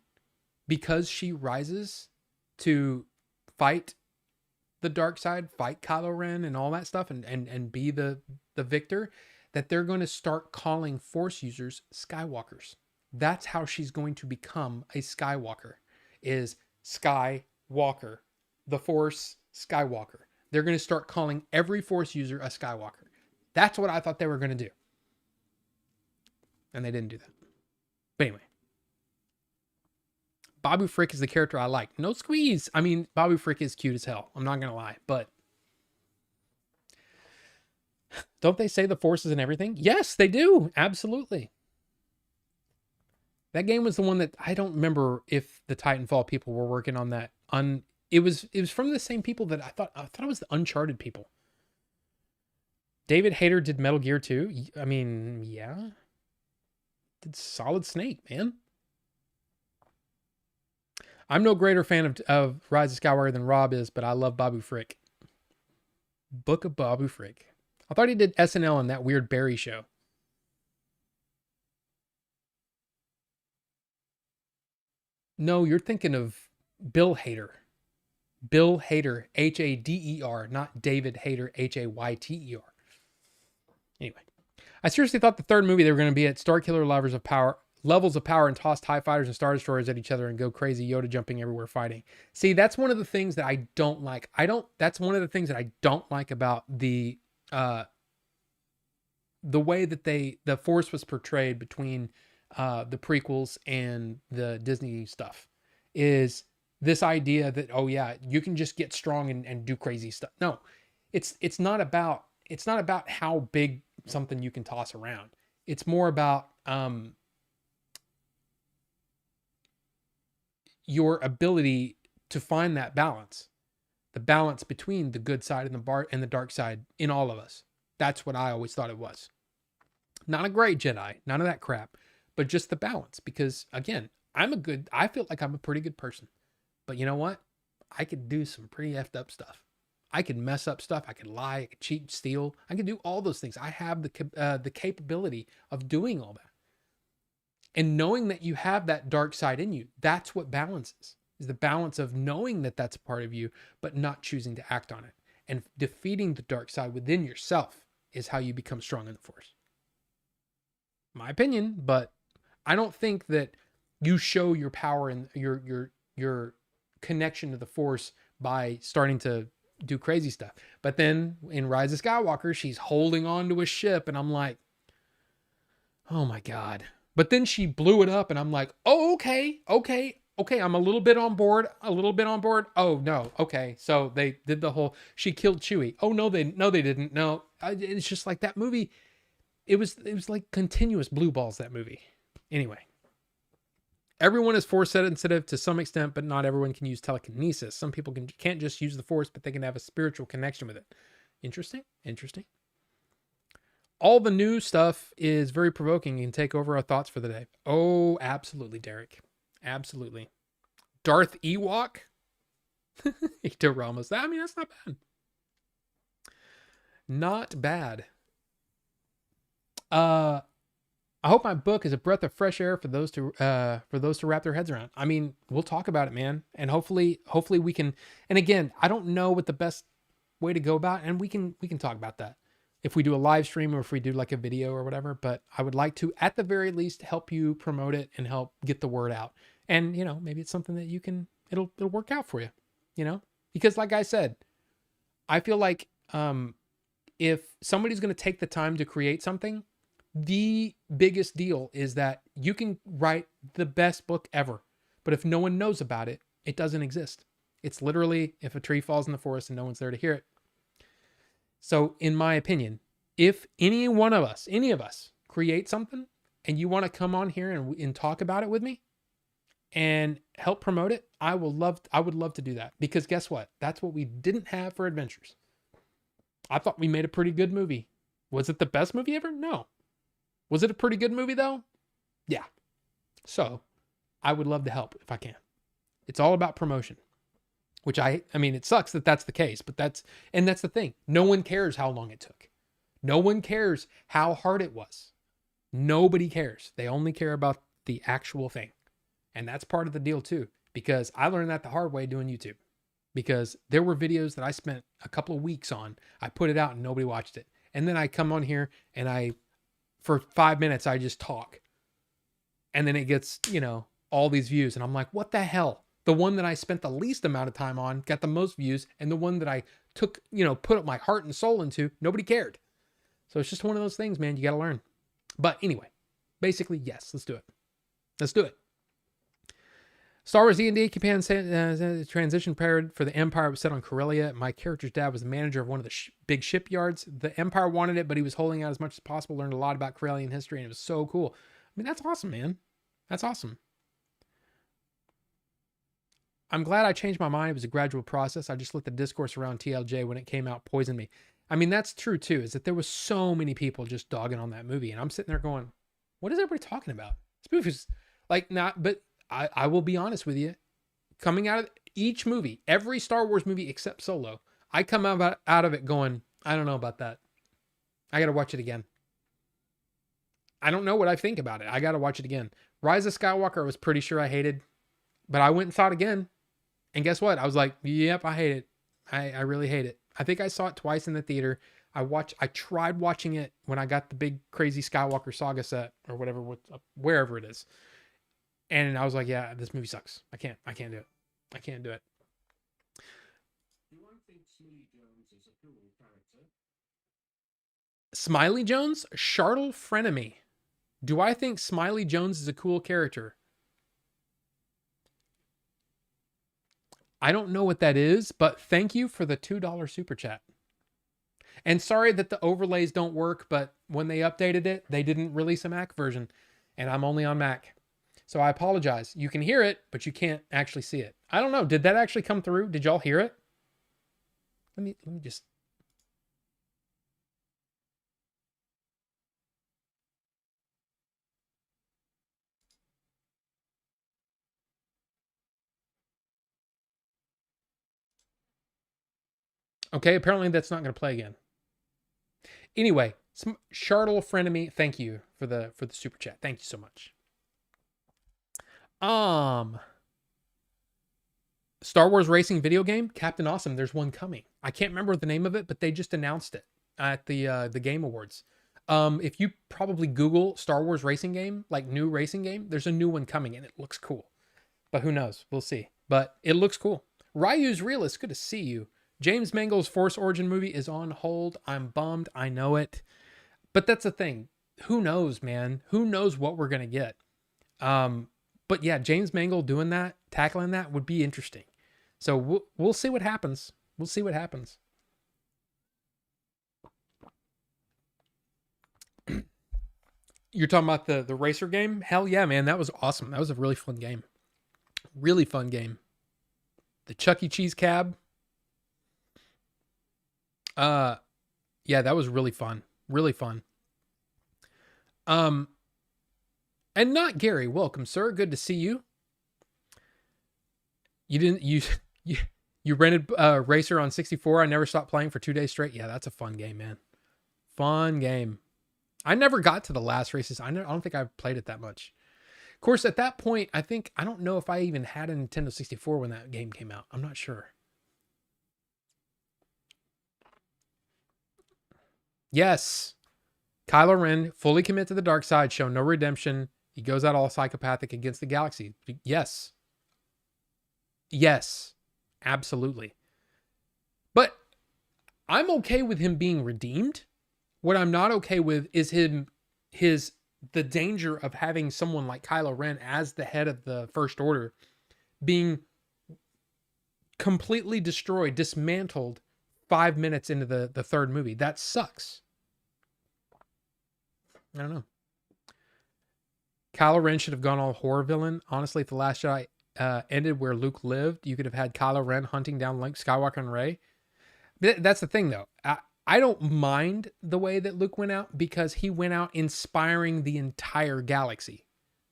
because she rises to fight the dark side, fight Kylo Ren and all that stuff, and be the victor, that they're going to start calling Force users Skywalkers. That's how she's going to become a Skywalker, is Skywalker. The Force Skywalker. They're going to start calling every Force user a Skywalker. That's what I thought they were going to do. And they didn't do that. But anyway. Babu Frick is the character I like. No squeeze. I mean, Babu Frick is cute as hell. I'm not going to lie. But don't they say the Force is in everything? Yes, they do. Absolutely. That game was the one that I don't remember if the Titanfall people were working on that. It was from the same people that I thought it was the Uncharted people. David Hayter did Metal Gear 2. I mean, yeah. Did Solid Snake, man. I'm no greater fan of Rise of Skywalker than Rob is, but I love Babu Frick. Book of Babu Frick. I thought he did SNL in that weird Barry show. No, you're thinking of Bill Hader. Bill Hader, Hader, not David Hayter, Hayter. Anyway, I seriously thought the third movie they were going to be at Starkiller levels of power and toss TIE fighters and Star Destroyers at each other and go crazy, Yoda jumping everywhere fighting. See, that's one of the things that I don't like. That's one of the things that I don't like about the way that the Force was portrayed between the prequels and the Disney stuff, is this idea that, oh yeah, you can just get strong and do crazy stuff. No, it's not about how big something you can toss around. It's more about your ability to find that balance, the balance between the good side and the dark side in all of us. That's what I always thought it was. Not a great Jedi, none of that crap, but just the balance. Because again, I feel like I'm a pretty good person. But you know what? I could do some pretty effed up stuff. I could mess up stuff. I could lie. I could cheat, steal. I could do all those things. I have the capability of doing all that. And knowing that you have that dark side in you, that's what balances. Is the balance of knowing that that's a part of you, but not choosing to act on it. And defeating the dark side within yourself is how you become strong in the Force. My opinion, but I don't think that you show your power and your connection to the Force by starting to do crazy stuff. But then in Rise of Skywalker, she's holding on to a ship and I'm like, oh my God. But then she blew it up and I'm like, oh, okay. I'm a little bit on board. Oh no. Okay. So they did the whole, she killed Chewie. Oh no, they didn't. No, it's just like that movie. It was like continuous blue balls, that movie. Anyway. Everyone is Force sensitive to some extent, but not everyone can use telekinesis. Some people can't just use the Force, but they can have a spiritual connection with it. Interesting. All the new stuff is very provoking and take over our thoughts for the day. Oh, absolutely, Derek. Absolutely. Darth Ewok? Ito Ramos. I mean, that's not bad. Not bad. I hope my book is a breath of fresh air for those to wrap their heads around. I mean, we'll talk about it, man. And hopefully we can, and again, I don't know what the best way to go about, and we can talk about that if we do a live stream or if we do like a video or whatever, but I would like to, at the very least, help you promote it and help get the word out. And, you know, maybe it's something that you can, it'll work out for you, you know, because like I said, I feel like, if somebody's going to take the time to create something, the biggest deal is that you can write the best book ever, but if no one knows about it, it doesn't exist. It's literally if a tree falls in the forest and no one's there to hear it. So in my opinion, if any of us create something and you want to come on here and talk about it with me, and help promote it, I would love to do that, because guess what? That's what we didn't have for Adventures. I thought we made a pretty good movie. Was it the best movie ever? No. Was it a pretty good movie though? Yeah. So I would love to help if I can. It's all about promotion, which I mean, it sucks that that's the case, but that's the thing. No one cares how long it took. No one cares how hard it was. Nobody cares. They only care about the actual thing. And that's part of the deal too, because I learned that the hard way doing YouTube, because there were videos that I spent a couple of weeks on. I put it out and nobody watched it. And then I come on here and for 5 minutes, I just talk. And then it gets, all these views. And I'm like, what the hell? The one that I spent the least amount of time on got the most views. And the one that I took, put up my heart and soul into, nobody cared. So it's just one of those things, man. You got to learn. But anyway, basically, yes, let's do it. Let's do it. Star Wars D&D campaign transition period for the Empire was set on Corellia. My character's dad was the manager of one of the big shipyards. The Empire wanted it, but he was holding out as much as possible. Learned a lot about Corellian history, and it was so cool. I mean, that's awesome, man. That's awesome. I'm glad I changed my mind. It was a gradual process. I just let the discourse around TLJ when it came out poison me. I mean, that's true too, is that there was so many people just dogging on that movie. And I'm sitting there going, what is everybody talking about? This movie's like not, but I will be honest with you. Coming out of each movie, every Star Wars movie except Solo, I come out of it going, I don't know about that. I got to watch it again. I don't know what I think about it. I got to watch it again. Rise of Skywalker, I was pretty sure I hated, but I went and saw it again. And guess what? I was like, yep, I hate it. I really hate it. I think I saw it twice in the theater. I tried watching it when I got the big crazy Skywalker saga set or whatever, wherever it is. And I was like, yeah, this movie sucks. I can't do it. I can't do it. Do I think Smiley Jones is a cool character? Smiley Jones? Chartle Frenemy. Do I think Smiley Jones is a cool character? I don't know what that is, but thank you for the $2 super chat. And sorry that the overlays don't work, but when they updated it, they didn't release a Mac version, and I'm only on Mac. So I apologize. You can hear it, but you can't actually see it. I don't know. Did that actually come through? Did y'all hear it? Let me just... Okay, apparently that's not going to play again. Anyway, Chartle Frenemy, thank you for the super chat. Thank you so much. Star Wars racing video game, Captain Awesome. There's one coming. I can't remember the name of it, but they just announced it at the Game Awards. If you probably Google Star Wars racing game, like new racing game, there's a new one coming and it looks cool. But who knows? We'll see. But it looks cool. Ryu's Realist, good to see you. James Mangold's Force Origin movie is on hold. I'm bummed. I know it. But that's the thing. Who knows, man? Who knows what we're going to get? But yeah, James Mangold doing that, tackling that would be interesting. So we'll see what happens. We'll see what happens. You're talking about the racer game? Hell yeah, man. That was awesome. That was a really fun game. Really fun game. The Chuck E. Cheese cab. Yeah, that was really fun. Really fun. And not Gary. Welcome, sir. Good to see you. You rented Racer on 64. I never stopped playing for 2 days straight. Yeah, that's a fun game, man. Fun game. I never got to the last races. I don't think I've played it that much. Of course, at that point, I don't know if I even had a Nintendo 64 when that game came out. I'm not sure. Yes. Kylo Ren, fully commit to the dark side, show no redemption. He goes out all psychopathic against the galaxy. Yes. Yes. Absolutely. But I'm okay with him being redeemed. What I'm not okay with is the danger of having someone like Kylo Ren as the head of the First Order being completely destroyed, dismantled 5 minutes into the third movie. That sucks. I don't know. Kylo Ren should have gone all horror villain. Honestly, if The Last Jedi ended where Luke lived, you could have had Kylo Ren hunting down Luke Skywalker and Rey. That's the thing, though. I don't mind the way that Luke went out because he went out inspiring the entire galaxy.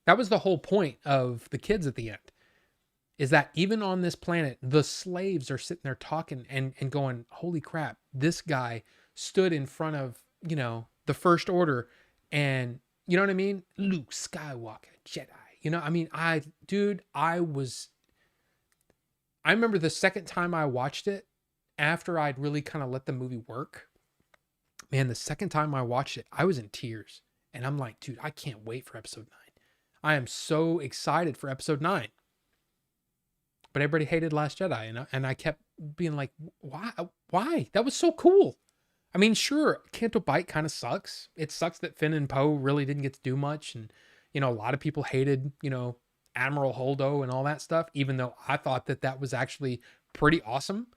That was the whole point of the kids at the end, is that even on this planet, the slaves are sitting there talking and going, holy crap, this guy stood in front of, the First Order, and you know what I mean? Luke Skywalker, Jedi. I remember the second time I watched it, after I'd really kind of let the movie work, man, the second time I watched it, I was in tears. And I'm like, dude, I can't wait for episode 9. I am so excited for episode 9. But everybody hated Last Jedi. And I kept being like, why? Why? That was so cool. I mean, sure, Canto Bight kind of sucks. It sucks that Finn and Poe really didn't get to do much. And, a lot of people hated, Admiral Holdo and all that stuff, even though I thought that was actually pretty awesome.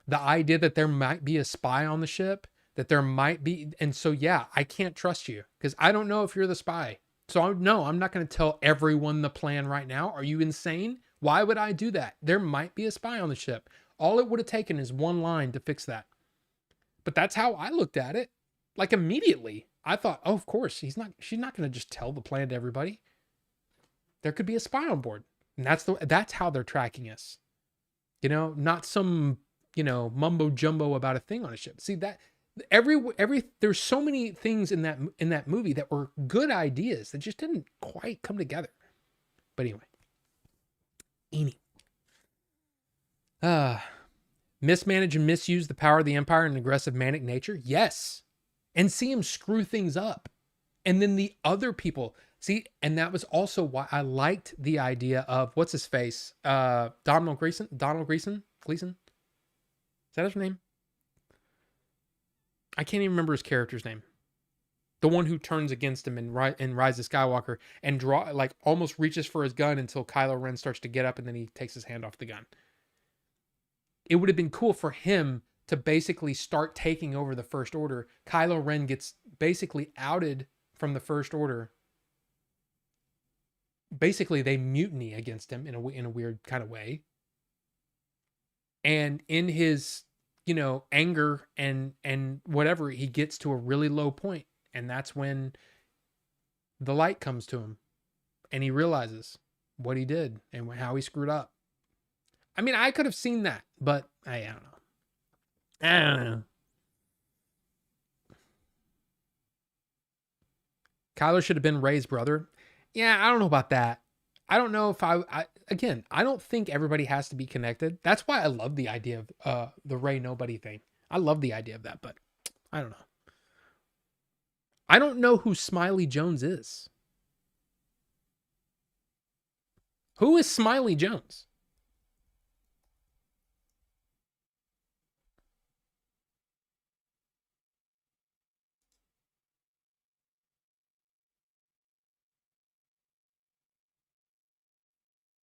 The idea that there might be a spy on the ship, that there might be. And so, yeah, I can't trust you because I don't know if you're the spy. So I'm not going to tell everyone the plan right now. Are you insane? Why would I do that? There might be a spy on the ship. All it would have taken is one line to fix that. But that's how I looked at it. Like immediately, I thought, oh, of course, she's not going to just tell the plan to everybody. There could be a spy on board. And that's how they're tracking us. Not some, mumbo jumbo about a thing on a ship. See that there's so many things in that movie that were good ideas that just didn't quite come together. But anyway. Mismanage and misuse the power of the Empire and aggressive manic nature. Yes. And see him screw things up. And then the other people see, and that was also why I liked the idea of what's his face? Donald Gleason? Is that his name? I can't even remember his character's name. The one who turns against him in Rise of Skywalker and almost reaches for his gun until Kylo Ren starts to get up and then he takes his hand off the gun. It would have been cool for him to basically start taking over the First Order. Kylo Ren gets basically outed from the First Order. Basically, they mutiny against him in a weird kind of way. And in his, anger and whatever, he gets to a really low point. And that's when the light comes to him. And he realizes what he did and how he screwed up. I mean, I could have seen that, but I don't know. Kylo should have been Rey's brother. Yeah, I don't know about that. I don't know if I don't think everybody has to be connected. That's why I love the idea of the Rey nobody thing. I love the idea of that, but I don't know. I don't know who Smiley Jones is. Who is Smiley Jones?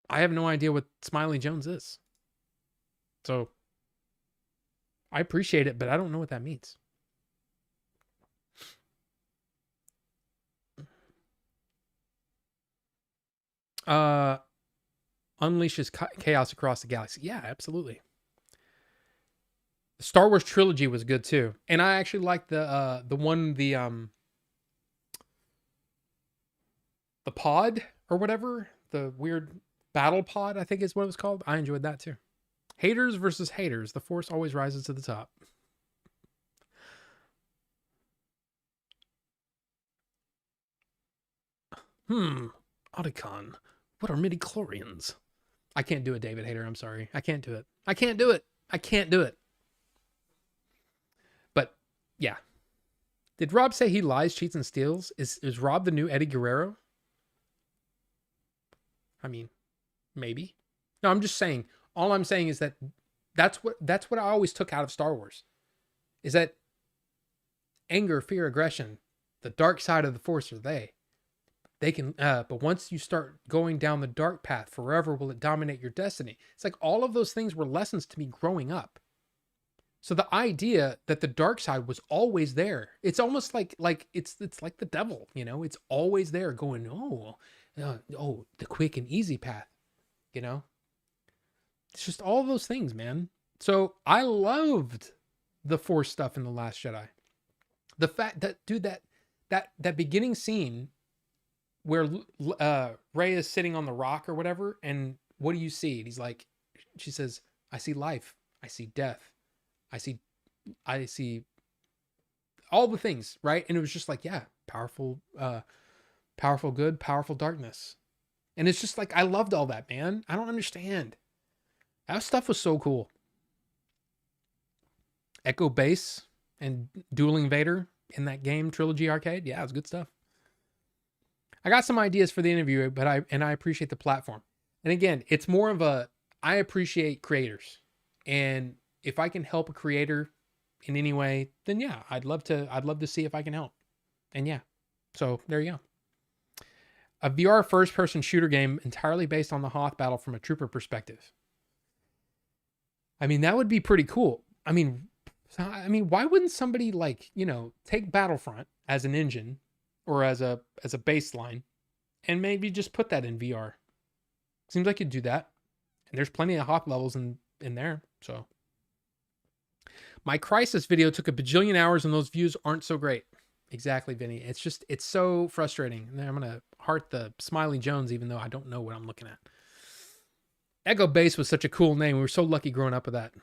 I have no idea what Smiley Jones is. So I appreciate it, but I don't know what that means. Unleashes chaos across the galaxy. Yeah, absolutely. The Star Wars trilogy was good too. And I actually liked the pod or whatever, the weird battle pod, I think is what it was called. I enjoyed that too. Haters versus haters. The Force always rises to the top. Otacon. What are midi-chlorians? I can't do it, David Hater. I'm sorry. I can't do it. I can't do it. But yeah. Did Rob say he lies, cheats, and steals? Is Rob the new Eddie Guerrero? I mean, maybe. No, I'm just saying. All I'm saying is that's what I always took out of Star Wars. Is that anger, fear, aggression, the dark side of the Force are they. They can, but once you start going down the dark path, forever will it dominate your destiny. It's like all of those things were lessons to me growing up. So the idea that the dark side was always there, it's almost like it's like the devil, you know, it's always there going, oh, the quick and easy path, you know? It's just all those things, man. So I loved the Force stuff in The Last Jedi. The fact that, dude, that beginning scene where Rey is sitting on the rock or whatever, and what do you see? And he's like, she says, I see life, I see death, I see all the things, right? And it was just like, yeah, powerful good, powerful darkness. And it's just like, I loved all that, man. I don't understand. That stuff was so cool. Echo Base and Dueling Vader in that game trilogy arcade. Yeah, it was good stuff. I got some ideas for the interview, but I appreciate the platform. And again, it's more of I appreciate creators. And if I can help a creator in any way, then yeah, I'd love to see if I can help. And yeah. So there you go. A VR first-person shooter game entirely based on the Hoth battle from a trooper perspective. I mean, that would be pretty cool. I mean, why wouldn't somebody take Battlefront as an engine or as a baseline and maybe just put that in VR? Seems like you'd do that. And there's plenty of Hoth levels in there. So my Crisis video took a bajillion hours and those views aren't so great. Exactly, Vinny. It's so frustrating. And then I'm going to heart the Smiley Jones, even though I don't know what I'm looking at. Echo Base was such a cool name. We were so lucky growing up with that.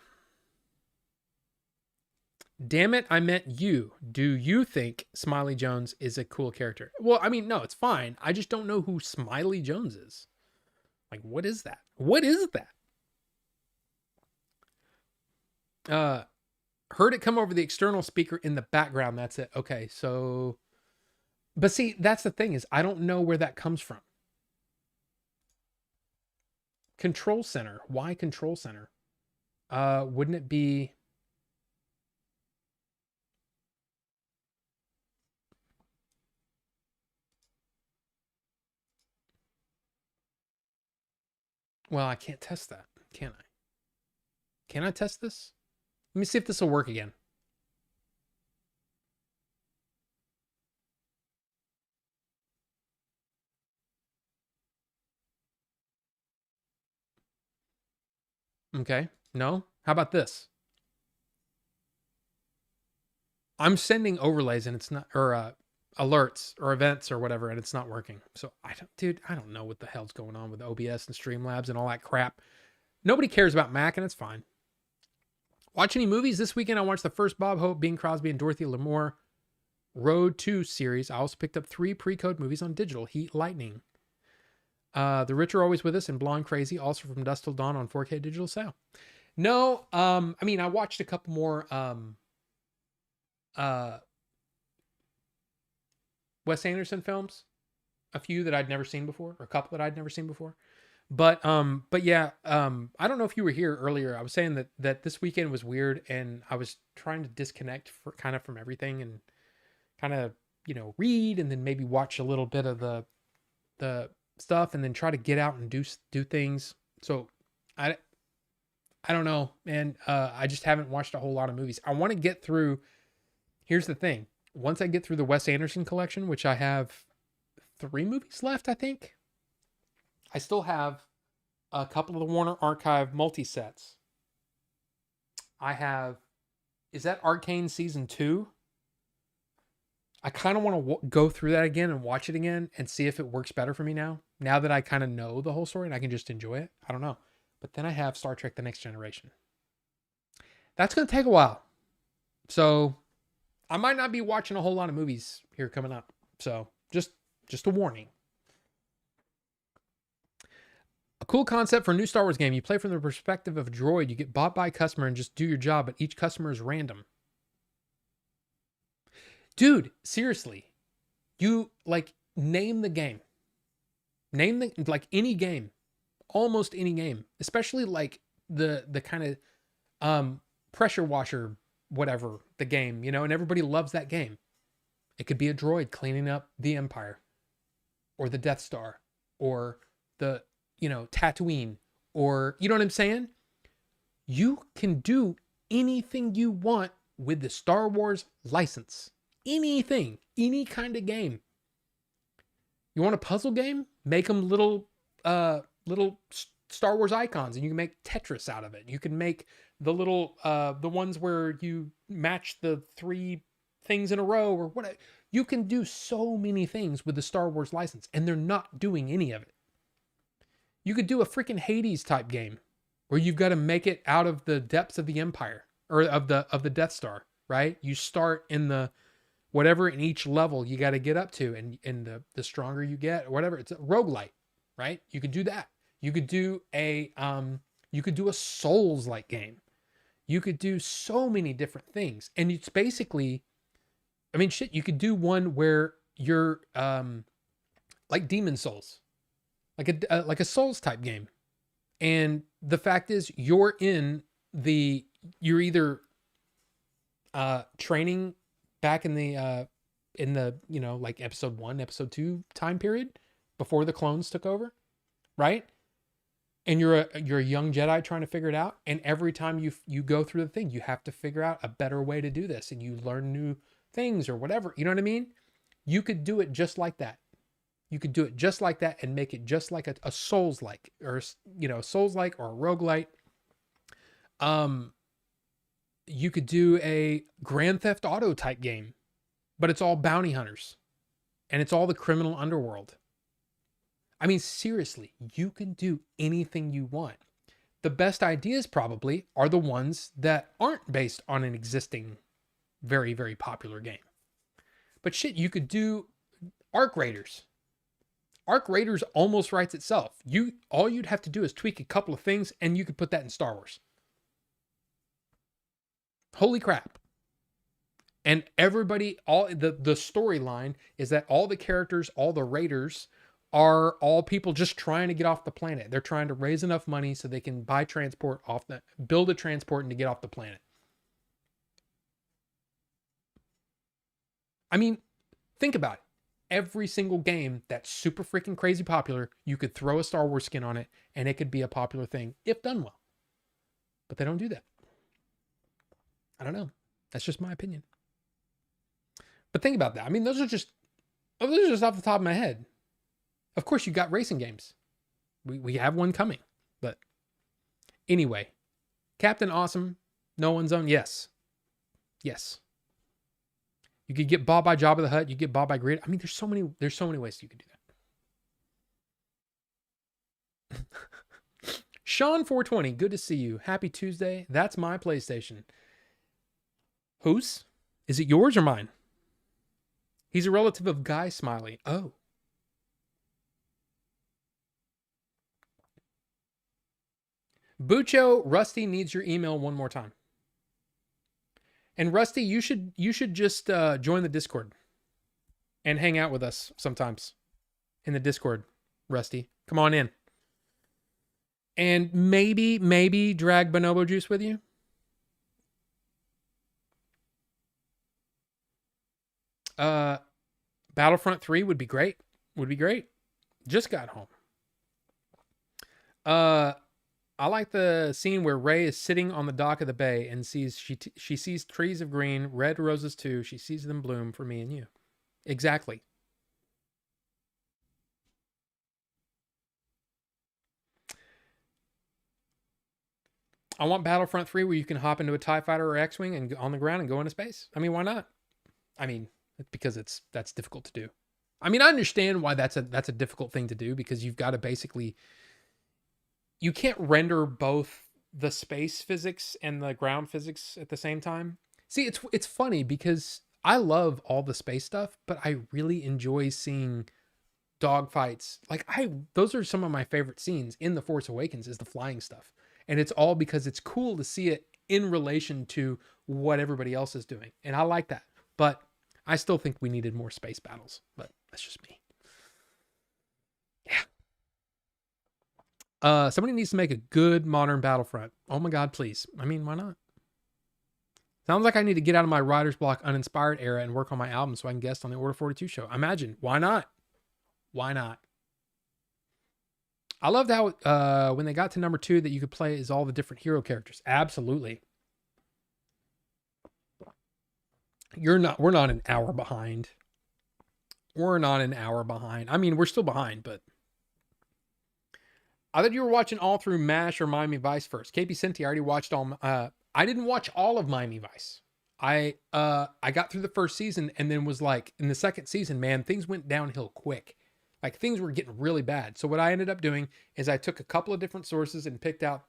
Damn it, I meant you. Do you think Smiley Jones is a cool character? Well, I mean, no, it's fine. I just don't know who Smiley Jones is. Like, what is that? What is that? Heard it come over the external speaker in the background. That's it. Okay, so... But see, that's the thing is, I don't know where that comes from. Control center. Why control center? Wouldn't it be... Well, I can't test that, can I? Can I test this? Let me see if this will work again. Okay. No? How about this? I'm sending overlays and it's not, or alerts or events or whatever, and it's not working. So I don't know what the hell's going on with OBS and Streamlabs and all that crap. Nobody cares about Mac, and it's fine. Watch any movies this weekend? I watched the first Bob Hope, Bing Crosby, and Dorothy Lamour Road 2 series. I also picked up 3 pre-code movies on digital. Heat Lightning. The Rich Are Always With Us and Blonde Crazy, also from Dusk Till Dawn on 4K digital sale. No, I mean, I watched a couple more Wes Anderson films, a few that I'd never seen before, or a couple that I'd never seen before. But yeah, I don't know if you were here earlier. I was saying that this weekend was weird, and I was trying to disconnect from everything and kind of, read and then maybe watch a little bit of the stuff and then try to get out and do things. So I don't know, man. I just haven't watched a whole lot of movies. I want to get through. Here's the thing. Once I get through the Wes Anderson collection, which I have 3 movies left, I think. I still have a couple of the Warner Archive multi-sets. I have... Is that Arcane Season 2? I kind of want to go through that again and watch it again and see if it works better for me now. Now that I kind of know the whole story and I can just enjoy it. I don't know. But then I have Star Trek The Next Generation. That's going to take a while. So I might not be watching a whole lot of movies here coming up. So just a warning. A cool concept for a new Star Wars game. You play from the perspective of a droid. You get bought by a customer and just do your job, but each customer is random. Dude, seriously. You, name the game. Name any game. Almost any game. Especially, the kind of pressure washer, whatever, the game, and everybody loves that game. It could be a droid cleaning up the Empire. Or the Death Star. Or the... Tatooine, or, you know what I'm saying? You can do anything you want with the Star Wars license. Anything, any kind of game. You want a puzzle game? Make them little Star Wars icons, and you can make Tetris out of it. You can make the little the ones where you match the 3 things in a row or whatever. You can do so many things with the Star Wars license, and they're not doing any of it. You could do a freaking Hades type game where you've got to make it out of the depths of the Empire or of the Death Star, right? You start in the whatever in each level you got to get up to, and the stronger you get or whatever. It's a roguelite, right? You could do that. You could do a Souls-like game. You could do so many different things, and it's basically, I mean, shit. You could do one where you're like Demon Souls, like a Souls type game, and the fact is you're either training back in the like episode 1, episode 2 time period before the clones took over, right? And you're a young Jedi trying to figure it out. And every time you go through the thing, you have to figure out a better way to do this, and you learn new things or whatever. You know what I mean? You could do it just like that. You could do it just like that and make it just like a Souls-like, or Souls-like or a roguelite. You could do a Grand Theft Auto type game, but it's all bounty hunters and it's all the criminal underworld. I mean, seriously, you can do anything you want. The best ideas probably are the ones that aren't based on an existing very, very popular game. But shit, you could do Arc Raiders. Arc Raiders almost writes itself. All you'd have to do is tweak a couple of things and you could put that in Star Wars. Holy crap. And everybody, all the storyline is that all the characters, all the raiders are all people just trying to get off the planet. They're trying to raise enough money so they can buy transport build a transport and to get off the planet. I mean, think about it. Every single game that's super freaking crazy popular, you could throw a Star Wars skin on it and it could be a popular thing if done well. But they don't do that. I don't know. That's just my opinion. But think about that. I mean, those are just off the top of my head. Of course, you got racing games. We have one coming. But anyway, Captain Awesome, No One's Zone, yes. Yes. You could get bought by Jabba the Hutt. You get bought by Grid. I mean, there's so many ways you could do that. Sean420, good to see you. Happy Tuesday. That's my PlayStation. Whose? Is it yours or mine? He's a relative of Guy Smiley. Oh. Bucho, Rusty needs your email one more time. And Rusty, you should just join the Discord and hang out with us sometimes in the Discord, Rusty. Come on in. And maybe drag Bonobo Juice with you. Battlefront 3 would be great. Just got home. I like the scene where Rey is sitting on the dock of the bay and she sees trees of green, red roses too. She sees them bloom for me and you. Exactly. I want Battlefront 3 where you can hop into a TIE fighter or X-Wing and on the ground and go into space. I mean, why not? I mean, because that's difficult to do. I mean, I understand why that's a difficult thing to do, because you've got to basically, you can't render both the space physics and the ground physics at the same time. See, it's funny because I love all the space stuff, but I really enjoy seeing dogfights. Like those are some of my favorite scenes in The Force Awakens, is the flying stuff. And it's all because it's cool to see it in relation to what everybody else is doing. And I like that. But I still think we needed more space battles. But that's just me. Yeah. Somebody needs to make a good modern Battlefront. Oh my God, please. I mean, why not? Sounds like I need to get out of my writer's block uninspired era and work on my album so I can guest on the Order 42 show. Imagine. Why not? Why not? I loved how when they got to number 2 that you could play as all the different hero characters. Absolutely. We're not an hour behind. We're not an hour behind. I mean, we're still behind, but I thought you were watching all through MASH or Miami Vice first. KP Cinti, I already watched all. I didn't watch all of Miami Vice. I got through the first season and then was like, in the second season, man, things went downhill quick. Like things were getting really bad. So what I ended up doing is I took a couple of different sources and picked out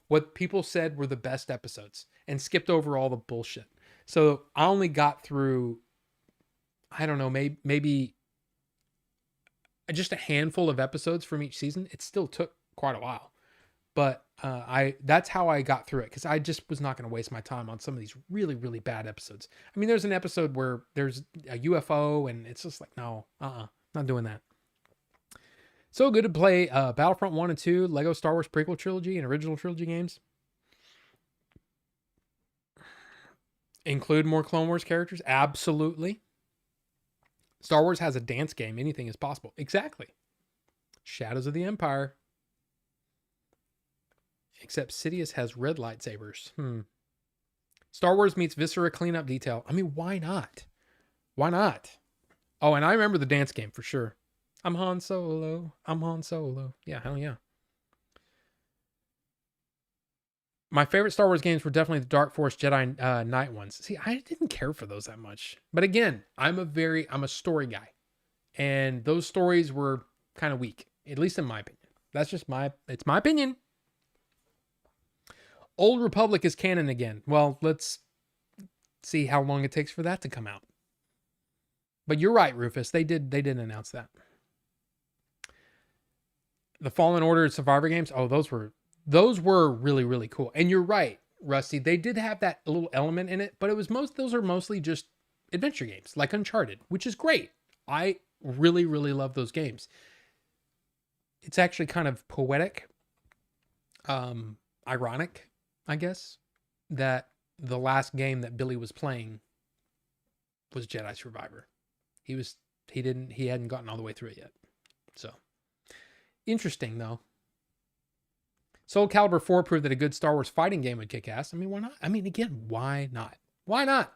what people said were the best episodes and skipped over all the bullshit. So I only got through, I don't know, maybe just a handful of episodes from each season. It still took quite a while, but that's how I got through it, because I just was not going to waste my time on some of these really, really bad episodes. I mean, there's an episode where there's a UFO and it's just like, no, not doing that. So good to play Battlefront 1 and 2, Lego Star Wars prequel trilogy, and original trilogy games. Include more Clone Wars characters? Absolutely. Star Wars has a dance game. Anything is possible. Exactly. Shadows of the Empire. Except Sidious has red lightsabers. Star Wars meets Viscera cleanup detail. I mean, why not? Why not? Oh, and I remember the dance game for sure. I'm Han Solo. I'm Han Solo. Yeah, hell yeah. My favorite Star Wars games were definitely the Dark Force Jedi Knight ones. See, I didn't care for those that much. But again, I'm a story guy. And those stories were kind of weak, at least in my opinion. That's just it's my opinion. Old Republic is canon again. Well, let's see how long it takes for that to come out. But you're right, Rufus. They did announce that. The Fallen Order Survivor games. Oh, those were really, really cool. And you're right, Rusty. They did have that little element in it, but those are mostly just adventure games like Uncharted, which is great. I really, really love those games. It's actually kind of poetic, ironic, I guess, that the last game that Billy was playing was Jedi Survivor. He hadn't gotten all the way through it yet. So interesting though. Soul Calibur 4 proved that a good Star Wars fighting game would kick ass. I mean, why not? I mean, again, why not? Why not?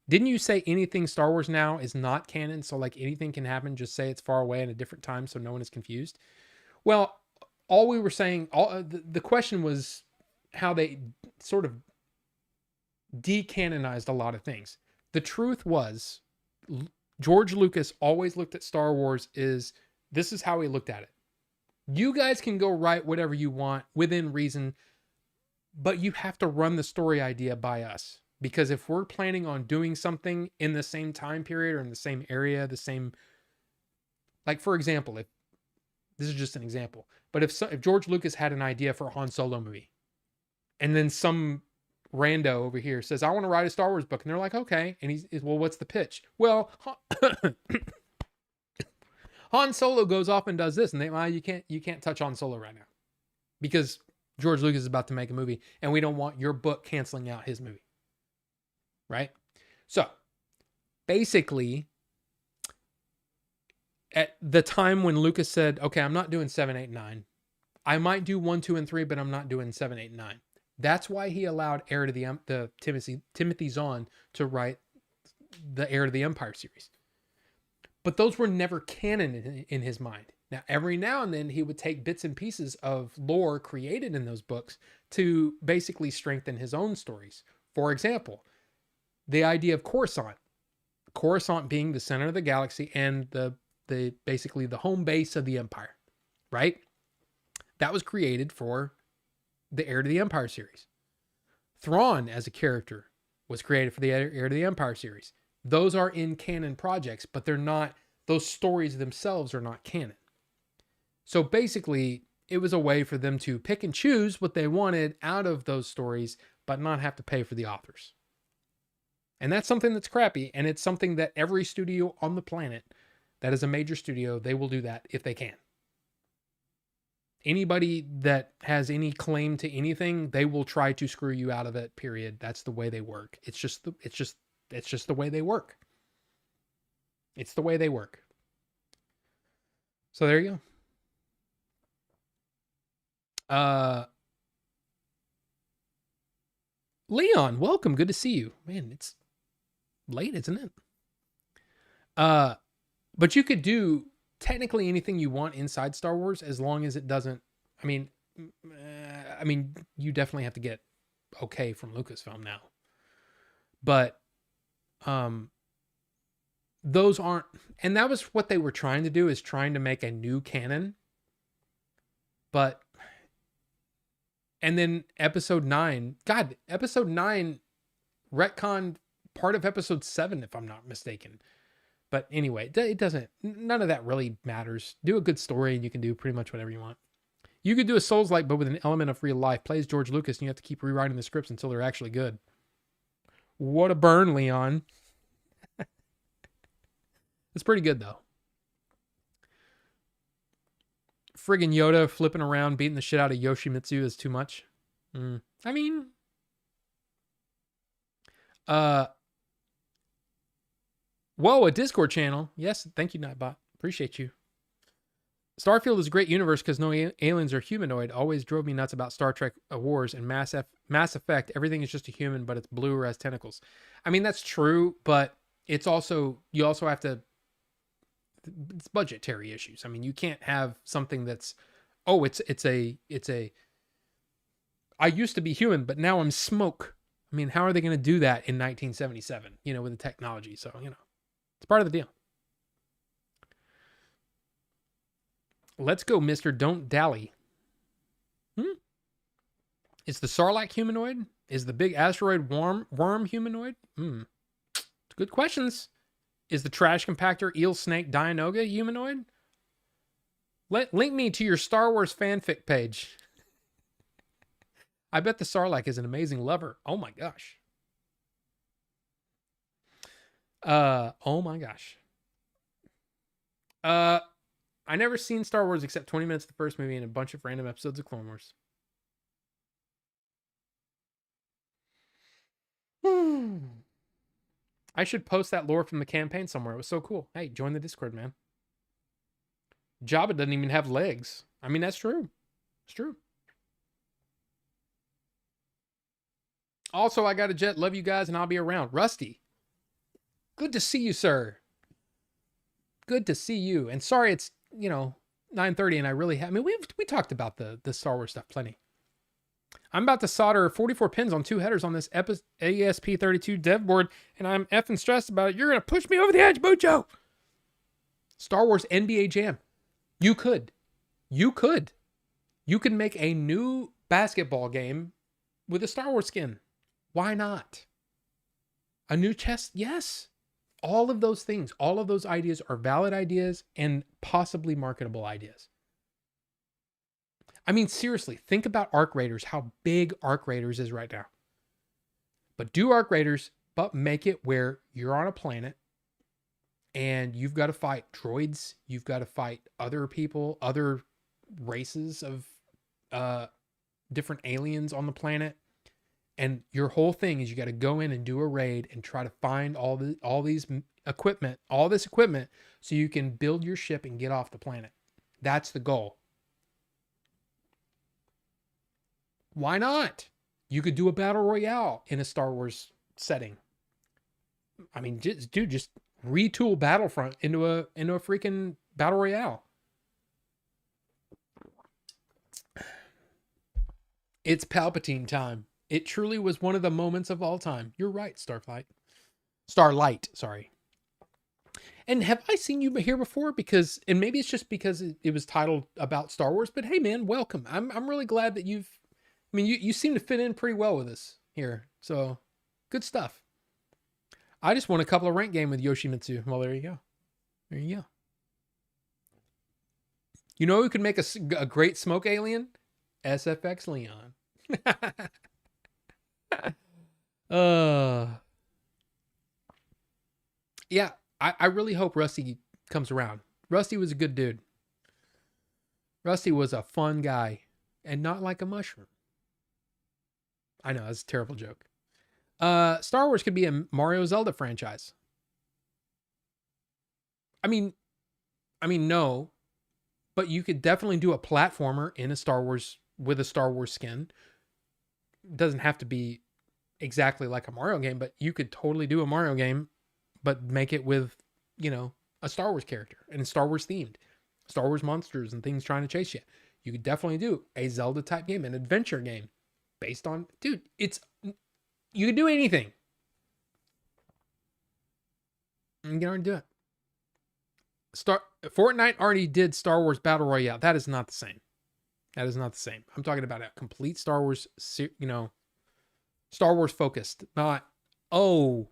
Didn't you say anything Star Wars now is not canon? So like anything can happen. Just say it's far away in a different time so no one is confused. Well, all we were saying, the question was how they sort of decanonized a lot of things. The truth was, George Lucas always looked at Star Wars this is how he looked at it. You guys can go write whatever you want within reason, but you have to run the story idea by us. Because if we're planning on doing something in the same time period or in the same area, like for example, if this is just an example, but if George Lucas had an idea for a Han Solo movie, and then some rando over here says, I want to write a Star Wars book, and they're like, okay, and he's, well, what's the pitch? Well, Han Solo goes off and does this, and you can't touch Han Solo right now because George Lucas is about to make a movie, and we don't want your book canceling out his movie, right? So basically, at the time when Lucas said, okay, I'm not doing 7, 8, 9, I might do 1, 2, and 3, but I'm not doing 7, 8, 9. That's why he allowed Heir to the Timothy Zahn to write the Heir to the Empire series. But those were never canon in his mind. Now, every now and then he would take bits and pieces of lore created in those books to basically strengthen his own stories. For example, the idea of Coruscant being the center of the galaxy and the basically the home base of the Empire, right? That was created for the Heir to the Empire series. Thrawn as a character was created for the Heir to the Empire series. Those are in canon projects, but they're not, those stories themselves are not canon. So basically, it was a way for them to pick and choose what they wanted out of those stories, but not have to pay for the authors. And that's something that's crappy, and it's something that every studio on the planet that is a major studio, they will do that if they can. Anybody that has any claim to anything, they will try to screw you out of it, period. That's the way they work. It's just the way they work. It's the way they work. So there you go. Leon, welcome. Good to see you. Man, it's late, isn't it? But you could do technically anything you want inside Star Wars as long as it doesn't. I mean, you definitely have to get okay from Lucasfilm now. But those aren't, and that was what they were trying to do, is trying to make a new canon. But and then episode 9, God, episode 9 retconned part of episode 7, if I'm not mistaken. But anyway, it doesn't, none of that really matters. Do a good story and you can do pretty much whatever you want. You could do a Souls-like, but with an element of real life. Plays George Lucas, and you have to keep rewriting the scripts until they're actually good. What a burn, Leon. It's pretty good, though. Friggin' Yoda flipping around, beating the shit out of Yoshimitsu is too much. I mean... Whoa, a Discord channel. Yes, thank you, Nightbot. Appreciate you. Starfield is a great universe because no aliens are humanoid. Always drove me nuts about Star Trek Wars and Mass Effect. Everything is just a human, but it's blue or has tentacles. I mean, that's true, but it's also, you also have to, it's budgetary issues. I mean, you can't have something that's, oh, it's a, I used to be human, but now I'm smoke. I mean, how are they going to do that in 1977, with the technology? So, it's part of the deal. Let's go, Mr. Don't Dally. Is the Sarlacc humanoid? Is the big asteroid worm humanoid? Good questions. Is the trash compactor eel snake Dianoga humanoid? Link me to your Star Wars fanfic page. I bet the Sarlacc is an amazing lover. Oh my gosh. Oh my gosh. I never seen Star Wars except 20 minutes of the first movie and a bunch of random episodes of Clone Wars. I should post that lore from the campaign somewhere. It was so cool. Hey, join the Discord, man. Jabba doesn't even have legs. I mean, that's true. It's true. Also, I got a jet. Love you guys, and I'll be around. Rusty. Good to see you, sir. Good to see you. And sorry it's, 9:30 and I really have, we talked about the Star Wars stuff plenty. I'm about to solder 44 pins on 2 headers on this ASP32 dev board, and I'm effing stressed about it. You're going to push me over the edge, Bucho. Star Wars NBA Jam. You could make a new basketball game with a Star Wars skin. Why not? A new chess? Yes. All of those things, all of those ideas are valid ideas and possibly marketable ideas. I mean, seriously, think about Arc Raiders, how big Arc Raiders is right now. But do Arc Raiders, but make it where you're on a planet and you've got to fight droids, you've got to fight other people, other races of different aliens on the planet. And your whole thing is you got to go in and do a raid and try to find all this equipment, so you can build your ship and get off the planet. That's the goal. Why not? You could do a battle royale in a Star Wars setting. I mean, just retool Battlefront into a freaking battle royale. It's Palpatine time. It truly was one of the moments of all time. You're right, Starlight, sorry. And have I seen you here before? And maybe it's just because it was titled about Star Wars, but hey man, welcome. I'm really glad that you seem to fit in pretty well with us here. So good stuff. I just won a couple of rank game with Yoshimitsu. Well, there you go. You know who could make a great smoke alien? SFX Leon. Yeah, I really hope Rusty comes around. Rusty was a good dude. Rusty was a fun guy and not like a mushroom. I know, that's a terrible joke. Star Wars could be a Mario Zelda franchise. I mean, no, but you could definitely do a platformer in a Star Wars with a Star Wars skin. It doesn't have to be exactly like a Mario game, but you could totally do a Mario game, but make it with, a Star Wars character and Star Wars themed, Star Wars monsters and things trying to chase you. You could definitely do a Zelda type game, an adventure game based on, dude, you could do anything. You can already do it. Fortnite already did Star Wars Battle Royale. That is not the same. That is not the same. I'm talking about a complete Star Wars, Star Wars focused. Not, oh,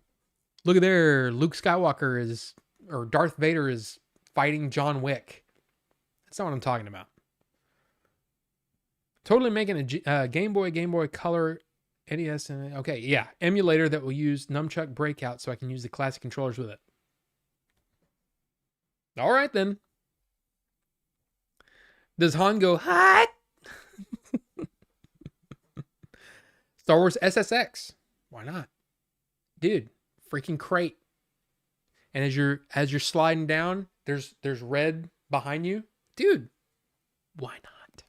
look at there. Luke Skywalker or Darth Vader is fighting John Wick. That's not what I'm talking about. Totally making a Game Boy Color, NES, and okay, yeah, emulator that will use Nunchuck Breakout so I can use the classic controllers with it. All right, then. Does Han go, hot? Star Wars SSX. Why not? Dude, freaking crate. And as you're sliding down, there's red behind you. Dude, why not?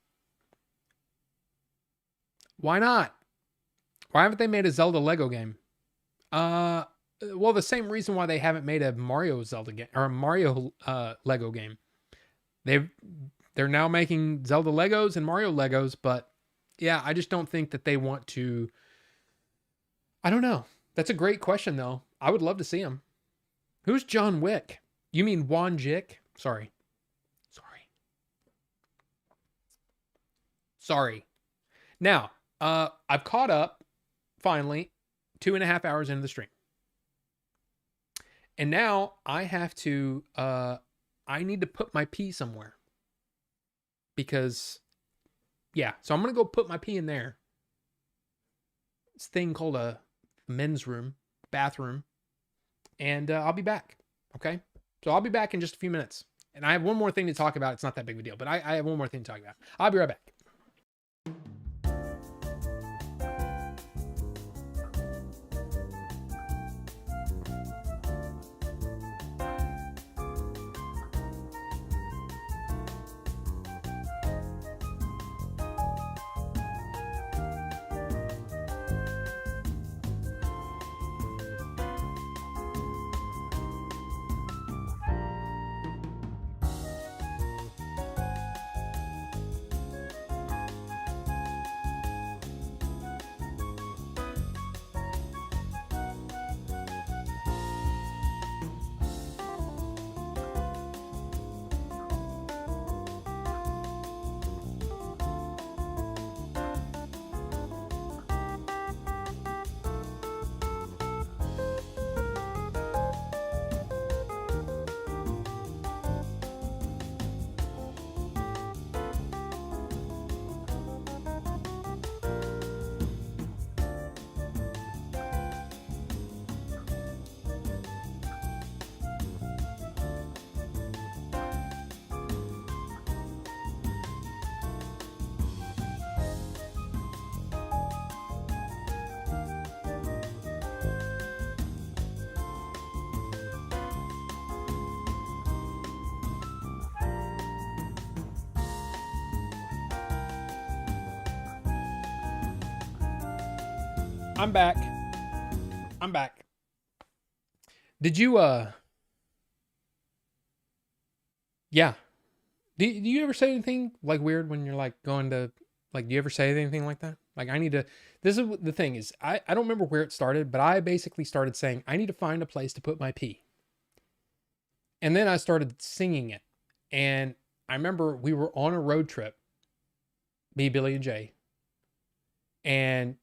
Why not? Why haven't they made a Zelda Lego game? Well, the same reason why they haven't made a Mario Zelda game or a Mario Lego game. They're now making Zelda Legos and Mario Legos, but yeah, I just don't think that they want to. I don't know. That's a great question, though. I would love to see him. Who's John Wick? You mean Wan Jik? Sorry. Now, I've caught up, finally, 2.5 hours into the stream. And now I have to, I need to put my pee somewhere. Because, yeah, so I'm going to go put my pee in there. This thing called a men's room, bathroom. And I'll be back. Okay? So I'll be back in just a few minutes. And I have one more thing to talk about. It's not that big of a deal, but I have one more thing to talk about. I'll be right back. I'm back. Did you, yeah. Do you ever say anything like weird when you're like going to, like, do you ever say anything like that? Like, this is the thing is, I don't remember where it started, but I basically started saying, I need to find a place to put my pee. And then I started singing it. And I remember we were on a road trip, me, Billy, and Jay. And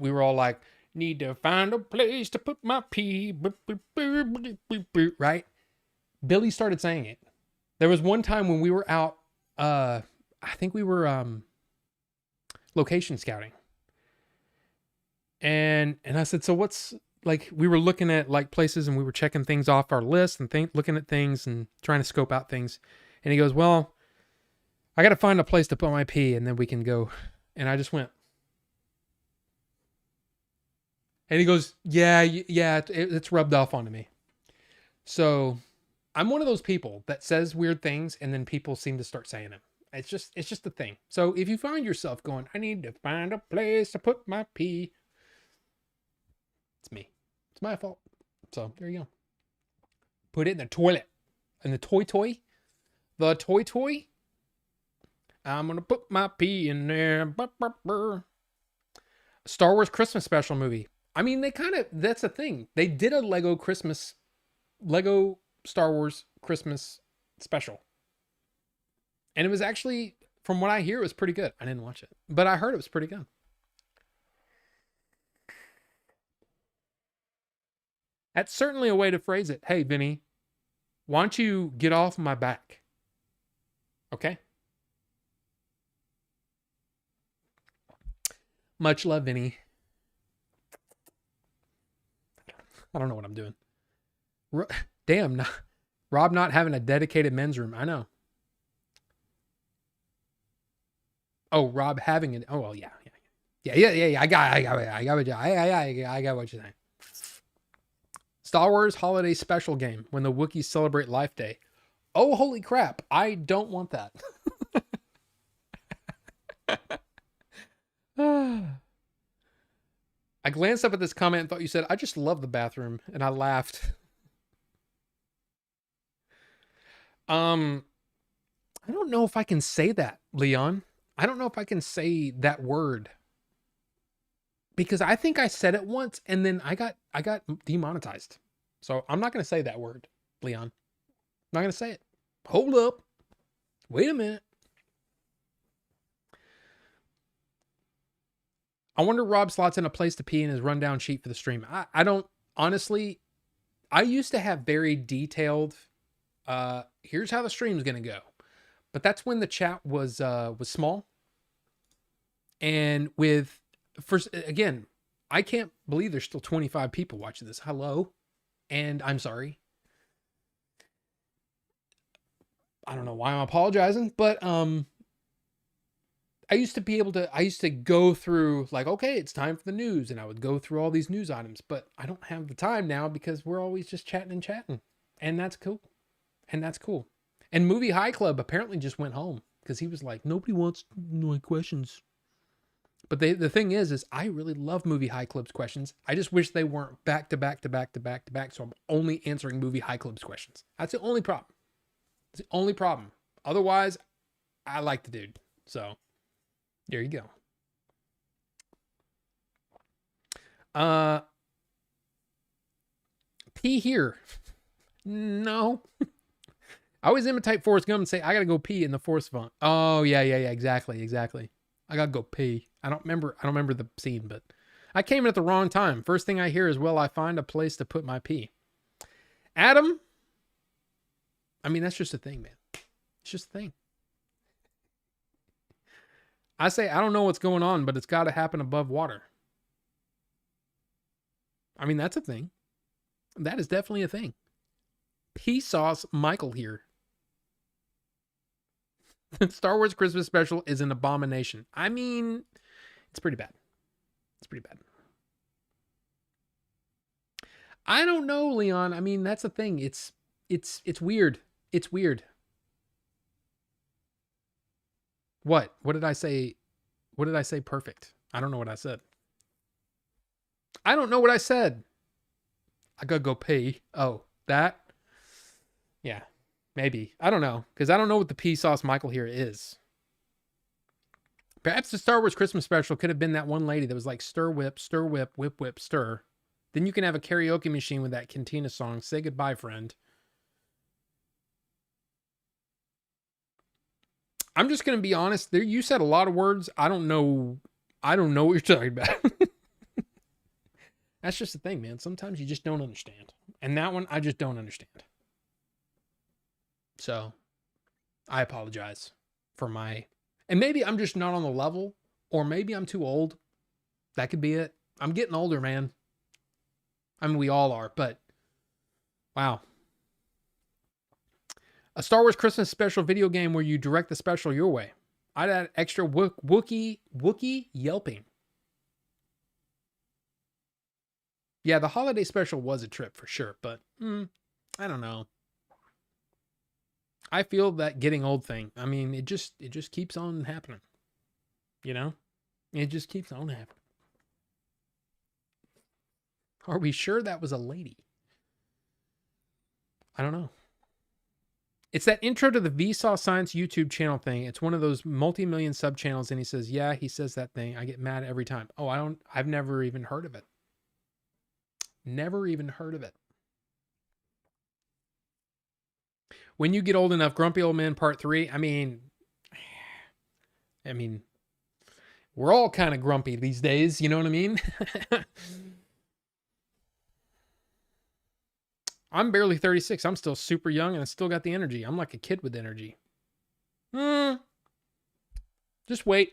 we were all like, need to find a place to put my pee. Right? Billy started saying it. There was one time when we were out, I think we were location scouting. And I said, so what's, like, we were looking at like places and we were checking things off our list and looking at things and trying to scope out things. And he goes, well, I got to find a place to put my pee and then we can go. And I just went. And he goes, yeah, it's rubbed off onto me. So I'm one of those people that says weird things and then people seem to start saying them. It's just a thing. So if you find yourself going, I need to find a place to put my pee, It's me. It's my fault. So there you go. Put it in the toilet. In the toy. The toy. I'm going to put my pee in there. Star Wars Christmas special movie. I mean, that's the thing. They did a Lego Star Wars Christmas special. And it was actually, from what I hear, it was pretty good. I didn't watch it, but I heard it was pretty good. That's certainly a way to phrase it. Hey, Vinny, why don't you get off my back? Okay. Much love, Vinny. I don't know what I'm doing. Damn, Rob not having a dedicated men's room. I know. Oh, Rob having it. Oh, well, yeah. I got what you're saying. Star Wars Holiday Special Game when the Wookiees celebrate Life Day. Oh, holy crap. I don't want that. I glanced up at this comment and thought you said, I just love the bathroom. And I laughed. I don't know if I can say that, Leon. I don't know if I can say that word. Because I think I said it once and then I got demonetized. So I'm not going to say that word, Leon. I'm not going to say it. Hold up. Wait a minute. I wonder Rob slots in a place to pee in his rundown sheet for the stream. I don't, honestly, I used to have very detailed, here's how the stream's going to go. But that's when the chat was small. And again, I can't believe there's still 25 people watching this. Hello. And I'm sorry. I don't know why I'm apologizing, but I used to go through like, okay, it's time for the news. And I would go through all these news items, but I don't have the time now because we're always just chatting. And that's cool. And Movie High Club apparently just went home because he was like, nobody wants no questions. But the thing is I really love Movie High Club's questions. I just wish they weren't back to back. So I'm only answering Movie High Club's questions. That's the only problem. It's the only problem. Otherwise, I like the dude. So there you go. Pee here. No. I always imitate Forrest Gump and say, I gotta go pee in the Forrest font. Oh, yeah. Exactly. I gotta go pee. I don't remember the scene, but I came in at the wrong time. First thing I hear is, well, I find a place to put my pee. Adam, I mean, that's just a thing, man. It's just a thing. I say, I don't know what's going on, but it's got to happen above water. I mean, that's a thing. That is definitely a thing. Pea sauce Michael here. The Star Wars Christmas special is an abomination. I mean, it's pretty bad. I don't know, Leon. I mean, that's the thing. It's weird. It's weird. What? What did I say? What did I say perfect? I don't know what I said. I don't know what I said. I gotta go pee. Oh, that? Yeah, maybe. I don't know. Because I don't know what the pea sauce Michael here is. Perhaps the Star Wars Christmas special could have been that one lady that was like, stir, whip, whip, whip, stir. Then you can have a karaoke machine with that Cantina song. Say goodbye, friend. I'm just going to be honest. There, you said a lot of words. I don't know what you're talking about. That's just the thing, man. Sometimes you just don't understand. And that one, I just don't understand. So, I apologize for my... And maybe I'm just not on the level. Or maybe I'm too old. That could be it. I'm getting older, man. I mean, we all are, but... Wow. A Star Wars Christmas special video game where you direct the special your way. I'd add extra Wookiee yelping. Yeah, the holiday special was a trip for sure, but I don't know. I feel that getting old thing. I mean, it just keeps on happening. You know? It just keeps on happening. Are we sure that was a lady? I don't know. It's that intro to the Vsauce Science YouTube channel thing. It's one of those multi-million sub channels, and he says, yeah, he says that thing. I get mad every time. Oh, I've never even heard of it. Never even heard of it. When you get old enough, Grumpy Old Man Part 3. I mean, we're all kind of grumpy these days. You know what I mean? I'm barely 36. I'm still super young and I still got the energy. I'm like a kid with energy. Just wait.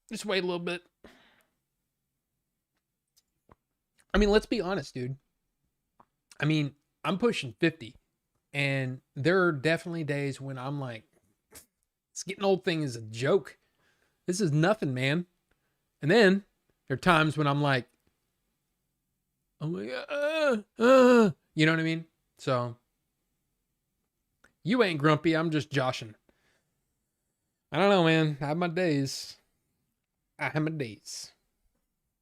Just wait a little bit. I mean, let's be honest, dude. I mean, I'm pushing 50. And there are definitely days when I'm like, this getting old thing is a joke. This is nothing, man. And then there are times when I'm like, oh my God, you know what I mean? So you ain't grumpy. I'm just joshing. I don't know, man. I have my days. I have my days.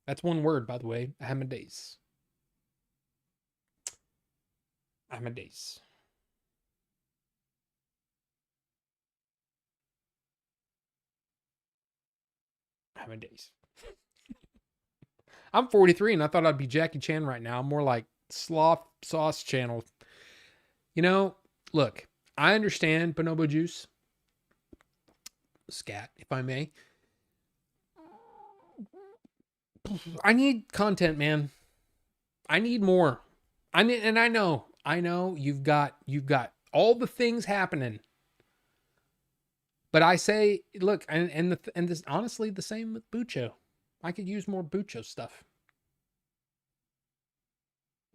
That's one word, by the way. I have my days. I have my days. I have my days. I'm 43 and I thought I'd be Jackie Chan right now. I'm more like Sloth Sauce Channel. You know, look, I understand bonobo juice. Scat, if I may. I need content, man. I need more. I know you've got all the things happening. But I say, look, and this honestly the same with Bucho. I could use more Bucho stuff.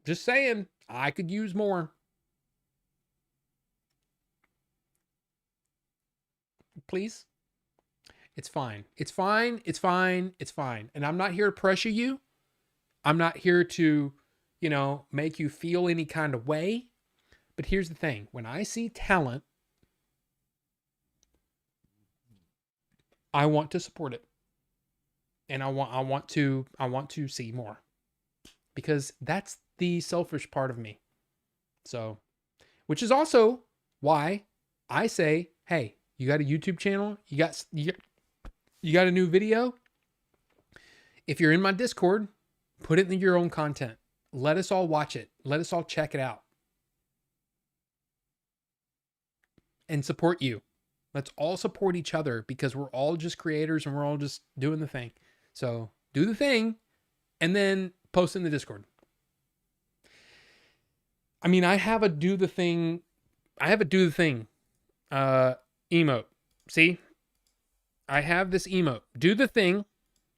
Just saying, I could use more. Please. It's fine. It's fine. It's fine. It's fine. And I'm not here to pressure you. I'm not here to, make you feel any kind of way. But here's the thing. When I see talent, I want to support it. And I want to see more. Because that's the selfish part of me. So, which is also why I say, hey, you got a YouTube channel? You got a new video? If you're in my Discord, put it in your own content. Let us all watch it. Let us all check it out. And support you. Let's all support each other because we're all just creators and we're all just doing the thing. So do the thing and then post in the Discord. I mean, I have a do the thing emote. See? I have this emote. Do the thing.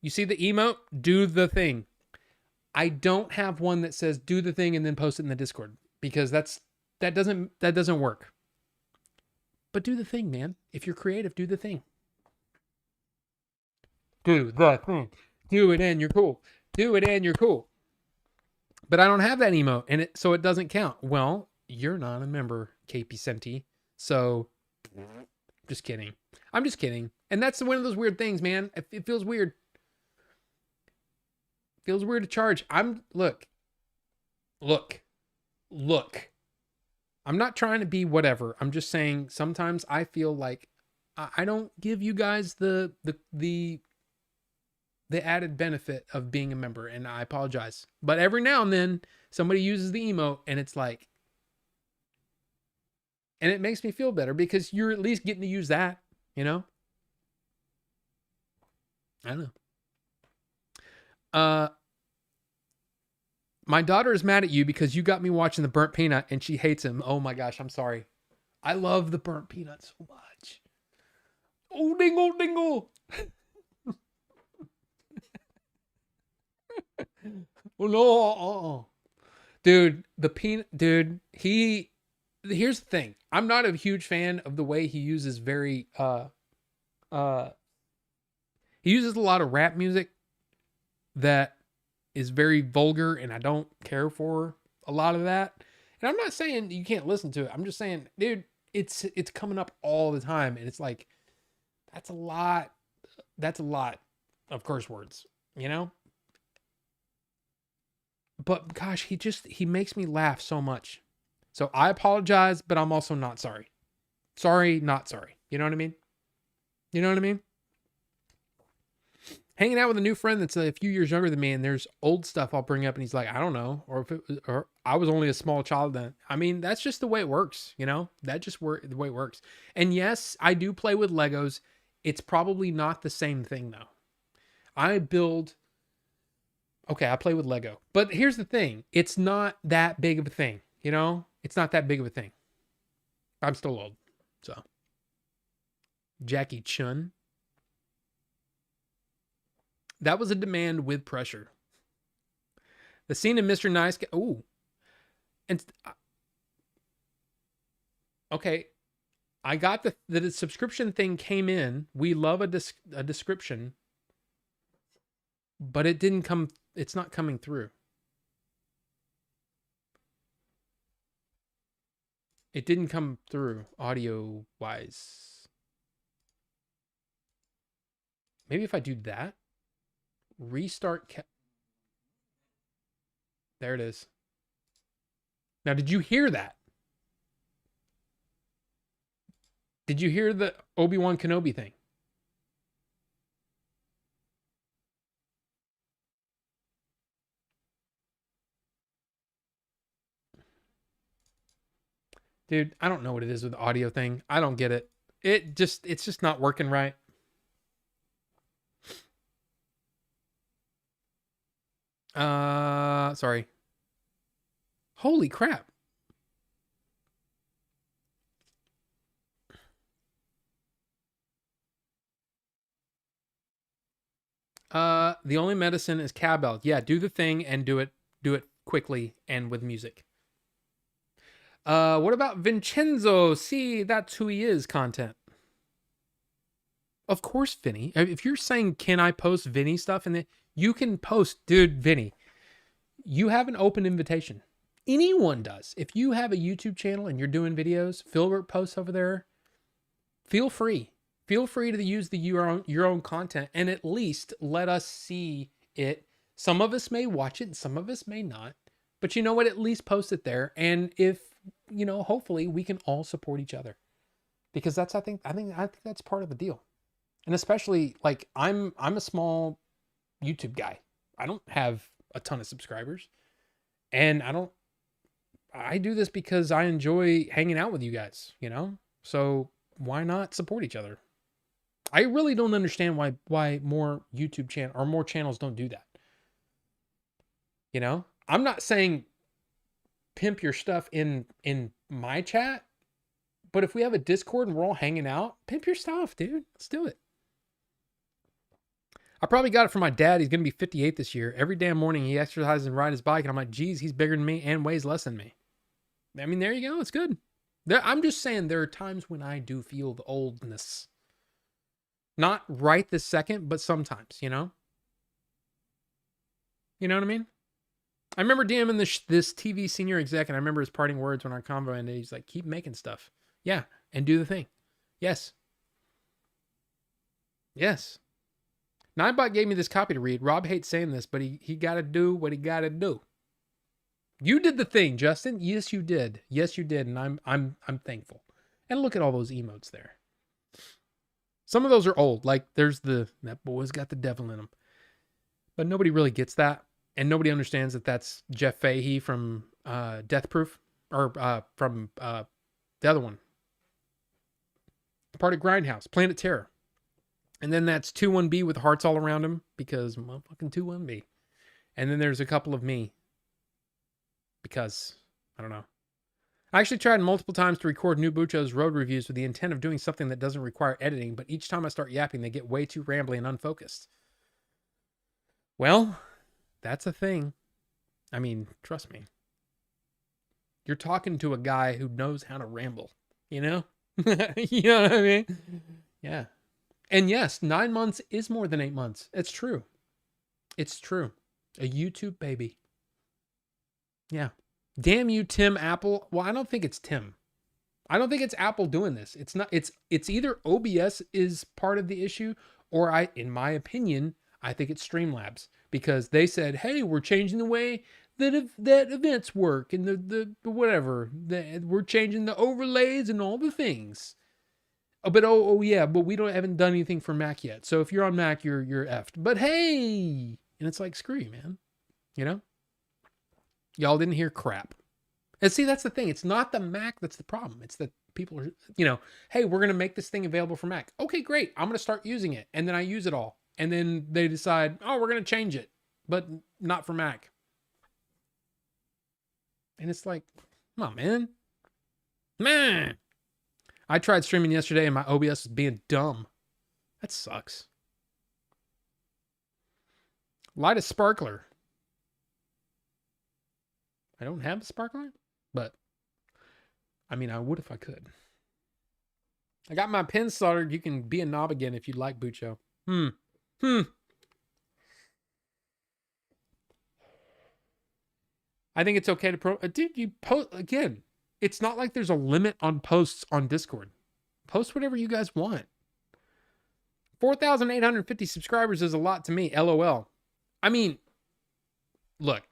You see the emote? Do the thing. I don't have one that says do the thing and then post it in the Discord because that doesn't work. But do the thing, man. If you're creative, do the thing. Do the thing. Do it and you're cool. Do it and you're cool. But I don't have that emote so it doesn't count. Well, you're not a member, KP Senti. So just kidding. I'm just kidding. And that's one of those weird things, man. It feels weird. It feels weird to charge. Look. I'm not trying to be whatever. I'm just saying sometimes I feel like I don't give you guys the added benefit of being a member, and I apologize. But every now and then somebody uses the emote and it's like, and it makes me feel better because you're at least getting to use that, I don't know. My daughter is mad at you because you got me watching the Burnt Peanut and she hates him. Oh my gosh, I'm sorry. I love the Burnt Peanut so much. Oh, dingle, dingle. Oh no. Dude, here's the thing. I'm not a huge fan of the way he uses he uses a lot of rap music that is very vulgar and I don't care for a lot of that. And I'm not saying you can't listen to it. I'm just saying, dude, it's coming up all the time and it's like that's a lot of curse words, But gosh, he makes me laugh so much. So I apologize, but I'm also not sorry. Sorry, not sorry. You know what I mean? You know what I mean? Hanging out with a new friend that's a few years younger than me, and there's old stuff I'll bring up, and he's like, I don't know, or if it was, or I was only a small child then. I mean, that's just the way it works, you know. That just the way it works. And yes, I do play with Legos. It's probably not the same thing though. I build. Okay, I play with Lego, but here's the thing: it's not that big of a thing, you know. It's not that big of a thing. I'm still old, so. Jackie Chun. That was a demand with pressure. The scene in Mr. Nice Guy. Ooh. And okay, I got the subscription thing came in. We love a description, but it didn't come. It's not coming through. It didn't come through audio wise. Maybe if I do that, restart. There it is. Now, did you hear that? Did you hear the Obi-Wan Kenobi thing? Dude, I don't know what it is with the audio thing. I don't get it. It's just not working right. Sorry. Holy crap. The only medicine is cowbell. Yeah, do the thing and do it quickly and with music. What about Vincenzo? See, that's who he is content. Of course, Vinny. If you're saying, can I post Vinny stuff? And then you can post, dude, Vinny. You have an open invitation. Anyone does. If you have a YouTube channel and you're doing videos, Filbert posts over there, feel free. Feel free to use your own content and at least let us see it. Some of us may watch it and some of us may not. But you know what? At least post it there. And if, you know, hopefully we can all support each other. Because that's I think that's part of the deal. And especially like I'm a small YouTube guy. I don't have a ton of subscribers. And I do this because I enjoy hanging out with you guys, you know? So why not support each other? I really don't understand why more YouTube channel or more channels don't do that. You know? I'm not saying pimp your stuff in my chat, but if we have a Discord and we're all hanging out, pimp your stuff, dude. Let's do it. I probably got it from my dad. He's going to be 58 this year. Every damn morning he exercises and rides his bike. And I'm like, geez, he's bigger than me and weighs less than me. I mean, there you go. It's good. I'm just saying there are times when I do feel the oldness. Not right this second, but sometimes, you know? You know what I mean? I remember DMing this TV senior exec, and I remember his parting words when our convo ended. He's like, keep making stuff. Yeah, and do the thing. Yes. Yes. Ninebot gave me this copy to read. Rob hates saying this, but he got to do what he got to do. You did the thing, Justin. Yes, you did. Yes, you did, and I'm thankful. And look at all those emotes there. Some of those are old. Like there's that boy's got the devil in him. But nobody really gets that, and nobody understands that that's Jeff Fahey from Death Proof, or from the other one. Part of Grindhouse, Planet Terror. And then that's 21B with hearts all around him because motherfucking 21B. And then there's a couple of me because I don't know. I actually tried multiple times to record New Bucho's road reviews with the intent of doing something that doesn't require editing, but each time I start yapping, they get way too rambly and unfocused. Well, that's a thing. I mean, trust me. You're talking to a guy who knows how to ramble, you know? You know what I mean? Yeah. And yes, 9 months is more than 8 months. It's true. It's true. A YouTube baby. Yeah. Damn you, Tim Apple. Well, I don't think it's Tim. I don't think it's Apple doing this. It's not. It's either OBS is part of the issue, or in my opinion, I think it's Streamlabs, because they said, "Hey, we're changing the way that events work and the whatever. We're changing the overlays and all the things. Oh yeah, but we haven't done anything for Mac yet. So if you're on Mac, you're effed. But hey, and it's like, screw you, man. You know? Y'all didn't hear crap. And see, that's the thing. It's not the Mac that's the problem. It's that people are, hey, we're going to make this thing available for Mac. Okay, great. I'm going to start using it. And then I use it all. And then they decide, oh, we're going to change it, but not for Mac. And it's like, come on, man. I tried streaming yesterday and my OBS was being dumb. That sucks. Light a sparkler. I don't have a sparkler, but I mean, I would if I could. I got my pin soldered. You can be a knob again if you'd like, Bucho. I think it's okay to dude, you post again. It's not like there's a limit on posts on Discord. Post whatever you guys want. 4,850 subscribers is a lot to me. LOL. I mean, look,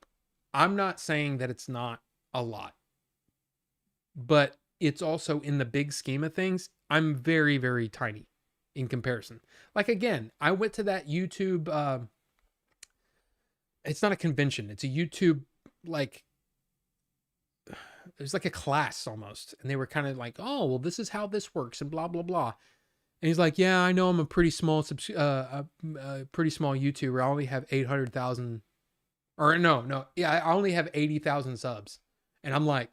I'm not saying that it's not a lot, but it's also in the big scheme of things, I'm very, very tiny in comparison. Like, again, I went to that YouTube, it's not a convention. It's a YouTube, like, it was like a class almost. And they were kind of like, oh, well, this is how this works and blah, blah, blah. And he's like, yeah, I know I'm a pretty small, pretty small YouTuber. I only have 800,000 or no. Yeah, I only have 80,000 subs. And I'm like,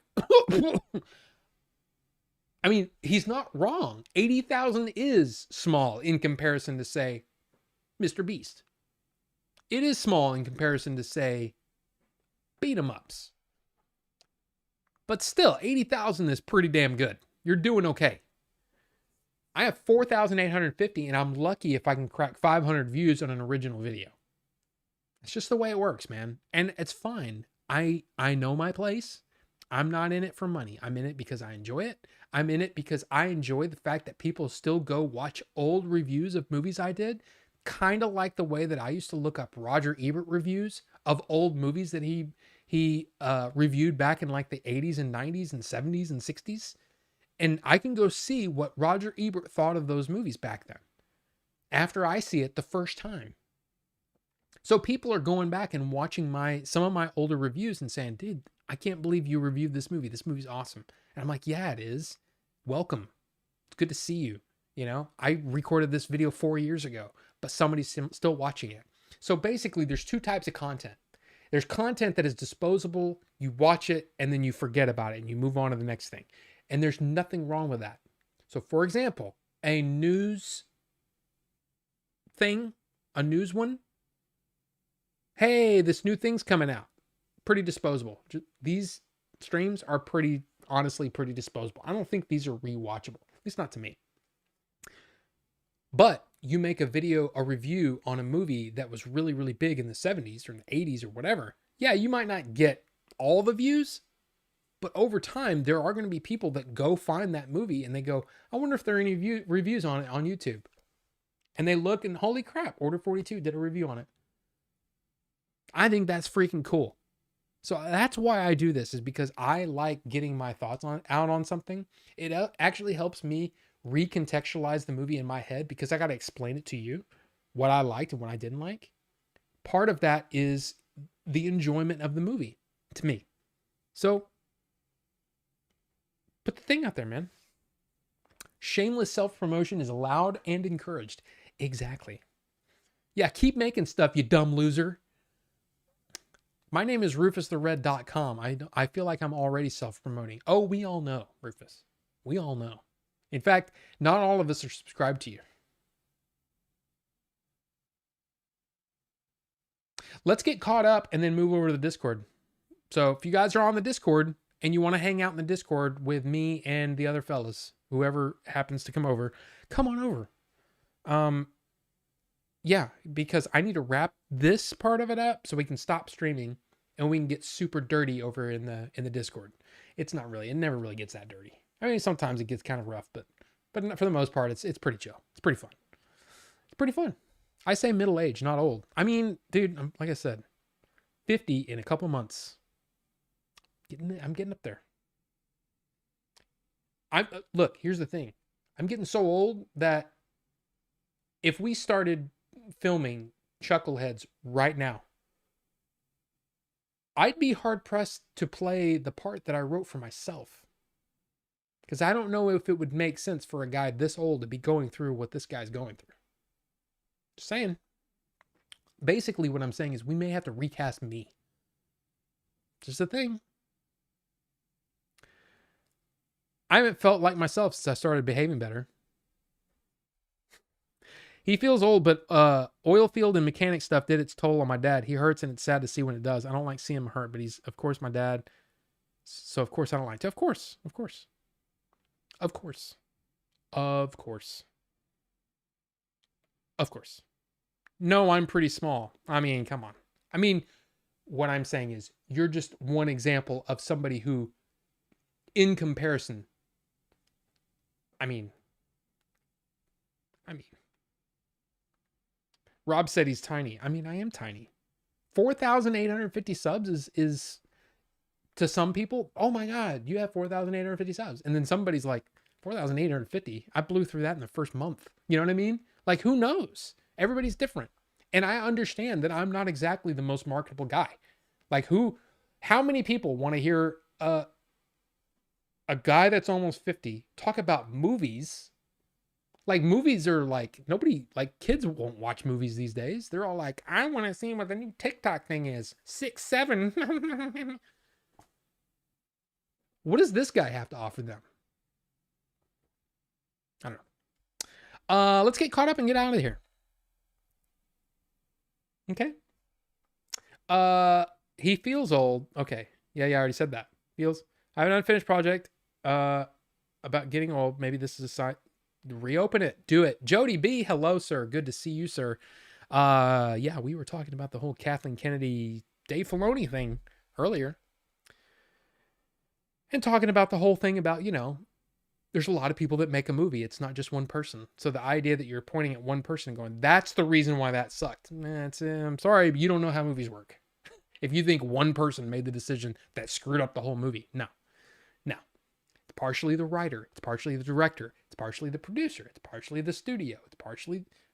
I mean, he's not wrong. 80,000 is small in comparison to, say, Mr. Beast. It is small in comparison to, say, beat 'em ups. But still, 80,000 is pretty damn good. You're doing okay. I have 4,850 and I'm lucky if I can crack 500 views on an original video. It's just the way it works, man. And it's fine. I know my place. I'm not in it for money. I'm in it because I enjoy it. I'm in it because I enjoy the fact that people still go watch old reviews of movies I did. Kind of like the way that I used to look up Roger Ebert reviews of old movies that he reviewed back in like the 80s and 90s and 70s and 60s. And I can go see what Roger Ebert thought of those movies back then after I see it the first time. So people are going back and watching some of my older reviews and saying, dude, I can't believe you reviewed this movie. This movie's awesome. And I'm like, yeah, it is. Welcome. It's good to see you. You know, I recorded this video 4 years ago, but somebody's still watching it. So basically there's two types of content. There's content that is disposable. You watch it and then you forget about it and you move on to the next thing. And there's nothing wrong with that. So for example, a news thing, a news one. Hey, this new thing's coming out. Pretty disposable. These streams are honestly pretty disposable. I don't think these are rewatchable. At least not to me. But you make a review on a movie that was really, really big in the 70s or in the 80s or whatever. Yeah, you might not get all the views, but over time, there are going to be people that go find that movie and they go, I wonder if there are any reviews on it on YouTube. And they look and holy crap, Order 42 did a review on it. I think that's freaking cool. So that's why I do this, is because I like getting my thoughts out on something. It actually helps me recontextualize the movie in my head because I got to explain it to you, what I liked and what I didn't like. Part of that is the enjoyment of the movie to me. So put the thing out there, man. Shameless self-promotion is allowed and encouraged. Exactly. Yeah, keep making stuff, you dumb loser. My name is RufusTheRed.com. I feel like I'm already self-promoting. Oh, we all know, Rufus. We all know. In fact, not all of us are subscribed to you. Let's get caught up and then move over to the Discord. So if you guys are on the Discord and you want to hang out in the Discord with me and the other fellas, whoever happens to come over, come on over. Yeah, because I need to wrap this part of it up so we can stop streaming and we can get super dirty over in the Discord. It never really gets that dirty. I mean, sometimes it gets kind of rough, but for the most part, it's pretty chill. It's pretty fun. It's pretty fun. I say middle age, not old. I mean, dude, like I said, 50 in a couple months. I'm getting up there. Look, here's the thing. I'm getting so old that if we started filming Chuckleheads right now, I'd be hard pressed to play the part that I wrote for myself. Because I don't know if it would make sense for a guy this old to be going through what this guy's going through. Just saying. Basically, what I'm saying is we may have to recast me. Just a thing. I haven't felt like myself since I started behaving better. He feels old, but oil field and mechanic stuff did its toll on my dad. He hurts, and it's sad to see when it does. I don't like seeing him hurt, but he's, of course, my dad. So, of course, I don't like to. Of course. Of course. Of course. Of course. Of course. No, I'm pretty small. I mean, come on. I mean, what I'm saying is you're just one example of somebody who, in comparison, I mean, Rob said he's tiny. I mean, I am tiny. 4,850 subs is to some people, oh my God, you have 4,850 subs. And then somebody's like, 4,850? I blew through that in the first month. You know what I mean? Like, who knows? Everybody's different. And I understand that I'm not exactly the most marketable guy. Like, how many people want to hear a guy that's almost 50 talk about movies? Like, movies are like, nobody, like, kids won't watch movies these days. They're all like, I want to see what the new TikTok thing is. 6, 7. What does this guy have to offer them? I don't know. Let's get caught up and get out of here. Okay. He feels old. Okay. Yeah, I already said that. Feels. I have an unfinished project about getting old. Maybe this is a sign. Reopen it. Do it. Jody B. Hello, sir. Good to see you, sir. Yeah, we were talking about the whole Kathleen Kennedy, Dave Filoni thing earlier. And talking about the whole thing about, there's a lot of people that make a movie. It's not just one person. So the idea that you're pointing at one person and going, that's the reason why that sucked. I'm sorry, but you don't know how movies work. If you think one person made the decision that screwed up the whole movie. No. It's partially the writer. It's partially the director. It's partially the producer. It's partially the studio.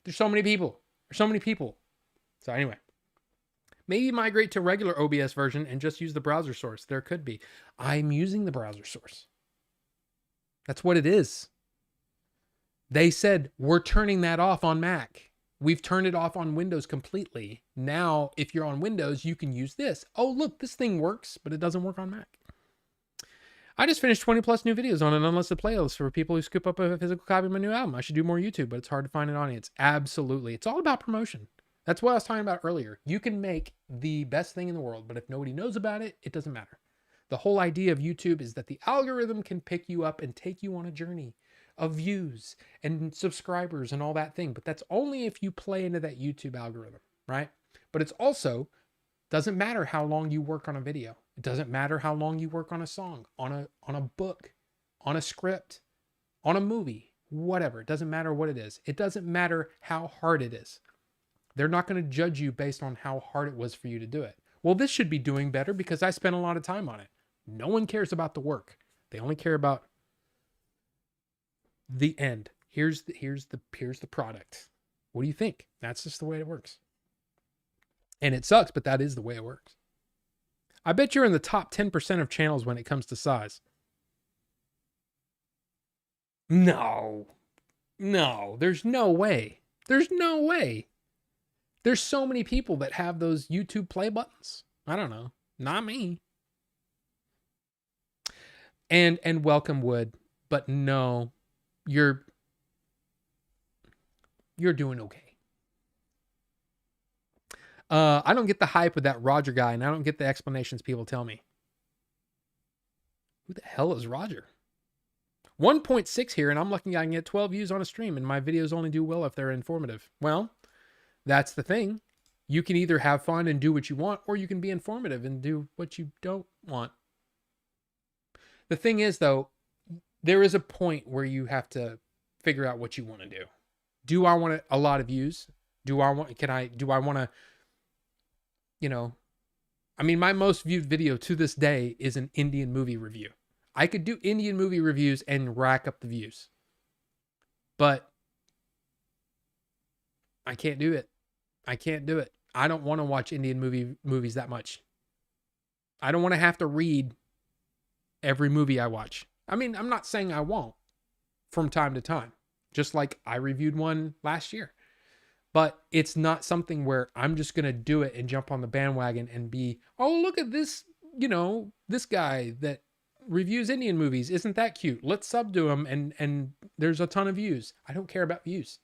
There's so many people. So anyway, maybe migrate to regular OBS version and just use the browser source. There could be. I'm using the browser source. That's what it is. They said, we're turning that off on Mac. We've turned it off on Windows completely. Now, if you're on Windows, you can use this. Oh, look, this thing works, but it doesn't work on Mac. I just finished 20 plus new videos on an unlisted playlist for people who scoop up a physical copy of my new album. I should do more YouTube, but it's hard to find an audience. Absolutely. It's all about promotion. That's what I was talking about earlier. You can make the best thing in the world, but if nobody knows about it, it doesn't matter. The whole idea of YouTube is that the algorithm can pick you up and take you on a journey of views and subscribers and all that thing. But that's only if you play into that YouTube algorithm, right? But it's also doesn't matter how long you work on a video. It doesn't matter how long you work on a song, on a book, on a script, on a movie, whatever. It doesn't matter what it is. It doesn't matter how hard it is. They're not going to judge you based on how hard it was for you to do it. Well, this should be doing better because I spent a lot of time on it. No one cares about the work. They only care about the end. Here's the product. What do you think? That's just the way it works. And it sucks, but that is the way it works. I bet you're in the top 10% of channels when it comes to size. No, there's no way. There's so many people that have those YouTube play buttons. I don't know. Not me. And welcome Wood, but no, you're doing okay. I don't get the hype with that Roger guy, and I don't get the explanations people tell me. Who the hell is Roger? 1.6 here, and I'm lucky I can get 12 views on a stream, and my videos only do well if they're informative. Well, that's the thing. You can either have fun and do what you want, or you can be informative and do what you don't want. The thing is, though, there is a point where you have to figure out what you want to do. Do I want a lot of views? Do I want to, I mean, my most viewed video to this day is an Indian movie review. I could do Indian movie reviews and rack up the views. But I can't do it. I can't do it. I don't want to watch Indian movies that much. I don't want to have to read every movie I watch. I mean, I'm not saying I won't from time to time, just like I reviewed one last year. But it's not something where I'm just going to do it and jump on the bandwagon and be, oh, look at this, this guy that reviews Indian movies. Isn't that cute? Let's sub to him and there's a ton of views. I don't care about views.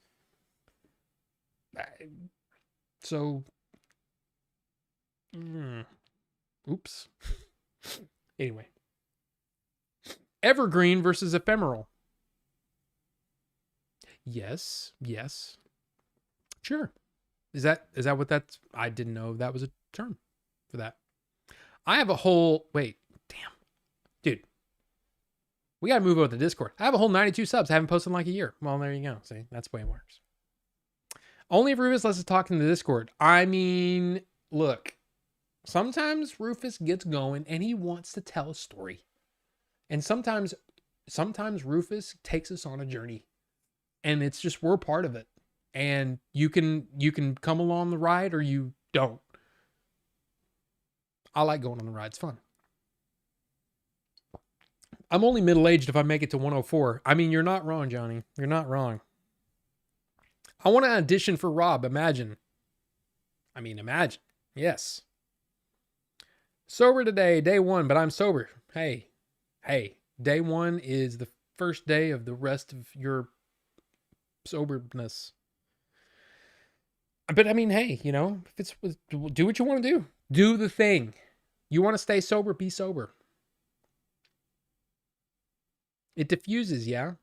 So, oops. Anyway. Evergreen versus ephemeral. Yes. Sure. Is that what that's... I didn't know that was a term for that. I have a whole... Wait. Damn. Dude. We got to move over to the Discord. I have a whole 92 subs. I haven't posted in like a year. Well, there you go. See, that's the way it works. Only if Rufus lets us talk in the Discord. I mean, look. Sometimes Rufus gets going and he wants to tell a story. And sometimes Rufus takes us on a journey. And it's just, we're part of it. And you can come along the ride or you don't. I like going on the ride. It's fun. I'm only middle-aged if I make it to 104. I mean, you're not wrong, Johnny. You're not wrong. I want to audition for Rob. Imagine. Imagine. Yes. Sober today, day 1, but I'm sober. Hey, day 1 is the first day of the rest of your soberness. But I mean, hey, if it's, do what you want to do. Do the thing. You want to stay sober, be sober. It diffuses, yeah.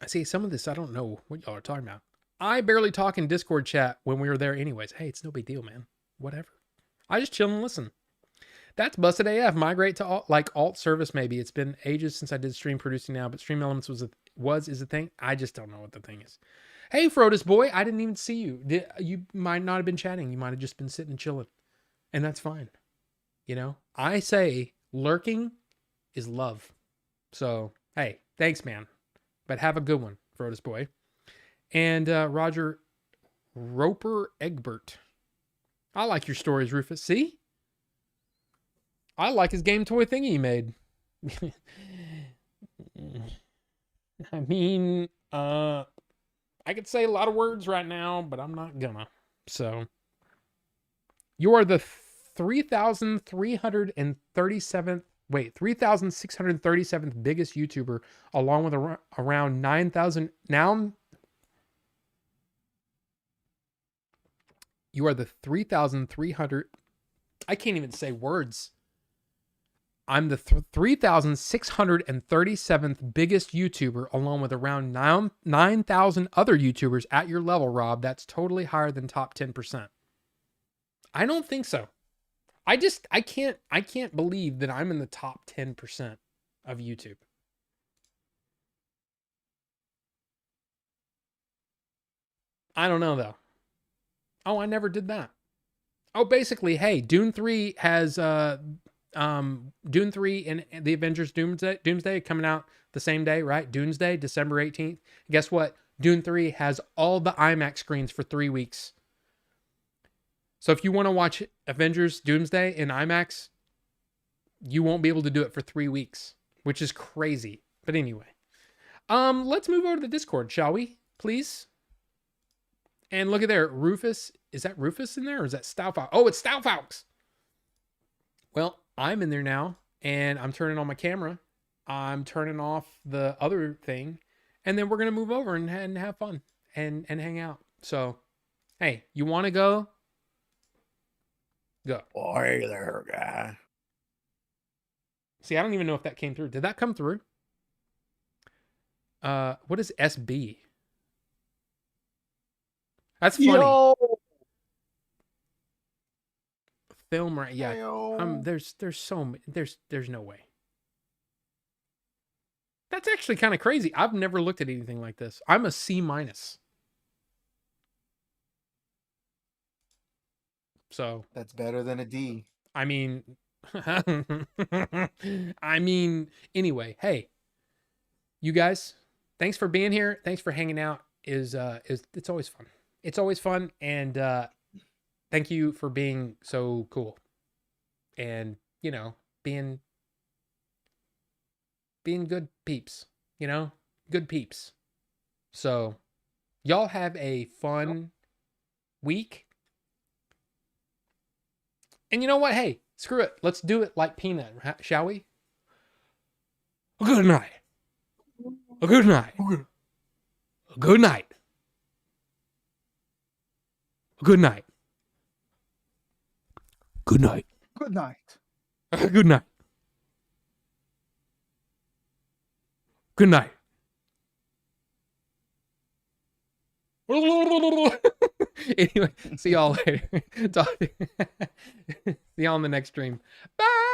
I see some of this, I don't know what y'all are talking about. I barely talk in Discord chat when we were there anyways. Hey, it's no big deal, man. Whatever. I just chill and listen. That's busted AF. Migrate to alt service maybe. It's been ages since I did stream producing now, but Stream Elements is a thing. I just don't know what the thing is. Hey, Frodus boy, I didn't even see you. You might not have been chatting. You might have just been sitting and chilling. And that's fine. I say lurking is love. So, hey, thanks, man. But have a good one, Frodus boy. And Roger Roper Egbert. I like your stories, Rufus. See? I like his game toy thingy he made. I mean, I could say a lot of words right now, but I'm not gonna. So, you are the 3,637th biggest YouTuber, along with around 9,000. Now, you are the 3,300. I can't even say words. I'm the 3,637th biggest YouTuber, along with around 9,000 other YouTubers at your level, Rob. That's totally higher than top 10%. I don't think so. I can't believe that I'm in the top 10% of YouTube. I don't know though. Oh, I never did that. Oh, basically, hey, Dune 3 has Dune 3 and the Avengers Doomsday coming out the same day, right? Doomsday, December 18th. Guess what? Dune 3 has all the IMAX screens for 3 weeks. So if you want to watch Avengers Doomsday in IMAX, you won't be able to do it for 3 weeks, which is crazy. But anyway, let's move over to the Discord, shall we? Please. And look at there, Rufus. Is that Rufus in there or is that Stoufaux? Oh, it's Stoufaux. Well, I'm in there now and I'm turning on my camera. I'm turning off the other thing and then we're going to move over and have fun and hang out. So, hey, you want to go? Go. Boy there, guy. See, I don't even know if that came through. Did that come through? What is SB? That's funny. Yo! Film right? Yeah. Yo. There's no way. That's actually kind of crazy. I've never looked at anything like this. I'm a C-. So That's better than a D. I mean, I mean, anyway, hey, you guys, thanks for being here. Thanks for hanging out. Is it's always fun. It's always fun, and thank you for being so cool, and you know, being good peeps. You know, good peeps. So, y'all have a fun week. And you know what? Hey, screw it. Let's do it like Peanut, shall we? A good night. A good night. A good night. A good night. Good night. Good night. Good night. Good night. Anyway, see y'all later. See y'all in the next stream. Bye.